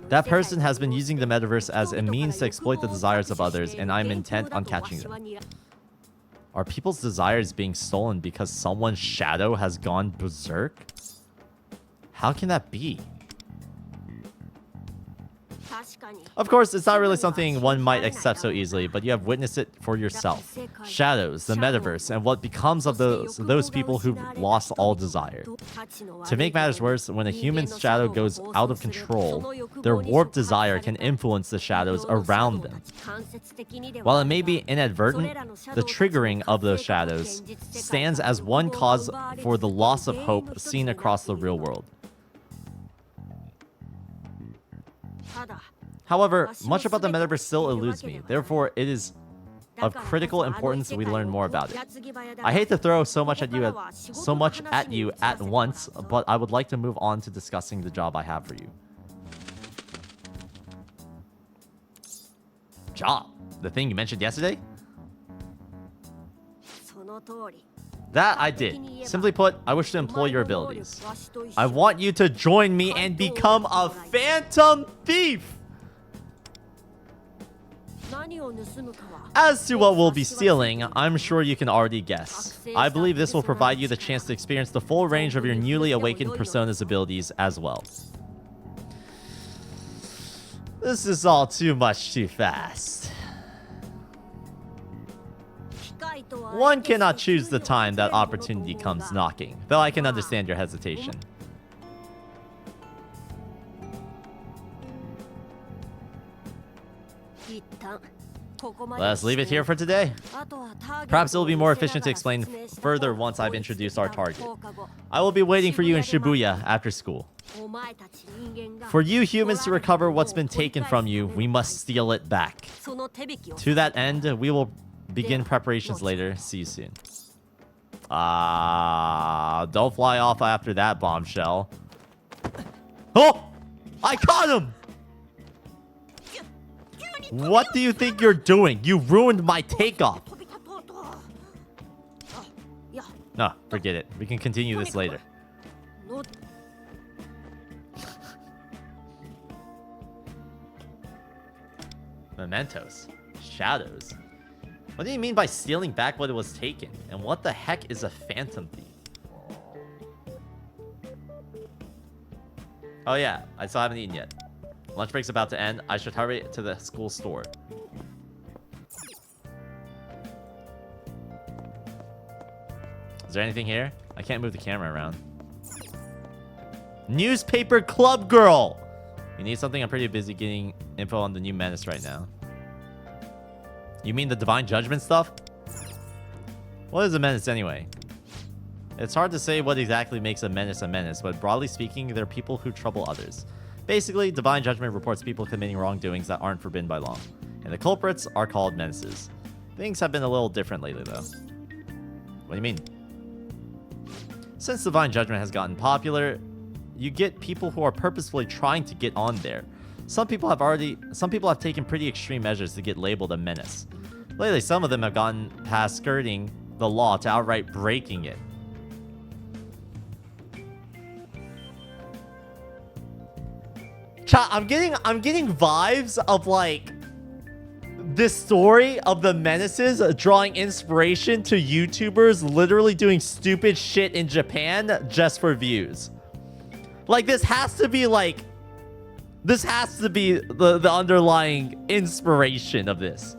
S1: That person has been using the metaverse as a means to exploit the desires of others, and I'm intent on catching them. Are people's desires being stolen because someone's shadow has gone berserk? How can that be? Of course, it's not really something one might accept so easily, but you have witnessed it for yourself. Shadows, the metaverse, and what becomes of those people who've lost all desire. To make matters worse, when a human's shadow goes out of control, their warped desire can influence the shadows around them. While it may be inadvertent, the triggering of those shadows stands as one cause for the loss of hope seen across the real world. However, much about the metaverse still eludes me. Therefore, it is of critical importance we learn more about it. I hate to throw so much at you at once, but I would like to move on to discussing the job I have for you. Job? The thing you mentioned yesterday? That I did. Simply put, I wish to employ your abilities. I want you to join me and become a phantom thief! As to what we'll be stealing, I'm sure you can already guess. I believe this will provide you the chance to experience the full range of your newly awakened persona's abilities as well. This is all too much too fast. One cannot choose the time that opportunity comes knocking, though I can understand your hesitation. Let's leave it here for today. Perhaps it will be more efficient to explain further once I've introduced our target. I will be waiting for you in Shibuya after school. For you humans to recover what's been taken from you, we must steal it back. To that end, we will begin preparations later. See you soon. Don't fly off after that bombshell. Oh! I caught him! What do you think you're doing? You ruined my takeoff. No, forget it. We can continue this later. Mementos. Shadows. What do you mean by stealing back what was taken? And what the heck is a phantom thief? Oh yeah, I still haven't eaten yet. Lunch break's about to end. I should hurry to the school store. Is there anything here? I can't move the camera around. Newspaper club girl! You need something? I'm pretty busy getting info on the new menace right now. You mean the divine judgment stuff? What is a menace anyway? It's hard to say what exactly makes a menace, but broadly speaking, they're people who trouble others. Basically, divine judgment reports people committing wrongdoings that aren't forbidden by law, and the culprits are called menaces. Things have been a little different lately, though. What do you mean? Since divine judgment has gotten popular, you get people who are purposefully trying to get on there. Some people have taken pretty extreme measures to get labeled a menace. Lately, some of them have gotten past skirting the law to outright breaking it. Chat, I'm getting vibes of like this story of the menaces drawing inspiration to YouTubers literally doing stupid shit in Japan just for views. Like this has to be the underlying inspiration of this.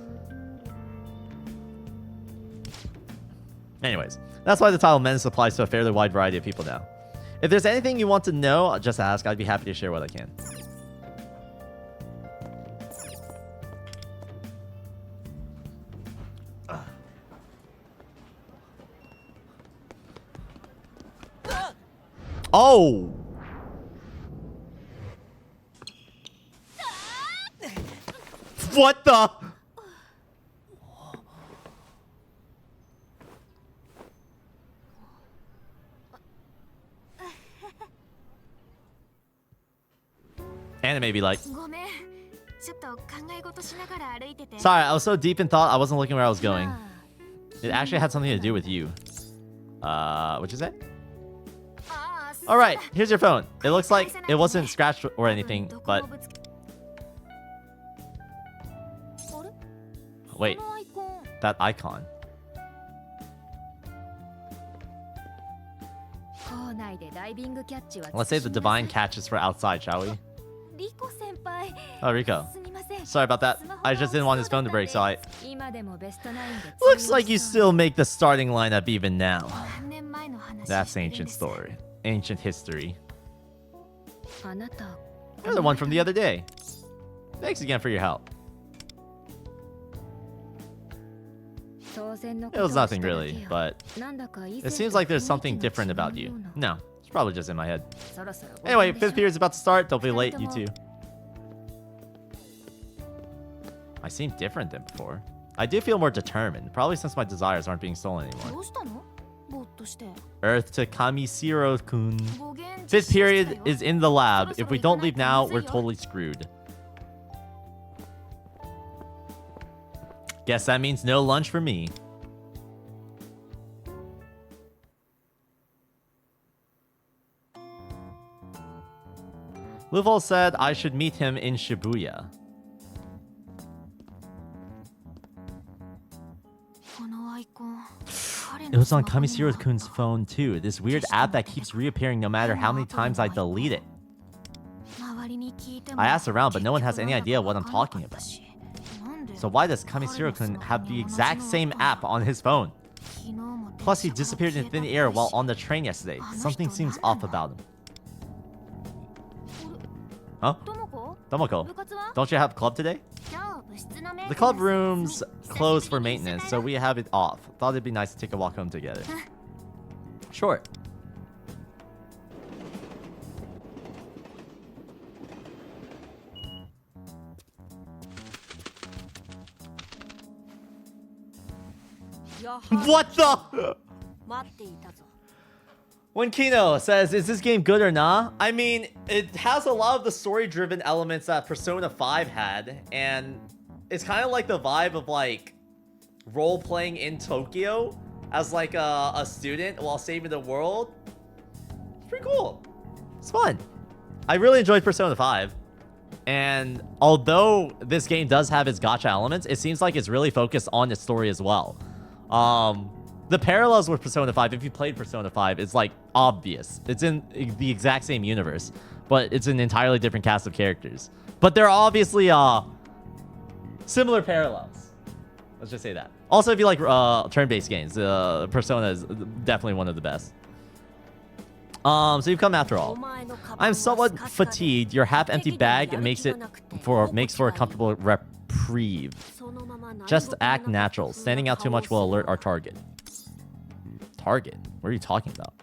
S1: Anyways, that's why the title Menace applies to a fairly wide variety of people now. If there's anything you want to know, just ask. I'd be happy to share what I can. Oh! What the? Anime be like. Sorry, I was so deep in thought I wasn't looking where I was going. It actually had something to do with you. What'd you say? Alright, here's your phone. It looks like it wasn't scratched or anything, but... Wait, that icon. Let's say the divine catches for outside, shall we? Oh, Rico. Sorry about that. I just didn't want his phone to break, so I... Looks like you still make the starting lineup even now. That's ancient story. Ancient history. You're the one from the other day. Thanks again for your help. It was nothing really, but it seems like there's something different about you. No, it's probably just in my head. Anyway, 5th period's about to start. Don't be late, you two. I seem different than before. I do feel more determined, probably since my desires aren't being stolen anymore. Earth to Kamisiro-kun. 5th period is in the lab. If we don't leave now, we're totally screwed. Guess that means no lunch for me. Luval said I should meet him in Shibuya. It was on Kamisiro-kun's phone too. This weird app that keeps reappearing no matter how many times I delete it. I asked around, but no one has any idea what I'm talking about. So why does Kamisiro-kun have the exact same app on his phone? Plus, he disappeared in thin air while on the train yesterday. Something seems off about him. Huh? Tomoko, don't you have club today? The club room's closed for maintenance, so we have it off. Thought it'd be nice to take a walk home together. Sure. What the? When Kino says, is this game good or not? I mean, it has a lot of the story-driven elements that Persona 5 had, and it's kind of like the vibe of like role-playing in Tokyo as like a student while saving the world. It's pretty cool. It's fun. I really enjoyed Persona 5. And although this game does have its gacha elements, it seems like it's really focused on its story as well. The parallels with Persona 5, if you played Persona 5, is like obvious. It's in the exact same universe. but it's an entirely different cast of characters. But they're obviously similar parallels. Let's just say that. Also, if you like turn-based games, Persona is definitely one of the best. So you've come after all. I'm somewhat fatigued. Your half-empty bag makes for a comfortable reprieve. Just act natural. Standing out too much will alert our target. Target? What are you talking about?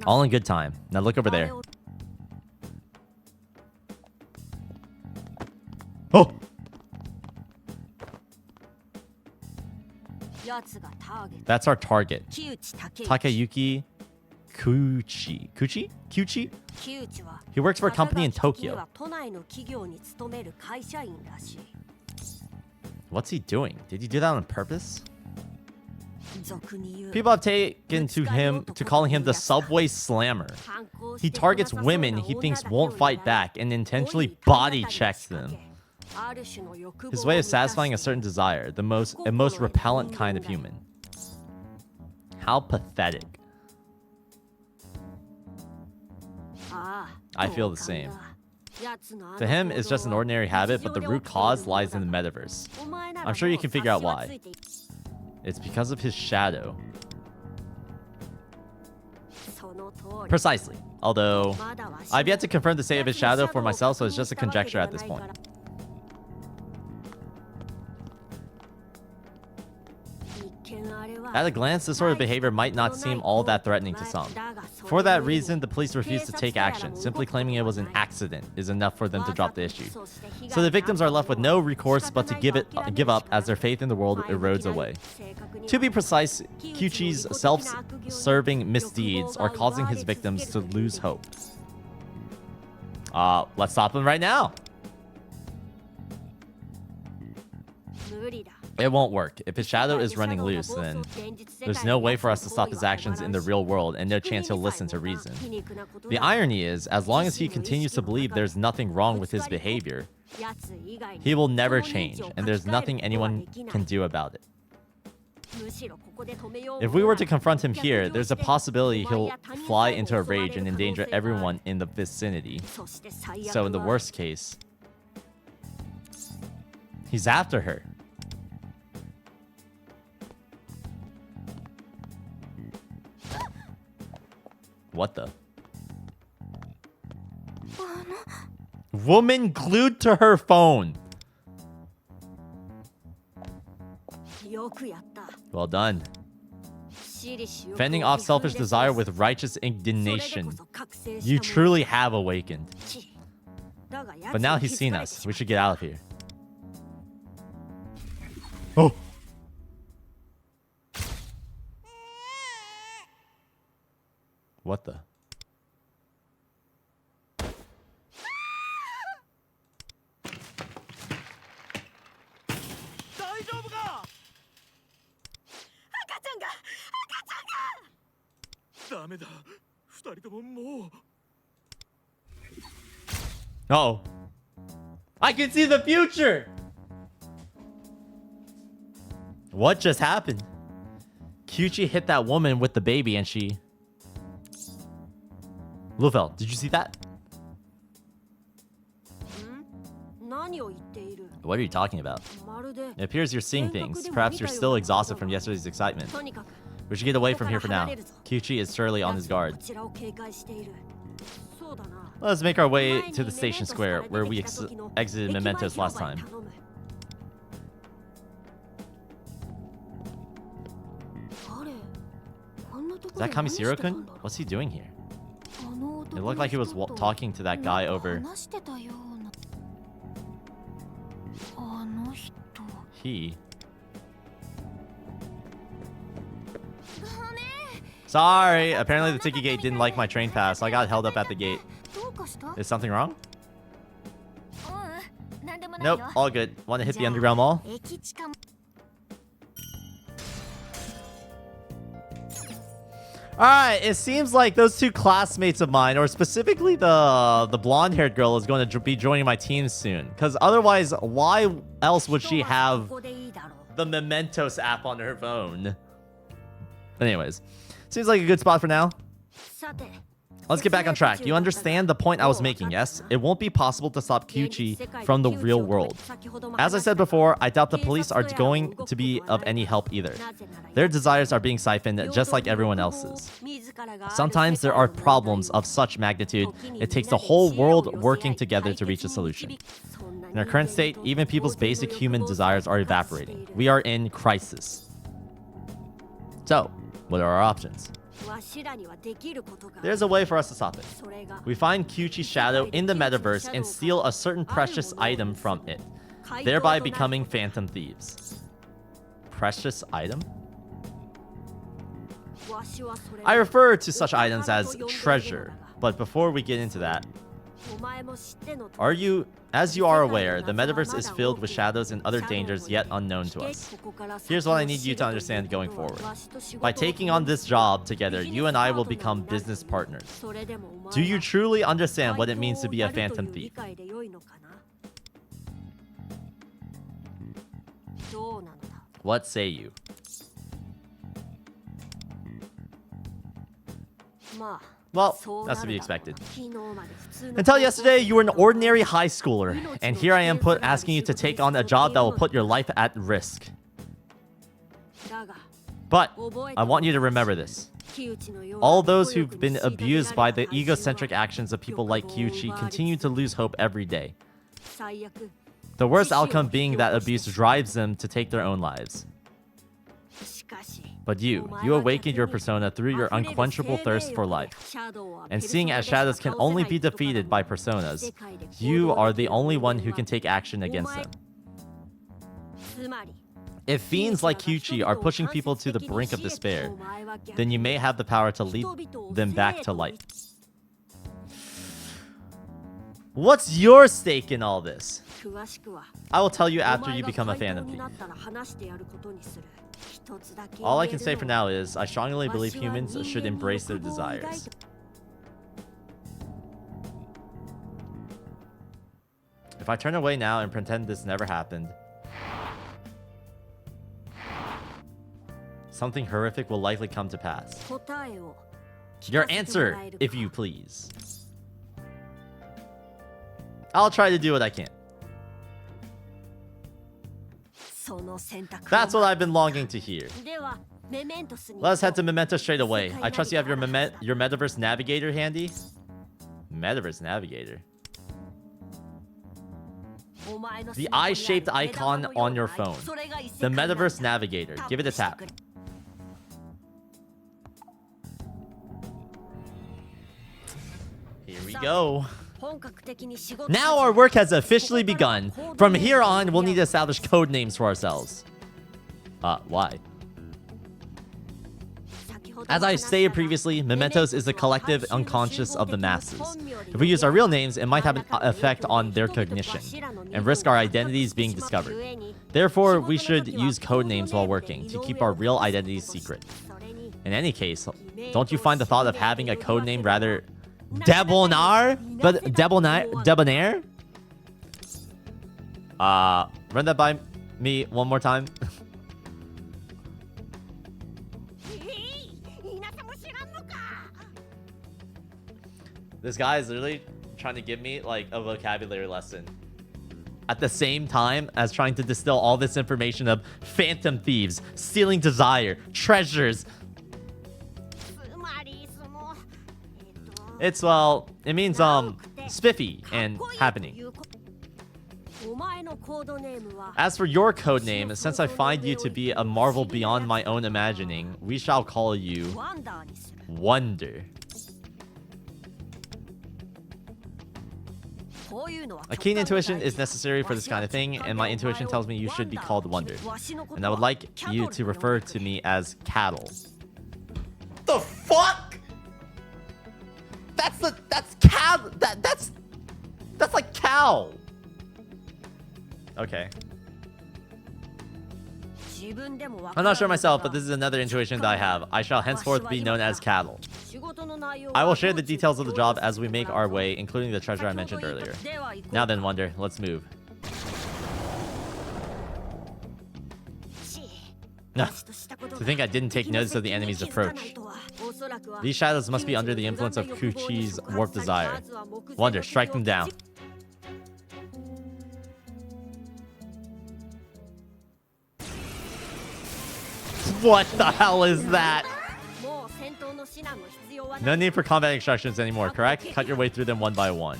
S1: All in good time. Now look over there. Oh! That's our target. Takayuki Kuchi. Kuchi? He works for a company in Tokyo. What's he doing? Did he do that on purpose? People have taken to calling him the subway slammer. He targets women he thinks won't fight back and intentionally body checks them. His way of satisfying a certain desire, the most repellent kind of human. How pathetic. I feel the same. To him, it's just an ordinary habit, but the root cause lies in the metaverse. I'm sure you can figure out why. It's because of his shadow. Precisely. Although, I've yet to confirm the state of his shadow for myself, so it's just a conjecture at this point. At a glance, this sort of behavior might not seem all that threatening to some. For that reason, the police refuse to take action. Simply claiming it was an accident is enough for them to drop the issue. So the victims are left with no recourse but to give up as their faith in the world erodes away. To be precise, Kyuchi's self-serving misdeeds are causing his victims to lose hope. Let's stop him right now. It won't work. If his shadow is running loose, then there's no way for us to stop his actions in the real world and no chance he'll listen to reason. The irony is, as long as he continues to believe there's nothing wrong with his behavior, he will never change, and there's nothing anyone can do about it. If we were to confront him here, there's a possibility he'll fly into a rage and endanger everyone in the vicinity. So in the worst case, he's after her. What the? Woman glued to her phone. Well done. Fending off selfish desire with righteous indignation. You truly have awakened. But now he's seen us. We should get out of here. Oh. What the? Uh-oh. I can see the future! What just happened? Kyuchi hit that woman with the baby and she... Lufel, did you see that? What are you talking about? It appears you're seeing things. Perhaps you're still exhausted from yesterday's excitement. We should get away from here for now. Kyuchi is surely on his guard. Let's make our way to the station square, where we exited Mementos last time. Is that Kamisiro-kun? What's he doing here? It looked like he was talking to that guy over... He... Sorry! Apparently the ticket gate didn't like my train pass, so I got held up at the gate. Is something wrong? Nope, all good. Want to hit the underground mall? Alright, it seems like those two classmates of mine, or specifically the blonde-haired girl, is going to be joining my team soon. Because otherwise, why else would she have the Mementos app on her phone? Anyways, seems like a good spot for now. Let's get back on track. You understand the point I was making, yes? It won't be possible to stop Kyuchi from the real world. As I said before, I doubt the police are going to be of any help either. Their desires are being siphoned just like everyone else's. Sometimes there are problems of such magnitude, it takes the whole world working together to reach a solution. In our current state, even people's basic human desires are evaporating. We are in crisis. So, what are our options? There's a way for us to stop it. We find Kyuchi's shadow in the metaverse and steal a certain precious item from it, thereby becoming phantom thieves. Precious item? I refer to such items as treasure, but before we get into that, as you are aware, the metaverse is filled with shadows and other dangers yet unknown to us. Here's what I need you to understand going forward. By taking on this job together, you and I will become business partners. Do you truly understand what it means to be a phantom thief? What say you? Well, that's to be expected. Until yesterday, you were an ordinary high schooler, and here I am asking you to take on a job that will put your life at risk. But I want you to remember this. All those who've been abused by the egocentric actions of people like Kyuchi continue to lose hope every day. The worst outcome being that abuse drives them to take their own lives. But you awakened your persona through your unquenchable thirst for life. And seeing as shadows can only be defeated by personas, you are the only one who can take action against them. If fiends like Kyuchi are pushing people to the brink of despair, then you may have the power to lead them back to light. What's your stake in all this? I will tell you after you become a phantom thief. All I can say for now is, I strongly believe humans should embrace their desires. If I turn away now and pretend this never happened, something horrific will likely come to pass. Your answer, if you please. I'll try to do what I can. That's what I've been longing to hear. Let us head to Memento straight away. I trust you have your Metaverse Navigator handy? Metaverse Navigator? The eye-shaped icon on your phone. The Metaverse Navigator. Give it a tap. Here we go. Now our work has officially begun. From here on, we'll need to establish code names for ourselves. Why? As I stated previously, mementos is the collective unconscious of the masses. If we use our real names, it might have an effect on their cognition and risk our identities being discovered. Therefore, we should use code names while working to keep our real identities secret. In any case, don't you find the thought of having a code name rather debonair? Run that by me one more time. This guy is literally trying to give me like a vocabulary lesson at the same time as trying to distill all this information of phantom thieves, stealing desire, treasures. It's, well, it means spiffy and happening. As for your code name, since I find you to be a marvel beyond my own imagining, we shall call you Wonder. A keen intuition is necessary for this kind of thing, and my intuition tells me you should be called Wonder. And I would like you to refer to me as Cattle. The fuck? That's cow. That's like cow. Okay. I'm not sure myself, but this is another intuition that I have. I shall henceforth be known as Cattle. I will share the details of the job as we make our way, including the treasure I mentioned earlier. Now then, Wonder, let's move. To think I didn't take notice of the enemy's approach. These shadows must be under the influence of Kuchi's warped desire. Wonder, strike them down. What the hell is that? No need for combat instructions anymore, correct? Cut your way through them one by one.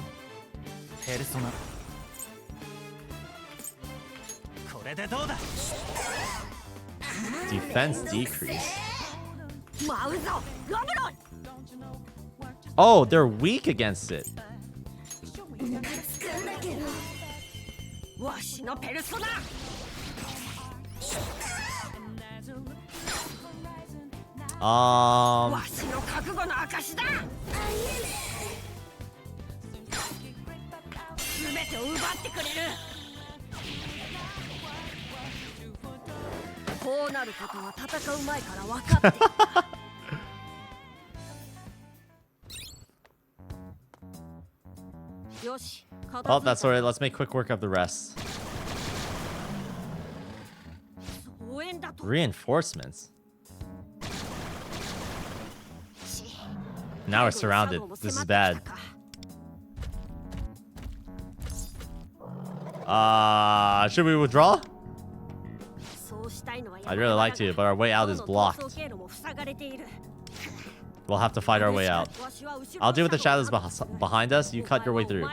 S1: Defense decrease. Oh, they're weak against it. Oh, that's alright. Let's make quick work of the rest. Reinforcements. Now we're surrounded. This is bad. Should we withdraw? I'd really like to, but our way out is blocked. We'll have to fight our way out. I'll deal with the shadows behind us. You cut your way through.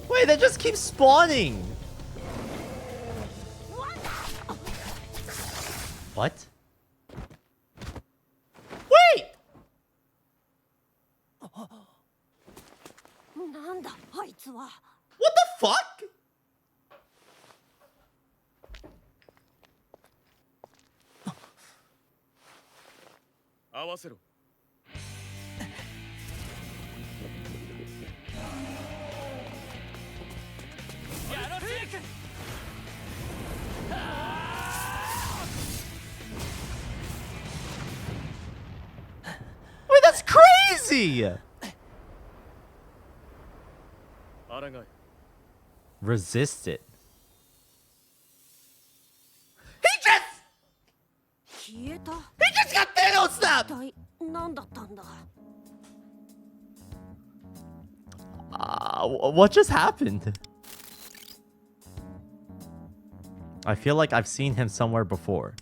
S1: Wait, that just keeps spawning. What? Wait! What the fuck? Wait, that's crazy! Resist it. He just got Thanos snapped! What just happened? I feel like I've seen him somewhere before.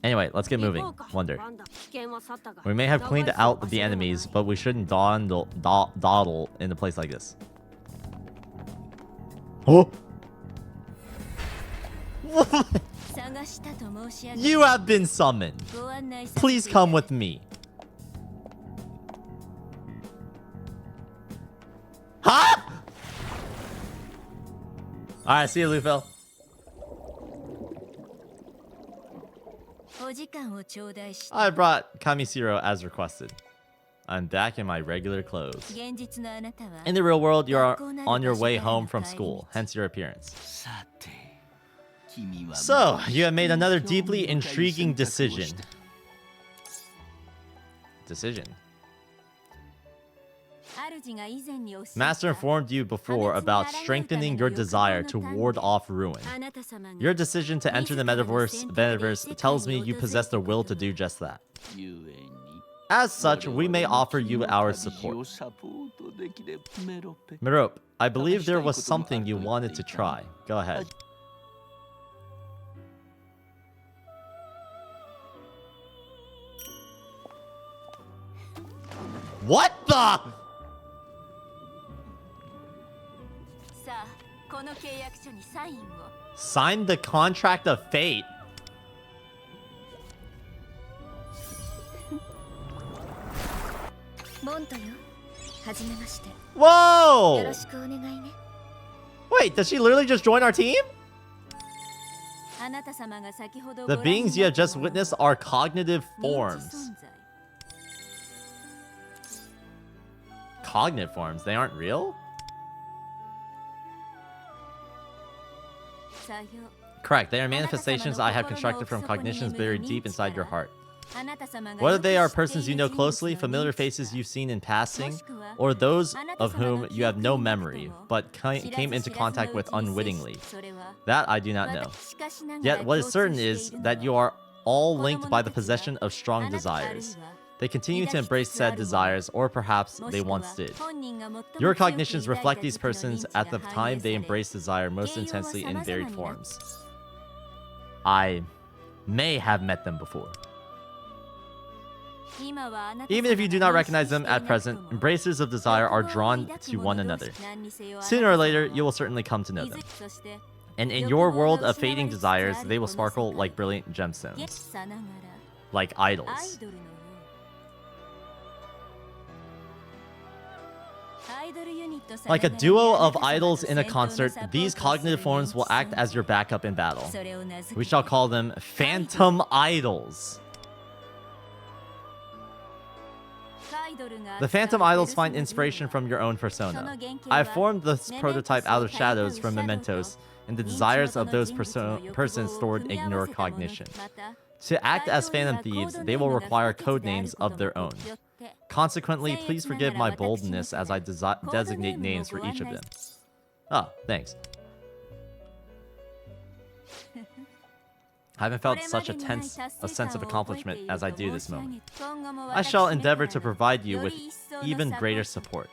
S1: Anyway, let's get moving. Wonder. We may have cleaned out the enemies, but we shouldn't dawdle in a place like this. Oh! You have been summoned. Please come with me. Huh? Alright, see you, Lufel. I brought Kamisiro as requested. I'm back in my regular clothes. In the real world, you are on your way home from school, hence your appearance. So, you have made another deeply intriguing decision. Master informed you before about strengthening your desire to ward off ruin. Your decision to enter the metaverse tells me you possess the will to do just that. As such, we may offer you our support. Mirope, I believe there was something you wanted to try. Go ahead. What the? Sign the contract of fate. Whoa! Wait, does she literally just join our team? The beings you have just witnessed are cognitive forms. Cognitive forms? They aren't real? Correct. They are manifestations I have constructed from cognitions buried deep inside your heart. Whether they are persons you know closely, familiar faces you've seen in passing, or those of whom you have no memory, but came into contact with unwittingly. That I do not know. Yet what is certain is that you are all linked by the possession of strong desires. They continue to embrace said desires, or perhaps they once did. Your cognitions reflect these persons at the time they embrace desire most intensely in varied forms. I may have met them before. Even if you do not recognize them at present, embracers of desire are drawn to one another. Sooner or later, you will certainly come to know them. And in your world of fading desires, they will sparkle like brilliant gemstones. Like idols. Like a duo of idols in a concert, these cognitive forms will act as your backup in battle. We shall call them Phantom Idols. The Phantom Idols find inspiration from your own persona. I have formed this prototype out of shadows from mementos and the desires of those persons stored in your cognition. To act as Phantom Thieves, they will require code names of their own. Consequently, please forgive my boldness as I designate names for each of them. Oh, thanks. I haven't felt such a sense of accomplishment as I do this moment. I shall endeavor to provide you with even greater support.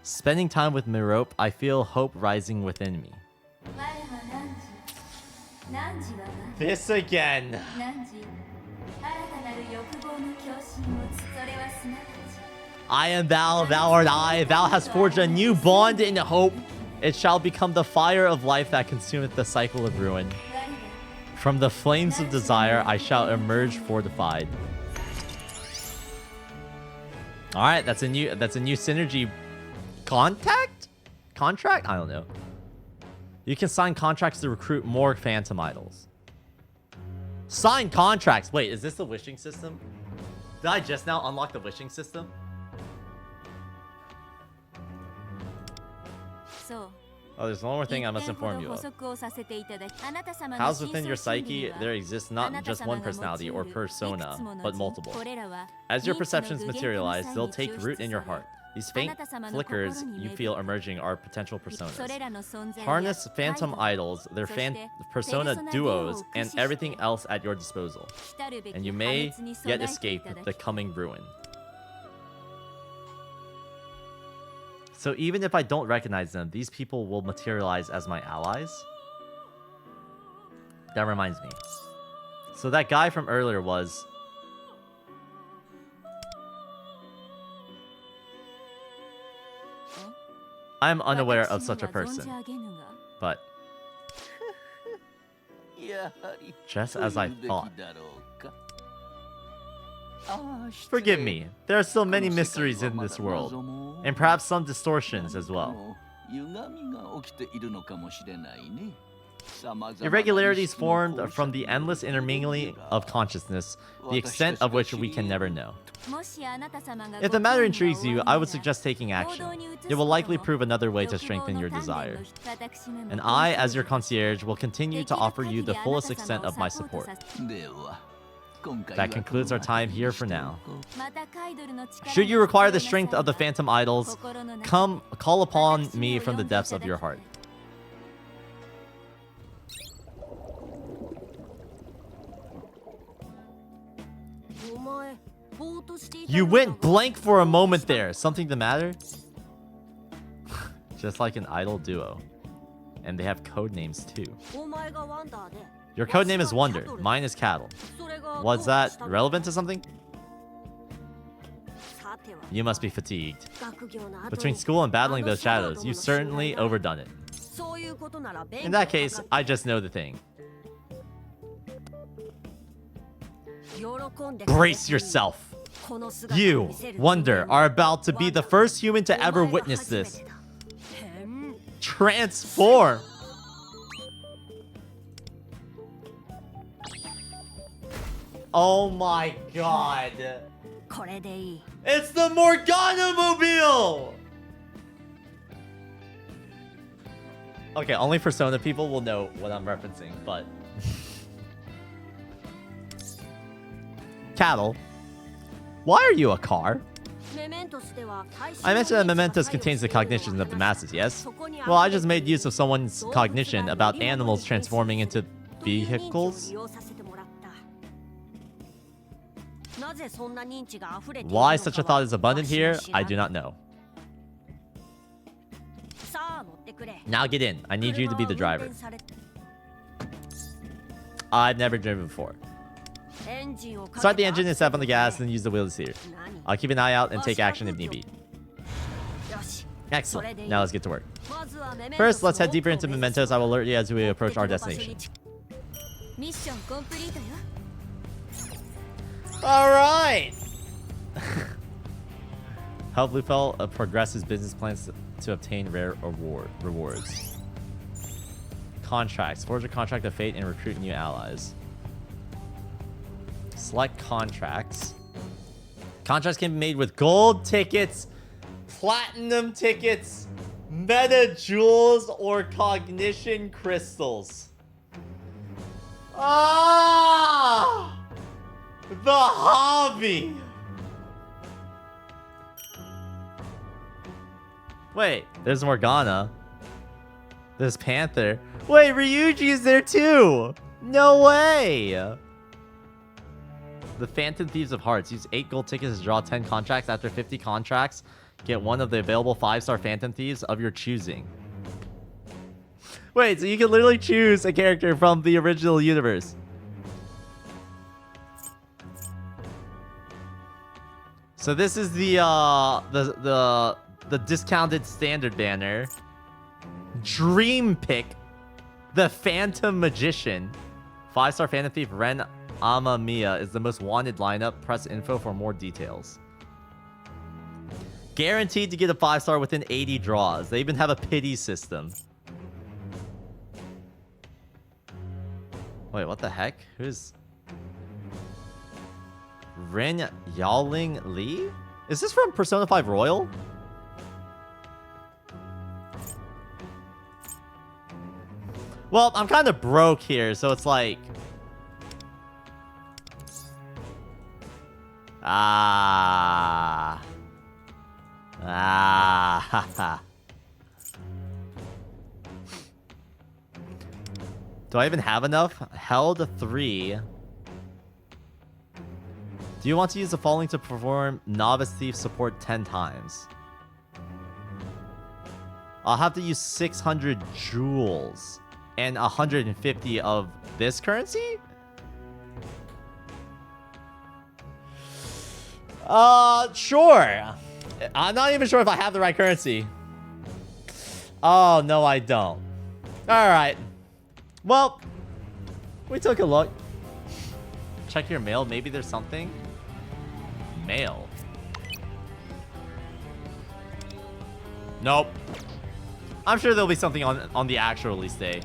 S1: Spending time with Mirope, I feel hope rising within me. This again. I am thou, thou art I. Thou hast forged a new bond in hope. It shall become the fire of life that consumeth the cycle of ruin. From the flames of desire, I shall emerge fortified. All right, that's a new synergy contract. I don't know. You can sign contracts to recruit more Phantom Idols. Sign contracts. Wait, is this the wishing system? Did I just now unlock the wishing system? Oh, there's one more thing I must inform you of. Housed within your psyche, there exists not just one personality or persona, but multiple. As your perceptions materialize, they'll take root in your heart. These faint flickers you feel emerging are potential personas. Harness Phantom Idols, their persona duos, and everything else at your disposal. And you may yet escape the coming ruin. So even if I don't recognize them, these people will materialize as my allies? That reminds me. So that guy from earlier was... I'm unaware of such a person. But... just as I thought. Forgive me, there are still many mysteries in this world, and perhaps some distortions as well. Irregularities formed from the endless intermingling of consciousness, the extent of which we can never know. If the matter intrigues you, I would suggest taking action. It will likely prove another way to strengthen your desire. And I, as your concierge, will continue to offer you the fullest extent of my support. That concludes our time here for now. Should you require the strength of the Phantom Idols, call upon me from the depths of your heart. You went blank for a moment there. Something the matter? Just like an idol duo. And they have code names too. Your code name is Wonder. Mine is Cattle. Was that relevant to something? You must be fatigued. Between school and battling those shadows, you've certainly overdone it. In that case, I just know the thing. Brace yourself. You, Wonder, are about to be the first human to ever witness this. Transform! Oh my god. It's the Morgana Mobile! Okay, only Persona people will know what I'm referencing, but... Cattle. Why are you a car? I mentioned that Mementos contains the cognition of the masses, yes? Well, I just made use of someone's cognition about animals transforming into vehicles. Why such a thought is abundant here, I do not know. Now get in. I need you to be the driver. I've never driven before. Start the engine and step on the gas, then use the wheel to steer. I'll keep an eye out and take action if need be. Excellent. Now let's get to work. First, let's head deeper into Mementos. I will alert you as we approach our destination. Alright! Help Lufel progress his business plans to obtain rare rewards. Contracts. Forge a contract of fate and recruit new allies. Select contracts. Contracts can be made with gold tickets, platinum tickets, meta jewels, or cognition crystals. Ah! The hobby! Wait, there's Morgana. There's Panther. Wait, Ryuji's there too! No way! The Phantom Thieves of Hearts. Use 8 gold tickets to draw 10 contracts. After 50 contracts, get one of the available 5-star Phantom Thieves of your choosing. Wait, so you can literally choose a character from the original universe. So this is the discounted standard banner. Dream pick. The Phantom Magician. 5-star Phantom Thief Ren Amamiya is the most wanted lineup. Press info for more details. Guaranteed to get a 5-star within 80 draws. They even have a pity system. Wait, what the heck? Who's... Ren Yaoling Li? Is this from Persona 5 Royal? Well, I'm kind of broke here, so it's like... Ah. Do I even have enough? Held 3. Do you want to use the following to perform Novice Thief support 10 times? I'll have to use 600 jewels and 150 of this currency? Sure. I'm not even sure if I have the right currency. Oh, no, I don't. Alright. Well, we took a look. Check your mail. Maybe there's something. Mail. Nope. I'm sure there'll be something on the actual release day.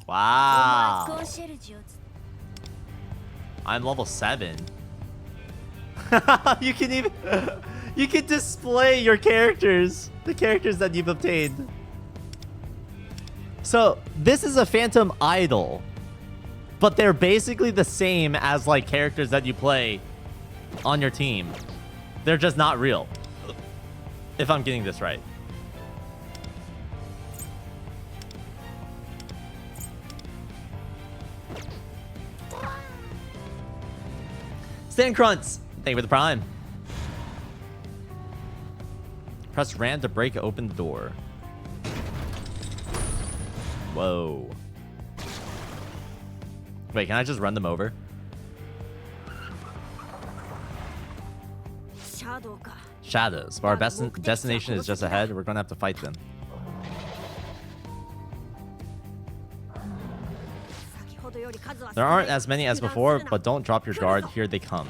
S1: Wow. I'm level 7. You can even... You can display your characters. The characters that you've obtained. So, this is a Phantom Idol. But they're basically the same as, like, characters that you play on your team. They're just not real. If I'm getting this right. Stan Crunts, thank you for the prime. Press RAM to break open the door. Whoa. Wait, can I just run them over? Shadows. But our best destination is just ahead. We're gonna have to fight them. There aren't as many as before, but don't drop your guard. Here they come.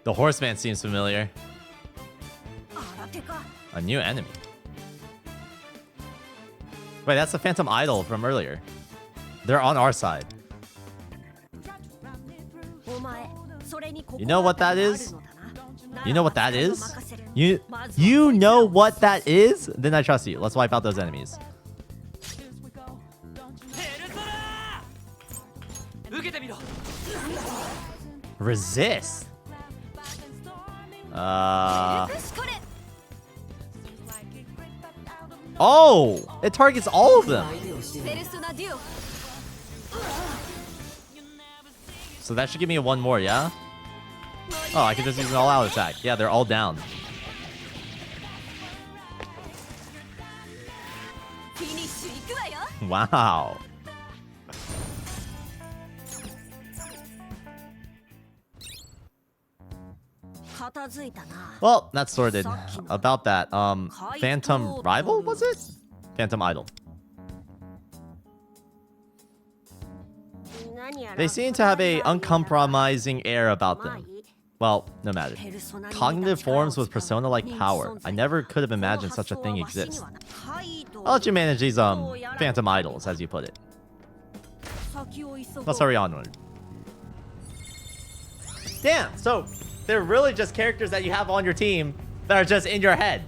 S1: The horseman seems familiar. A new enemy. Wait, that's the Phantom Idol from earlier. They're on our side. You know what that is? You know what that is? You know what that is? Then I trust you. Let's wipe out those enemies. Resist. Oh, it targets all of them. So that should give me one more, yeah? Oh, I can just use an all-out attack. Yeah, they're all down. Wow. Well, that's sorted. About that, Phantom Rival, was it? Phantom Idol. They seem to have a uncompromising air about them. Well, no matter. Cognitive forms with persona-like power. I never could have imagined such a thing exists. I'll let you manage these, Phantom Idols, as you put it. Let's hurry onward. Damn, so they're really just characters that you have on your team that are just in your head.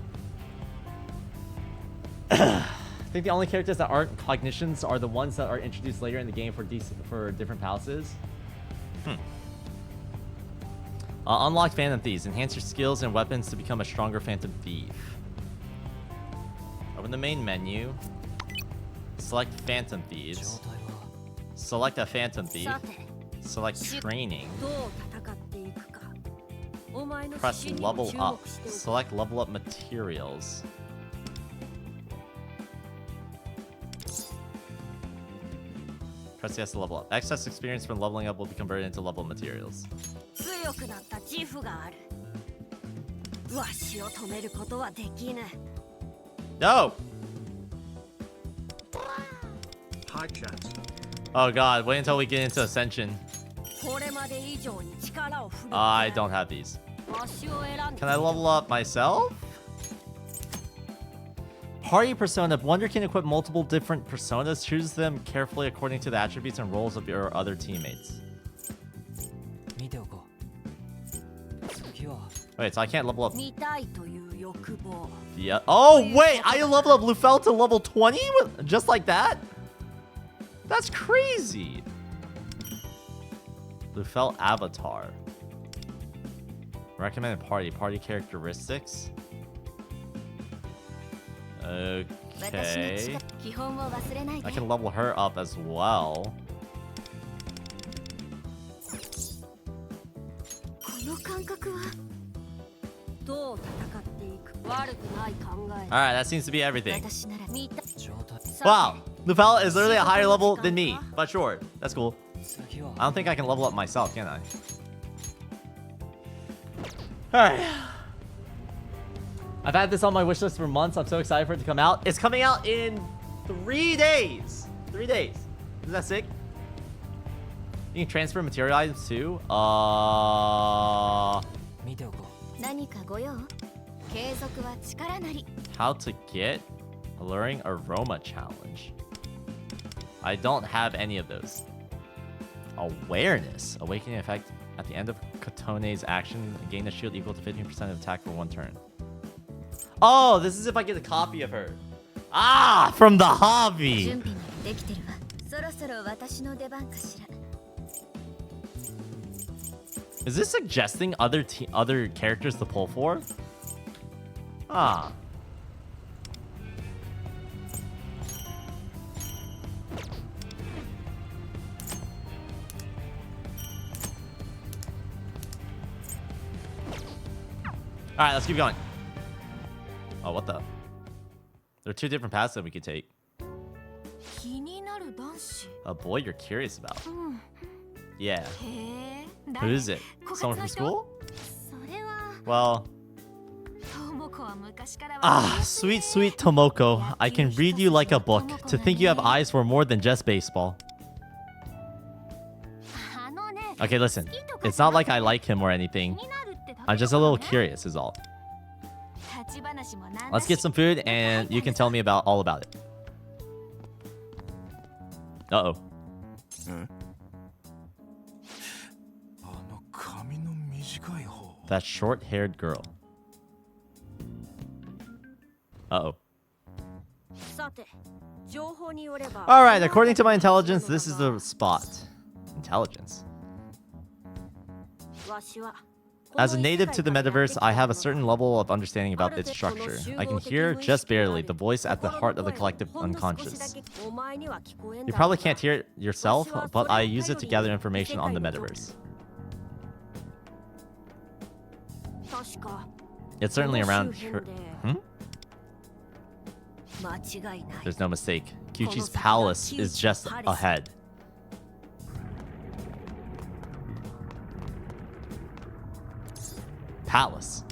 S1: I think the only characters that aren't cognitions are the ones that are introduced later in the game for different palaces. Unlock Phantom Thieves. Enhance your skills and weapons to become a stronger Phantom Thief. Open the main menu. Select Phantom Thieves. Select a Phantom Thief. Select Training. Press Level Up. Select Level Up Materials. Press yes to level up. Excess experience from leveling up will be converted into level materials. No!
S2: Hi, chat.
S1: Oh god, wait until we get into Ascension. I don't have these. Can I level up myself? Party persona. Wonder can equip multiple different personas. Choose them carefully according to the attributes and roles of your other teammates. Wait, so I can't level up. Yeah. Oh wait, I leveled up Lufel to level 20 just like that? That's crazy. Lufel avatar. Recommended party characteristics. Okay. I can level her up as well. Alright, that seems to be everything. Wow, Lufel is literally a higher level than me. But sure, that's cool. I don't think I can level up myself, can I? Alright. I've had this on my wish list for months. I'm so excited for it to come out. It's coming out in 3 days. 3 days. Isn't that sick? You can transfer material items too. How to get Alluring Aroma Challenge. I don't have any of those. Awareness. Awakening effect at the end of Kotone's action. Gain a shield equal to 15% of attack for 1 turn. Oh, this is if I get a copy of her. Ah, from the hobby. Is this suggesting other characters to pull for? Ah. All right, let's keep going. Oh, what the? There are 2 different paths that we could take. A boy you're curious about. Yeah. Who is it? Someone from school? Well... Ah, sweet, sweet Tomoko. I can read you like a book. To think you have eyes for more than just baseball. Okay, listen. It's not like I like him or anything. I'm just a little curious is all. Let's get some food and you can tell me all about it. Uh-oh. That short-haired girl. Uh-oh. Alright, according to my intelligence, this is the spot. Intelligence. As a native to the metaverse, I have a certain level of understanding about its structure. I can hear, just barely, the voice at the heart of the collective unconscious. You probably can't hear it yourself, but I use it to gather information on the metaverse. It's certainly around here. There's no mistake. Kyuchi's palace is just ahead. Palace.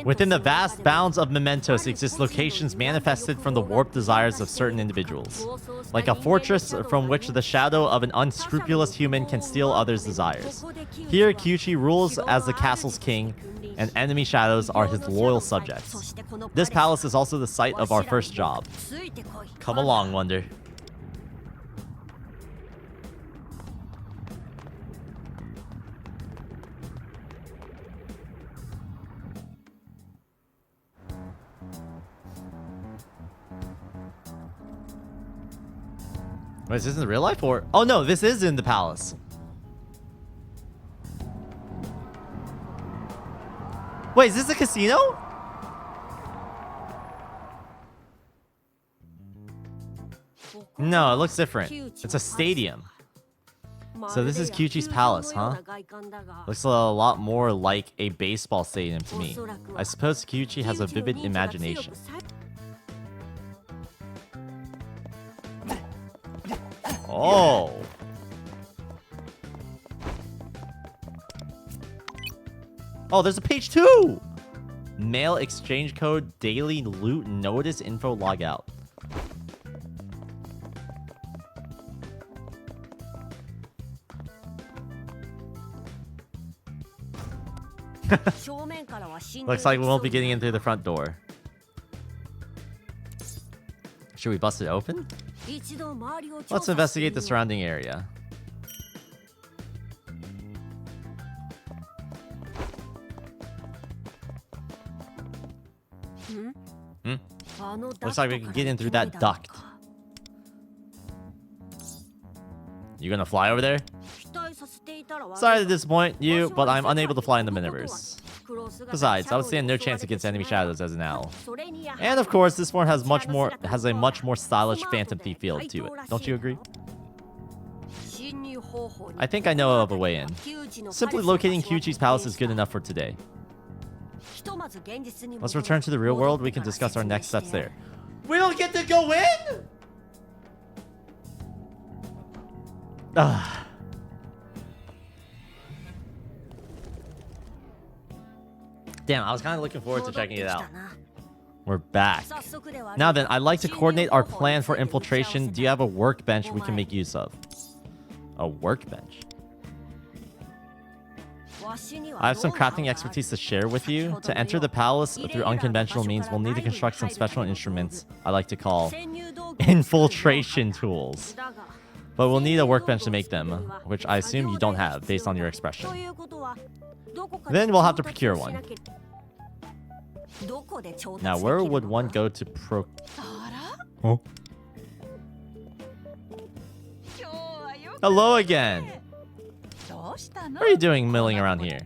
S1: Within the vast bounds of Mementos exist locations manifested from the warped desires of certain individuals. Like a fortress from which the shadow of an unscrupulous human can steal others' desires. Here, Kyuchi rules as the castle's king, and enemy shadows are his loyal subjects. This palace is also the site of our first job. Come along, Wonder. Wait, is this in real life or? Oh no, this is in the palace. Wait, is this a casino? No, it looks different. It's a stadium. So this is Kyuchi's palace, huh? Looks a lot more like a baseball stadium to me. I suppose Kyuchi has a vivid imagination. Oh. Oh, there's a page 2. Mail exchange code, daily loot notice, info, logout. Looks like we won't be getting in through the front door. Should we bust it open? Let's investigate the surrounding area. Looks like we can get in through that duct. You gonna fly over there? Sorry to disappoint you, but I'm unable to fly in the metaverse. Besides, I would stand no chance against enemy shadows as an owl. And of course, this form has a much more stylish Phantom Thief feel to it. Don't you agree? I think I know of a way in. Simply locating Kyuchi's palace is good enough for today. Let's return to the real world. We can discuss our next steps there. We don't get to go in? Damn, I was kind of looking forward to checking it out. We're back. Now then, I'd like to coordinate our plan for infiltration. Do you have a workbench we can make use of? A workbench? I have some crafting expertise to share with you. To enter the palace through unconventional means, we'll need to construct some special instruments I like to call infiltration tools. But we'll need a workbench to make them, which I assume you don't have, based on your expression. Then we'll have to procure one. Now, where would one go to Oh. Hello again! What are you doing milling around here?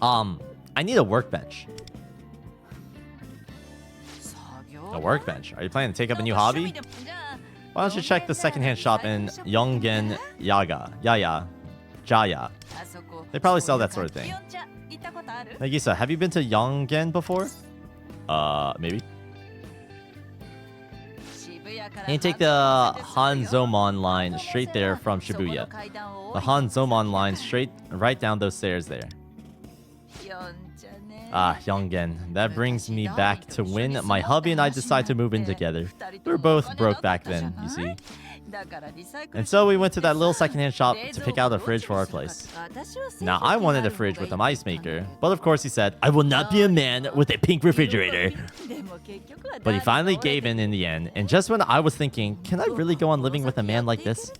S1: I need a workbench. A workbench? Are you planning to take up a new hobby? Why don't you check the secondhand shop in Yongen Jaya. They probably sell that sort of thing. Nagisa, have you been to Yongen before? Maybe. And you take the Hanzomon line straight there from Shibuya. The Hanzomon line straight right down those stairs there. Ah, Yongen. That brings me back to when my hubby and I decided to move in together. We were both broke back then, you see. And so we went to that little secondhand shop to pick out a fridge for our place. Now, I wanted a fridge with an ice maker, but of course he said, I will not be a man with a pink refrigerator. But he finally gave in the end, and just when I was thinking, can I really go on living with a man like this?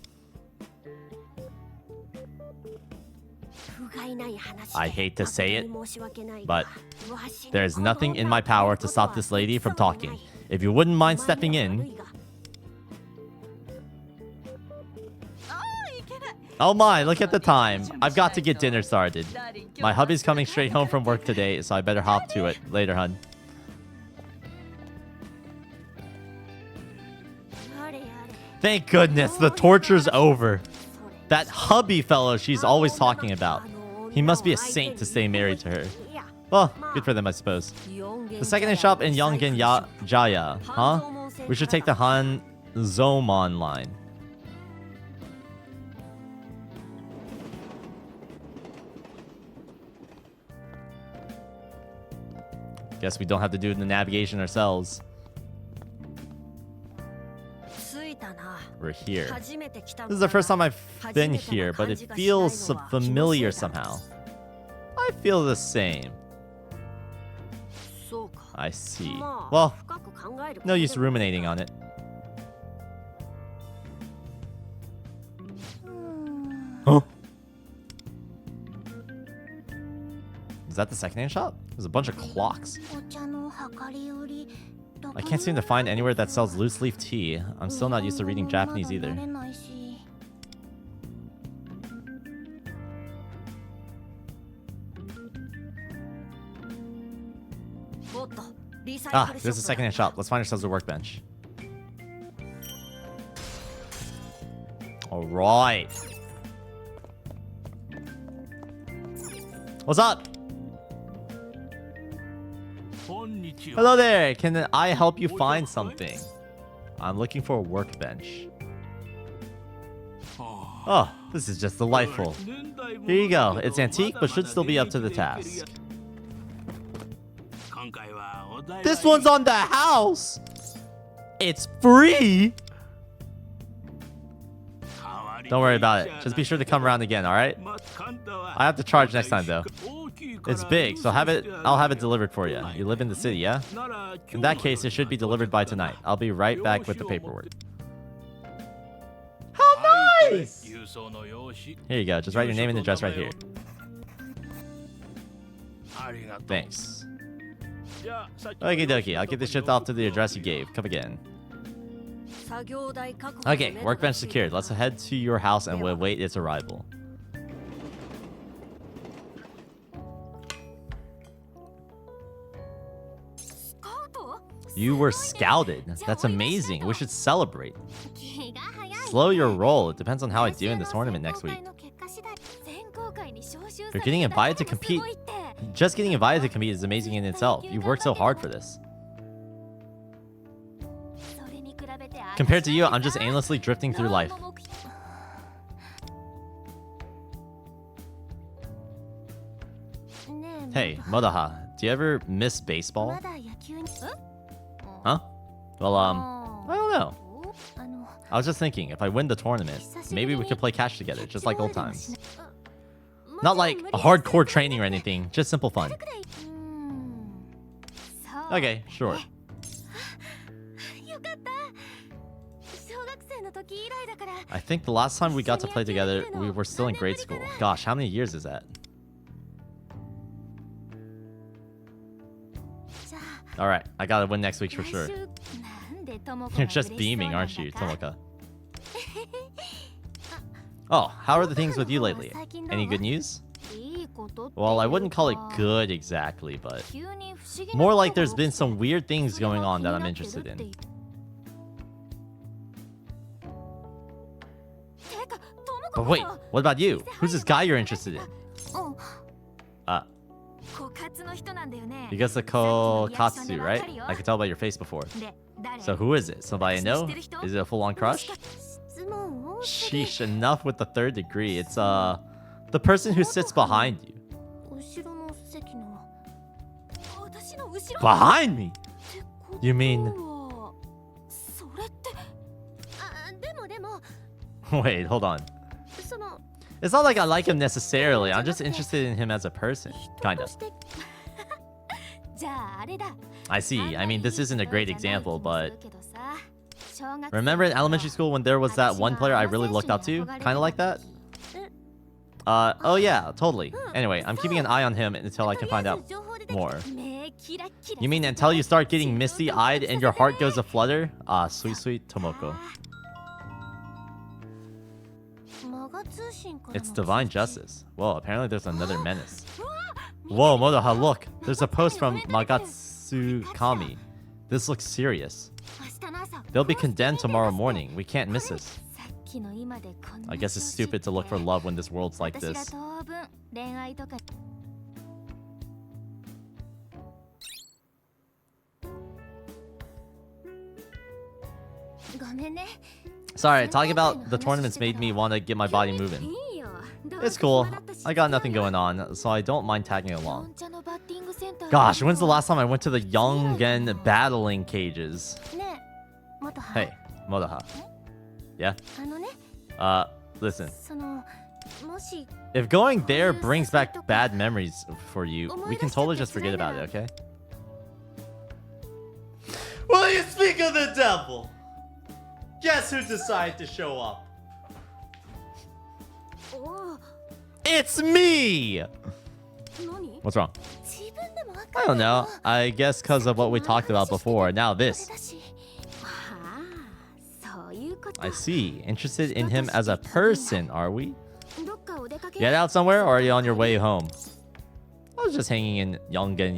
S1: I hate to say it, but there's nothing in my power to stop this lady from talking. If you wouldn't mind stepping in... Oh my, look at the time. I've got to get dinner started. My hubby's coming straight home from work today, so I better hop to it. Later, hun. Thank goodness, the torture's over. That hubby fellow she's always talking about. He must be a saint to stay married to her. Well, good for them, I suppose. The second-hand shop in Yongen Jaya, huh? We should take the Han Zomon line. Guess we don't have to do the navigation ourselves. We're here. This is the first time I've been here, but it feels familiar somehow. I feel the same. I see. Well, no use ruminating on it. Huh? Is that the secondhand shop? There's a bunch of clocks. I can't seem to find anywhere that sells loose leaf tea. I'm still not used to reading Japanese either. Ah, there's a secondhand shop. Let's find ourselves a workbench. Alright. What's up? Hello there. Can I help you find something? I'm looking for a workbench. Oh, this is just delightful. Here you go. It's antique, but should still be up to the task. This one's on the house. It's free. Don't worry about it. Just be sure to come around again, alright? I have to charge next time, though. It's big, so I'll have it delivered for you. You live in the city, yeah? In that case, it should be delivered by tonight. I'll be right back with the paperwork. How nice! Here you go. Just write your name and address right here. Thanks. Okie dokie. I'll get this shipped off to the address you gave. Come again. Okay, workbench secured. Let's head to your house and we'll await its arrival. You were scouted. That's amazing. We should celebrate. Slow your roll. It depends on how I do in this tournament next week. You're getting invited to compete. Just getting invited to compete is amazing in itself. You worked so hard for this. Compared to you, I'm just aimlessly drifting through life. Hey, Modaha, do you ever miss baseball? Huh? Well, I don't know. I was just thinking, if I win the tournament, maybe we could play catch together, just like old times. Not like a hardcore training or anything, just simple fun. Okay, sure. I think the last time we got to play together, we were still in grade school. Gosh, how many years is that? Alright, I gotta win next week for sure. You're just beaming, aren't you, Tomoka? Oh, how are the things with you lately? Any good news? Well, I wouldn't call it good exactly, but more like there's been some weird things going on that I'm interested in. But wait, what about you? Who's this guy you're interested in? Because the Kokatsu, right? I could tell by your face before. So who is it? Somebody I know? Is it a full-on crush? Sheesh, enough with the third degree. It's, the person who sits behind you. Behind me? You mean... Wait, hold on. It's not like I like him necessarily. I'm just interested in him as a person. Kind of. I see. I mean, this isn't a great example, but... Remember in elementary school when there was that one player I really looked up to? Kind of like that? Oh yeah, totally. Anyway, I'm keeping an eye on him until I can find out more. You mean until you start getting misty-eyed and your heart goes aflutter? Ah, sweet, sweet Tomoko. It's divine justice. Whoa, apparently there's another menace. Whoa, Modoha, look! There's a post from Magatsukami. This looks serious. They'll be condemned tomorrow morning. We can't miss this. I guess it's stupid to look for love when this world's like this. Sorry, talking about the tournaments made me want to get my body moving. It's cool. I got nothing going on, so I don't mind tagging along. Gosh, when's the last time I went to the Yongen battling cages? Hey, Modoha. Yeah? Listen. If going there brings back bad memories for you, we can totally just forget about it, okay? Will you speak of the devil? Guess who decided to show up? It's me! What's wrong? I don't know. I guess because of what we talked about before. Now this. I see. Interested in him as a person, are we? Get out somewhere, or are you on your way home? I was just hanging in Yongen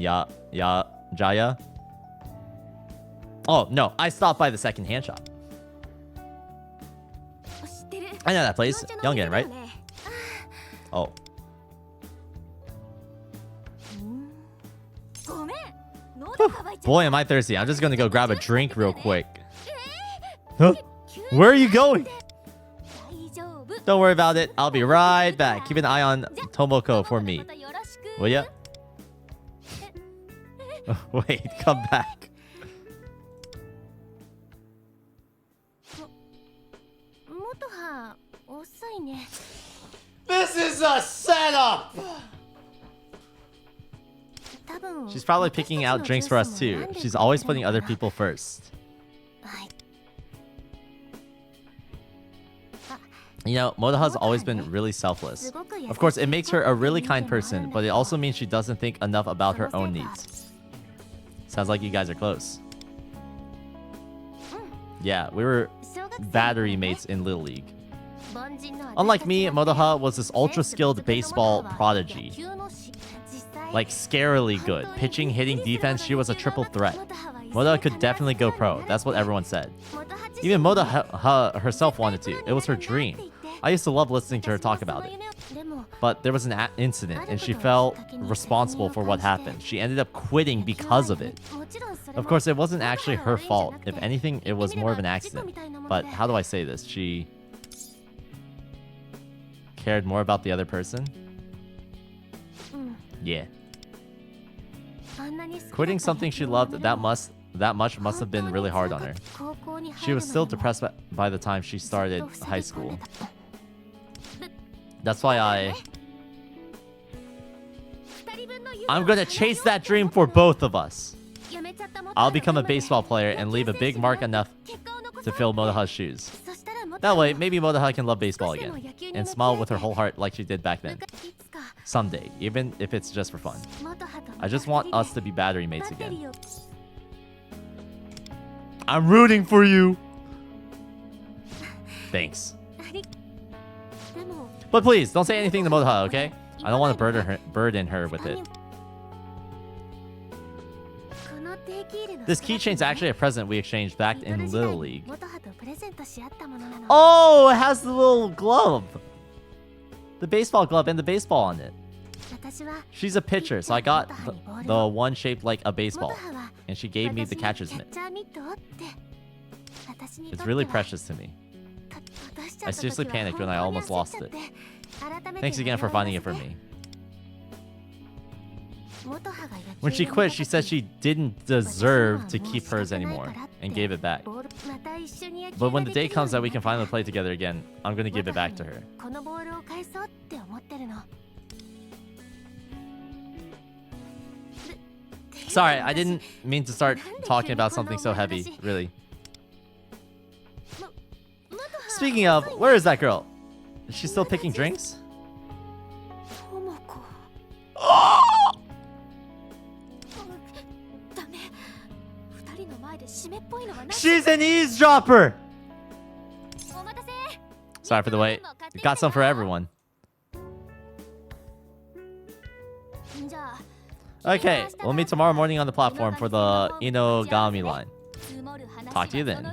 S1: Jaya. Oh, no. I stopped by the second-hand shop. I know that place. Yongen, right? Oh. Whew. Boy, am I thirsty. I'm just gonna go grab a drink real quick. Huh? Where are you going? Don't worry about it. I'll be right back. Keep an eye on Tomoko for me. Will ya? Wait, come back. This is a setup! She's probably picking out drinks for us too. She's always putting other people first. You know, Modoha's always been really selfless. Of course, it makes her a really kind person, but it also means she doesn't think enough about her own needs. Sounds like you guys are close. Yeah, we were battery mates in Little League. Unlike me, Modoha was this ultra-skilled baseball prodigy. Like, scarily good. Pitching, hitting, defense, she was a triple threat. Modoha could definitely go pro. That's what everyone said. Even Modoha herself wanted to. It was her dream. I used to love listening to her talk about it. But there was an incident, and she felt responsible for what happened. She ended up quitting because of it. Of course, it wasn't actually her fault. If anything, it was more of an accident. But how do I say this? She cared more about the other person? Yeah. Quitting something she loved that much must have been really hard on her. She was still depressed by the time she started high school. That's why I'm gonna chase that dream for both of us. I'll become a baseball player and leave a big mark enough to fill Modoha's shoes. That way, maybe Modoha can love baseball again and smile with her whole heart like she did back then. Someday, even if it's just for fun. I just want us to be battery mates again. I'm rooting for you! Thanks. But please, don't say anything to Modoha, okay? I don't want to burden her with it. This keychain's actually a present we exchanged back in Little League. Oh, it has the little glove. The baseball glove and the baseball on it. She's a pitcher, so I got the one shaped like a baseball. And she gave me the catcher's mitt. It's really precious to me. I seriously panicked when I almost lost it. Thanks again for finding it for me. When she quit, she said she didn't deserve to keep hers anymore and gave it back. But when the day comes that we can finally play together again, I'm gonna give it back to her. Sorry, I didn't mean to start talking about something so heavy, really. Speaking of, where is that girl? Is she still picking drinks? Oh! She's an eavesdropper! Sorry for the wait. Got some for everyone. Okay, we'll meet tomorrow morning on the platform for the Inogami line. Talk to you then.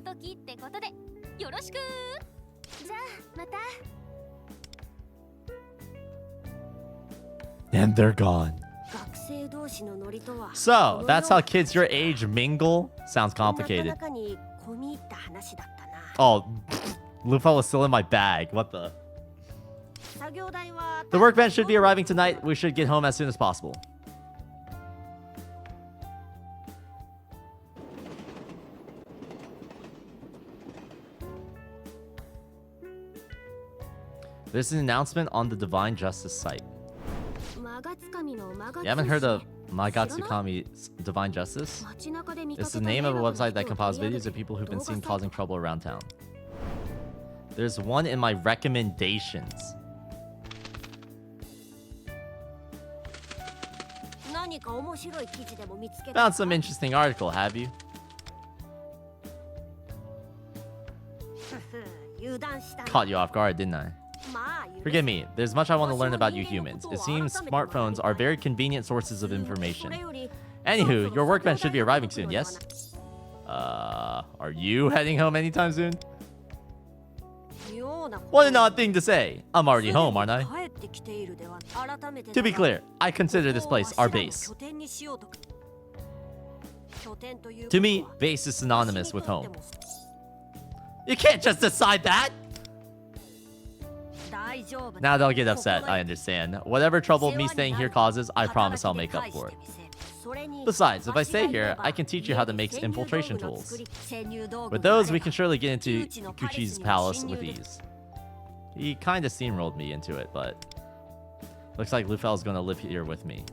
S1: And they're gone. So, that's how kids your age mingle? Sounds complicated. Oh, Lufa was still in my bag. What the? The workbench should be arriving tonight. We should get home as soon as possible. There's an announcement on the Divine Justice site. You haven't heard of Magatsukami's Divine Justice? It's the name of a website that compiles videos of people who've been seen causing trouble around town. There's one in my recommendations. Found some interesting article, have you? Caught you off guard, didn't I? Forgive me, there's much I want to learn about you humans. It seems smartphones are very convenient sources of information. Anywho, your workbench should be arriving soon, yes? Are you heading home anytime soon? What an odd thing to say. I'm already home, aren't I? To be clear, I consider this place our base. To me, base is synonymous with home. You can't just decide that! Now they'll get upset, I understand. Whatever trouble me staying here causes, I promise I'll make up for it. Besides, if I stay here, I can teach you how to make infiltration tools. With those, we can surely get into Gucci's palace with ease. He kinda steamrolled me into it, but... looks like Lufel's gonna live here with me.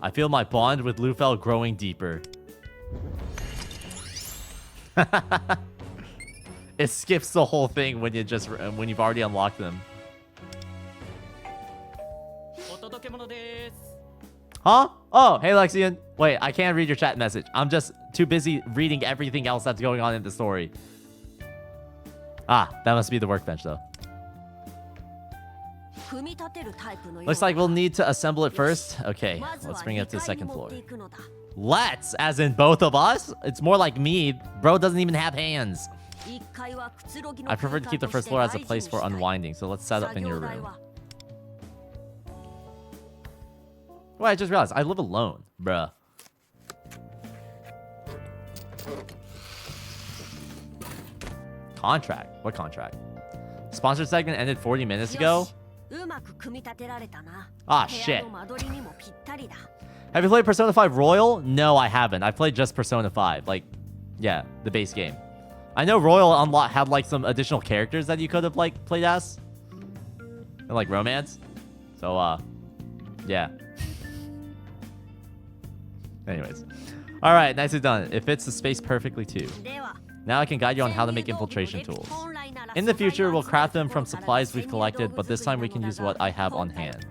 S1: I feel my bond with Lufel growing deeper. It skips the whole thing when you've already unlocked them. Huh? Oh, hey Lexian. Wait, I can't read your chat message. I'm just too busy reading everything else that's going on in the story. Ah, that must be the workbench though. Looks like we'll need to assemble it first. Okay, let's bring it up to the second floor. Let's, as in both of us? It's more like me. Bro doesn't even have hands. I prefer to keep the first floor as a place for unwinding, so let's set up in your room. Wait, I just realized I live alone, bruh. Contract? What contract? Sponsored segment ended 40 minutes ago? Ah, shit. Have you played Persona 5 Royal? No, I haven't. I played just Persona 5. Like, yeah, the base game. I know Royal had like some additional characters that you could have like played as. And like romance. So, yeah. Anyways. Alright, nicely done. It fits the space perfectly too. Now I can guide you on how to make infiltration tools. In the future, we'll craft them from supplies we've collected, but this time we can use what I have on hand.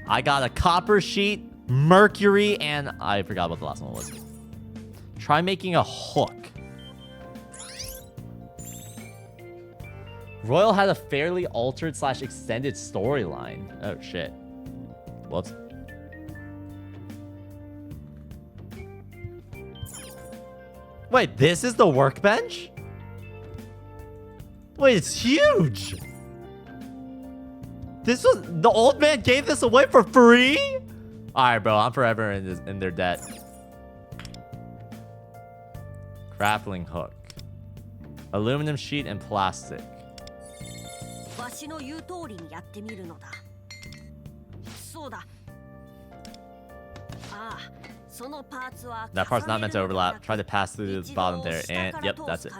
S1: I got a copper sheet, mercury, and I forgot what the last one was. Try making a hook. Royal had a fairly altered / extended storyline. Oh, shit. Whoops. Wait, this is the workbench? Wait, it's huge! This was... the old man gave this away for free? Alright, bro, I'm forever in their debt. Grappling hook. Aluminum sheet and plastic. That part's not meant to overlap. Try to pass through the bottom there. And yep, that's it.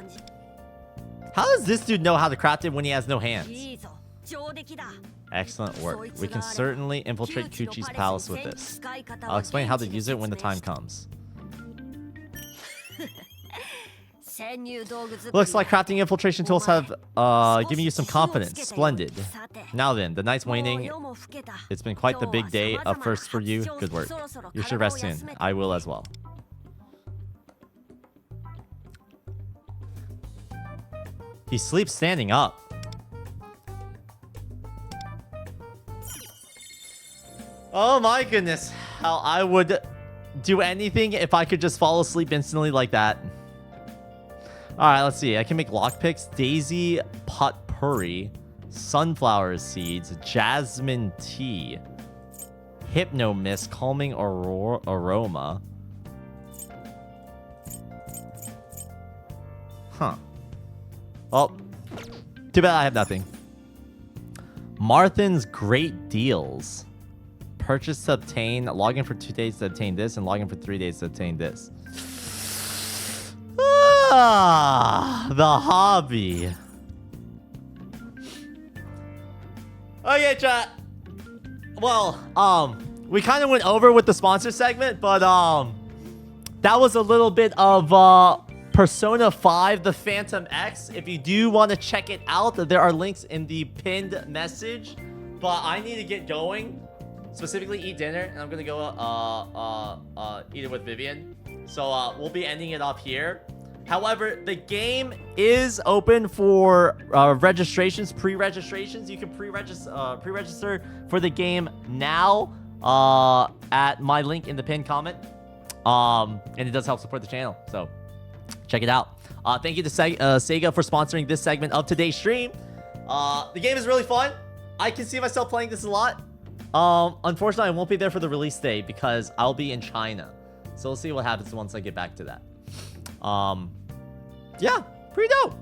S1: How does this dude know how to craft it when he has no hands? Excellent work. We can certainly infiltrate Kuchi's palace with this. I'll explain how to use it when the time comes. Looks like crafting infiltration tools have given you some confidence. Splendid. Now then, the night's waning. It's been quite the big day of firsts for you. Good work. You should rest soon. I will as well. He sleeps standing up. Oh my goodness. How I would do anything if I could just fall asleep instantly like that. Alright, let's see. I can make lockpicks, daisy potpourri, sunflower seeds, jasmine tea, hypno mist, calming aroma. Huh. Well, too bad I have nothing. Marthin's Great Deals. Purchase to obtain. Log in for 2 days to obtain this, and log in for 3 days to obtain this. Ah, the hobby. Okay, chat. Well, we kind of went over with the sponsor segment, but that was a little bit of Persona 5 The Phantom X. If you do want to check it out, there are links in the pinned message. But I need to get going. Specifically eat dinner, and I'm gonna go eat it with Vivian. So we'll be ending it off here. However, the game is open for registrations, pre-registrations. You can pre-register for the game now at my link in the pinned comment. And it does help support the channel, so check it out. Thank you to Sega for sponsoring this segment of today's stream. The game is really fun. I can see myself playing this a lot. Unfortunately, I won't be there for the release day because I'll be in China. So we'll see what happens once I get back to that. Yeah, pretty dope.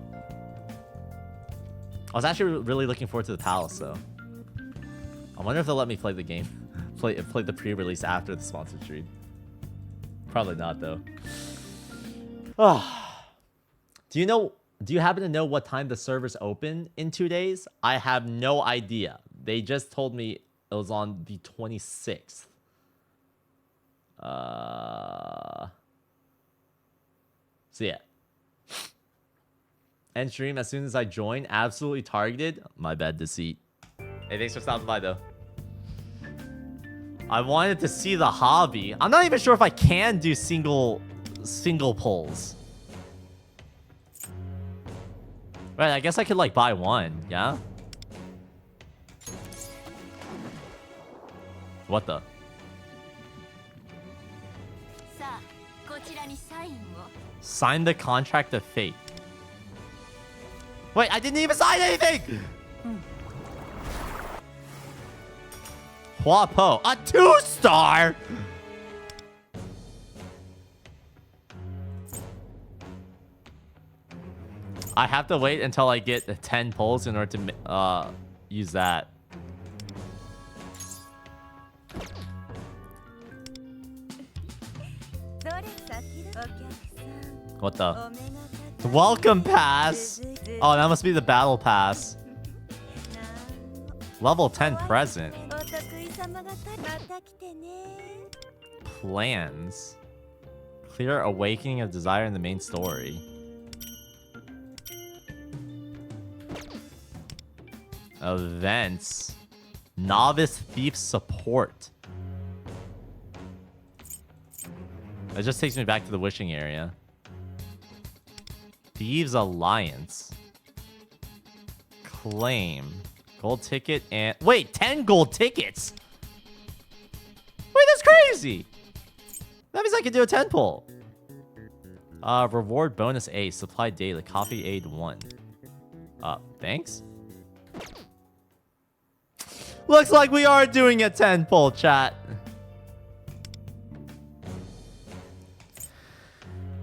S1: I was actually really looking forward to the palace, so I wonder if they'll let me play the game, play the pre-release after the sponsored stream. Probably not, though. Oh. Do you happen to know what time the servers open in 2 days? I have no idea. They just told me it was on the 26th. So yeah. End stream as soon as I join. Absolutely targeted. My bad, deceit. Hey, thanks for stopping by, though. I wanted to see the hobby. I'm not even sure if I can do single pulls. Right, I guess I could, like, buy one. Yeah? What the? Sign the contract of fate. Wait, I didn't even sign anything! Huapo, a 2-star! I have to wait until I get the 10 pulls in order to use that. What the? Welcome pass. Oh, that must be the battle pass. Level 10 present. Plans. Clear awakening of desire in the main story. Events. Novice thief support. It just takes me back to the wishing area. Thieves Alliance. Claim. Gold ticket and... Wait, 10 gold tickets? Wait, that's crazy! That means I can do a 10 pull. Reward bonus A. Supply daily. Coffee aid 1. Thanks? Looks like we are doing a 10 pull, chat.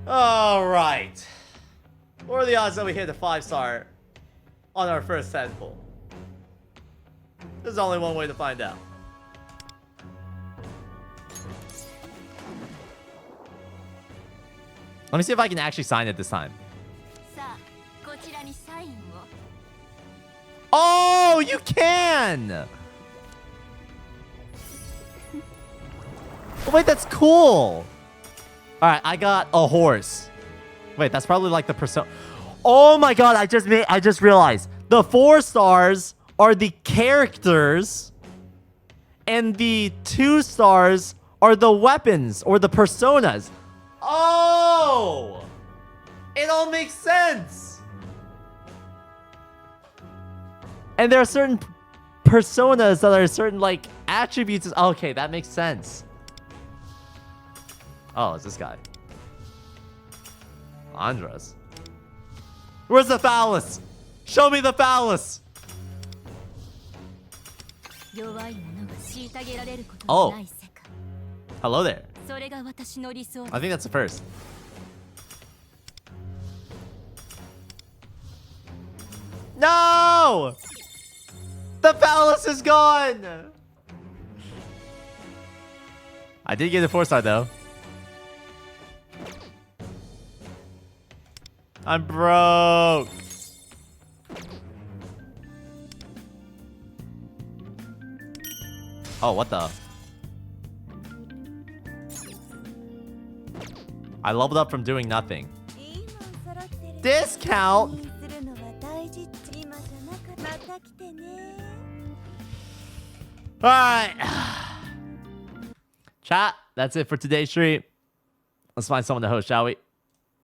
S1: Alright. What are the odds that we hit a 5-star on our first 10 pull? There's only one way to find out. Let me see if I can actually sign it this time.
S3: さあこちらにサインを
S1: Oh, you can! Oh, wait, that's cool. All right, I got a horse. Wait, that's probably like the persona. Oh my god, I just realized. The 4 stars are the characters and the 2 stars are the weapons or the personas. Oh! It all makes sense. And there are certain personas that are certain like attributes. Okay, that makes sense. Oh, it's this guy. Andres. Where's the phallus? Show me the phallus.
S3: 弱い者が虐げられること
S1: Oh.
S3: のない世界
S1: Hello there.
S3: それが私の理想
S1: I think that's the first. No! The phallus is gone! I did get a 4-star though. I'm broke. Oh, what the? I leveled up from doing nothing. Discount? Alright. Chat, that's it for today's stream. Let's find someone to host, shall we?